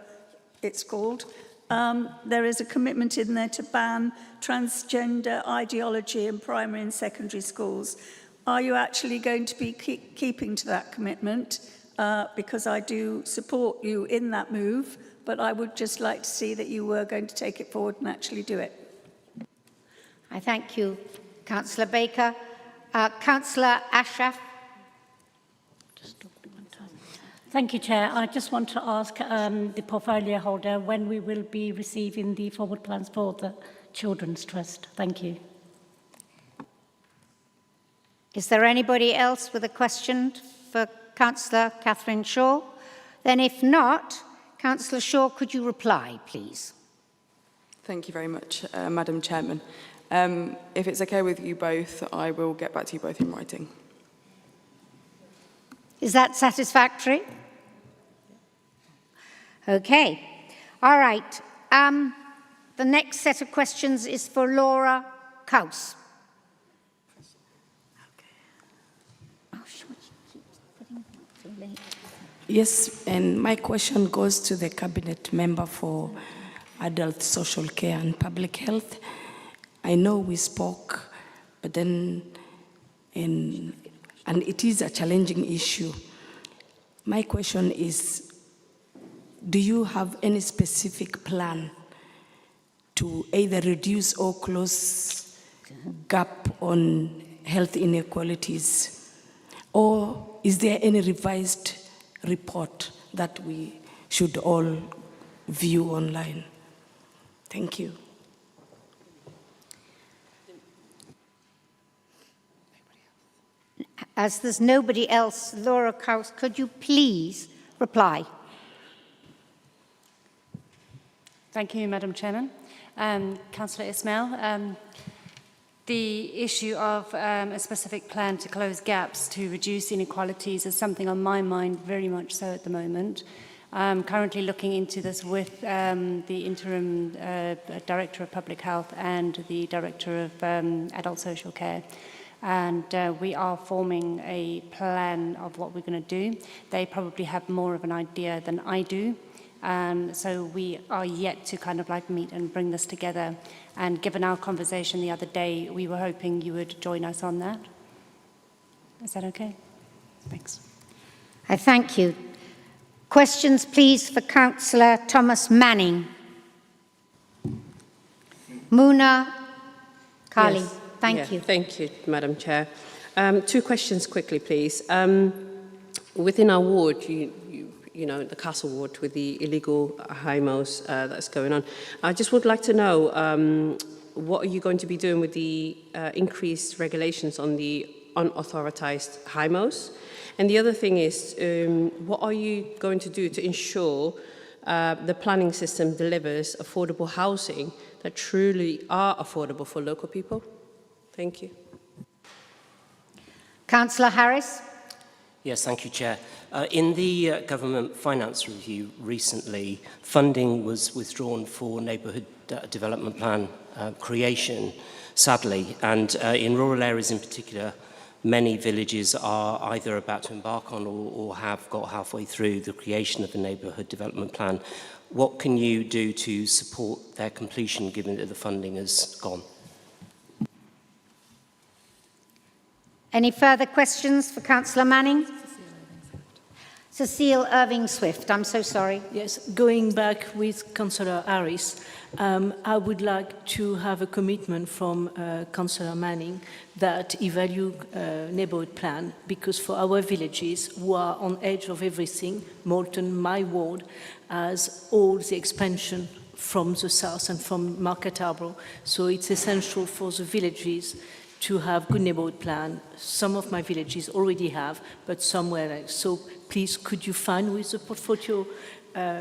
it's called, there is a commitment in there to ban transgender ideology in primary and secondary schools. Are you actually going to be keeping to that commitment? Because I do support you in that move, but I would just like to see that you were going to take it forward and actually do it. I thank you, Councillor Baker. Councillor Ashraf. Thank you, Chair. I just want to ask the portfolio holder when we will be receiving the forward plans for the Children's Trust. Thank you. Is there anybody else with a question for Councillor Catherine Shaw? Then if not, Councillor Shaw, could you reply, please? Thank you very much, Madam Chairman. If it's okay with you both, I will get back to you both in writing. Is that satisfactory? Okay. All right. The next set of questions is for Laura Kaus. Yes, and my question goes to the Cabinet Member for Adult Social Care and Public Health. I know we spoke, but then, and it is a challenging issue. My question is, do you have any specific plan to either reduce or close gap on health inequalities? Or is there any revised report that we should all view online? Thank you. As there's nobody else, Laura Cowes, could you please reply? Thank you, Madam Chairman. Councillor Ismail, the issue of a specific plan to close gaps to reduce inequalities is something on my mind very much so at the moment. I'm currently looking into this with the interim Director of Public Health and the Director of Adult Social Care. And we are forming a plan of what we're going to do. They probably have more of an idea than I do. So we are yet to kind of like meet and bring this together. And given our conversation the other day, we were hoping you would join us on that. Is that okay? Thanks. I thank you. Questions, please, for Councillor Thomas Manning. Muna Kali. Yes. Thank you. Thank you, Madam Chair. 2 questions quickly, please. Within our ward, you know, the Castle ward with the illegal HIMOs that's going on, I just would like to know what are you going to be doing with the increased regulations on the unauthorized HIMOs? And the other thing is, what are you going to do to ensure the planning system delivers affordable housing that truly are affordable for local people? Thank you. Councillor Harris. Yes, thank you, Chair. In the Government Finance Review recently, funding was withdrawn for neighbourhood development plan creation, sadly, and in rural areas in particular, many villages are either about to embark on or have got halfway through the creation of the neighbourhood development plan. What can you do to support their completion given that the funding has gone? Any further questions for Councillor Manning? Cecile Irving-Swift, I'm so sorry. Yes, going back with Councillor Harris, I would like to have a commitment from Councillor Manning that he value neighbourhood plan, because for our villages who are on edge of everything, Moulton, my ward, has all the expansion from the south and from Market Harbour. So it's essential for the villages to have good neighbourhood plan. Some of my villages already have, but somewhere else. So please, could you find with the portfolio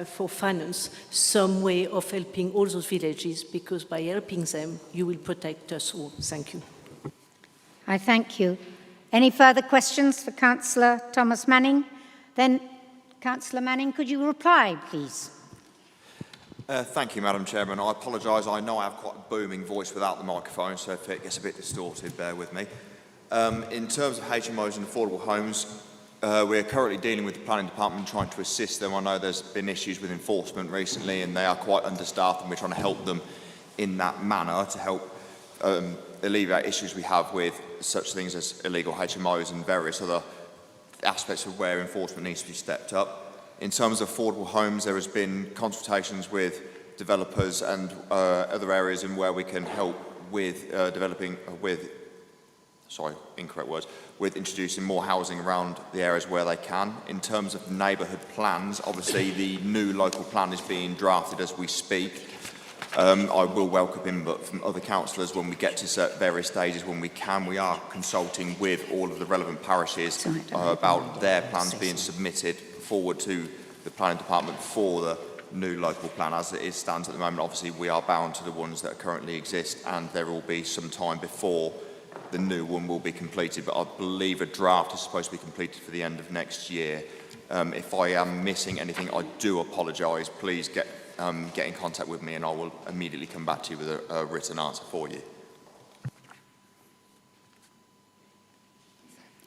for finance some way of helping all those villages, because by helping them, you will protect us all. Thank you. I thank you. Any further questions for Councillor Thomas Manning? Then, Councillor Manning, could you reply, please? Thank you, Madam Chairman. I apologise. I know I have quite a booming voice without the microphone, so if it gets a bit distorted, bear with me. In terms of HMOs and affordable homes, we're currently dealing with the planning department trying to assist them. I know there's been issues with enforcement recently and they are quite understaffed, and we're trying to help them in that manner to help alleviate issues we have with such things as illegal HMOs and various other aspects of where enforcement needs to be stepped up. In terms of affordable homes, there has been consultations with developers and other areas in where we can help with with introducing more housing around the areas where they can. In terms of neighbourhood plans, obviously the new local plan is being drafted as we speak. I will welcome input from other councillors when we get to various stages when we can. We are consulting with all of the relevant parishes about their plans being submitted forward to the planning department for the new local plan. As it stands at the moment, obviously we are bound to the ones that currently exist, and there will be some time before the new one will be completed, but I believe a draft is supposed to be completed for the end of next year. If I am missing anything, I do apologise. Please get in contact with me and I will immediately come back to you with a written answer for you.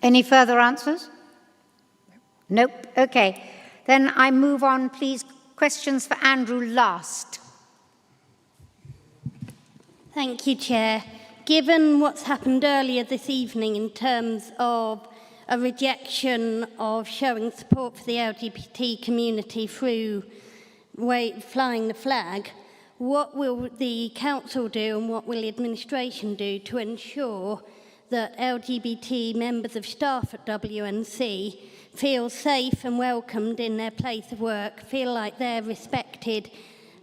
Any further answers? Nope. Okay. Then I move on, please. Questions for Andrew last. Thank you, Chair. Given what's happened earlier this evening in terms of a rejection of showing support for the LGBT community through flying the flag, what will the Council do and what will the administration do to ensure that LGBT members of staff at WNC feel safe and welcomed in their place of work, feel like they're respected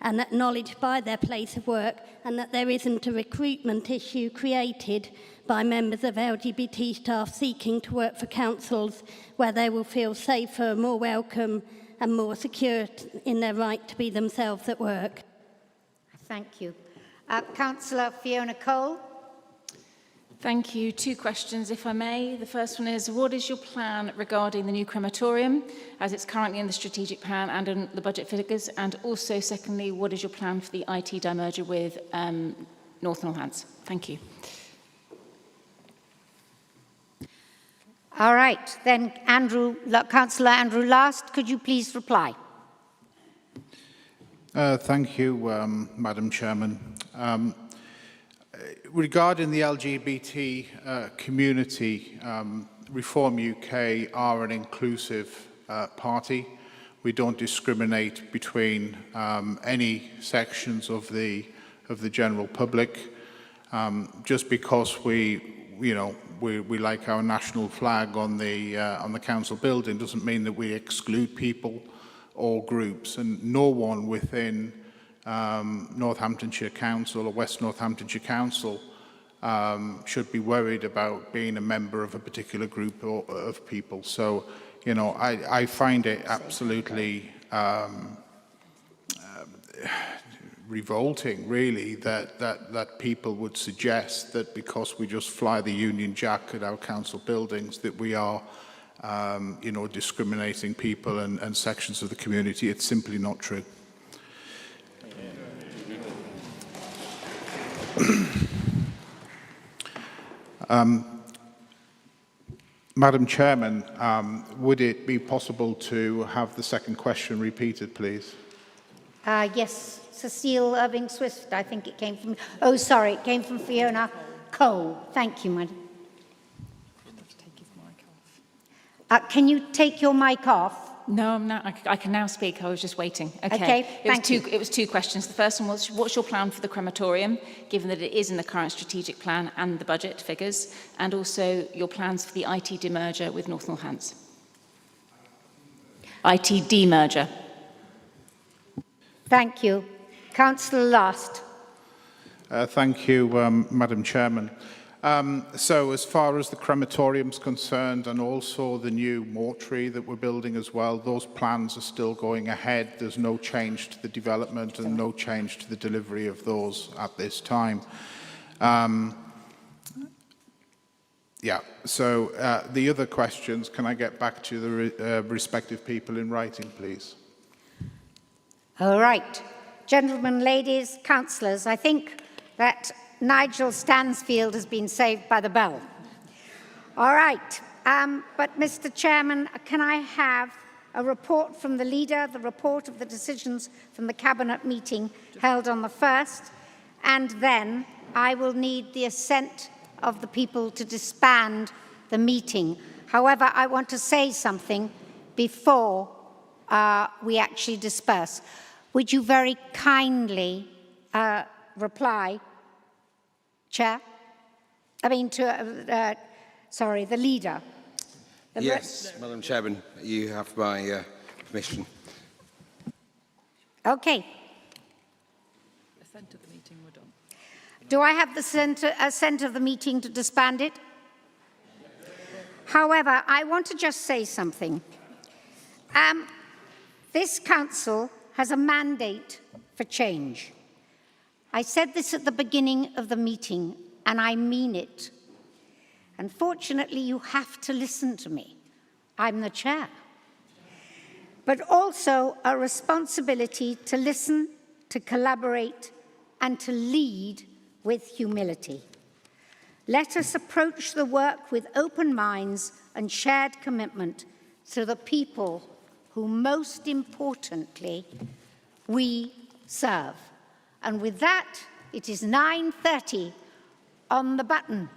and acknowledged by their place of work, and that there isn't a recruitment issue created by members of LGBT staff seeking to work for councils where they will feel safer, more welcome and more secure in their right to be themselves at work? Thank you. Councillor Fiona Cole. Thank you. 2 questions, if I may. The first one is, what is your plan regarding the new crematorium, as it's currently in the strategic plan and in the budget figures? And also, secondly, what is your plan for the IT demerger with North Northants? Thank you. All right, then Councillor Andrew Last, could you please reply? Thank you, Madam Chairman. Regarding the LGBT community, Reform UK are an inclusive party. We don't discriminate between any sections of the general public. Just because we like our national flag on the council building doesn't mean that we exclude people or groups, and no one within Northamptonshire Council or West Northamptonshire Council should be worried about being a member of a particular group of people. So, I find it absolutely revolting, really, that people would suggest that because we just fly the Union Jack at our council buildings that we are, discriminating people and sections of the community. It's simply not true. Madam Chairman, would it be possible to have the second question repeated, please? Yes, Cecile Irving-Swift, I think it came from... Oh, sorry, it came from Fiona Cole. Thank you, madam. Can you take your mic off? No, I'm not. I can now speak. I was just waiting. Okay, thank you. It was 2 questions. The first one was, what's your plan for the crematorium, given that it is in the current strategic plan and the budget figures, and also your plans for the IT demerger with North Northants? IT demerger. Thank you. Councillor Last. Thank you, Madam Chairman. So as far as the crematorium's concerned, and also the new mortuary that we're building as well, those plans are still going ahead. There's no change to the development and no change to the delivery of those at this time. So the other questions, can I get back to the respective people in writing, please? All right. Gentlemen, ladies, councillors, I think that Nigel Stansfield has been saved by the bell. All right. But, Mr. Chairman, can I have a report from the leader, the report of the decisions from the Cabinet meeting held on the 1st, and then I will need the assent of the people to disband the meeting. However, I want to say something before we actually disperse. Would you very kindly reply, Chair? I mean, sorry, the leader. Yes, Madam Chairman, you have my permission. Okay. Assent of the meeting, we're done. Do I have the assent of the meeting to disband it? However, I want to just say something. This council has a mandate for change. I said this at the beginning of the meeting, and I mean it. Unfortunately, you have to listen to me. I'm the chair. But also a responsibility to listen, to collaborate, and to lead with humility. Let us approach the work with open minds and shared commitment to the people who, most importantly, we serve. And with that, It is 9:30 on the button.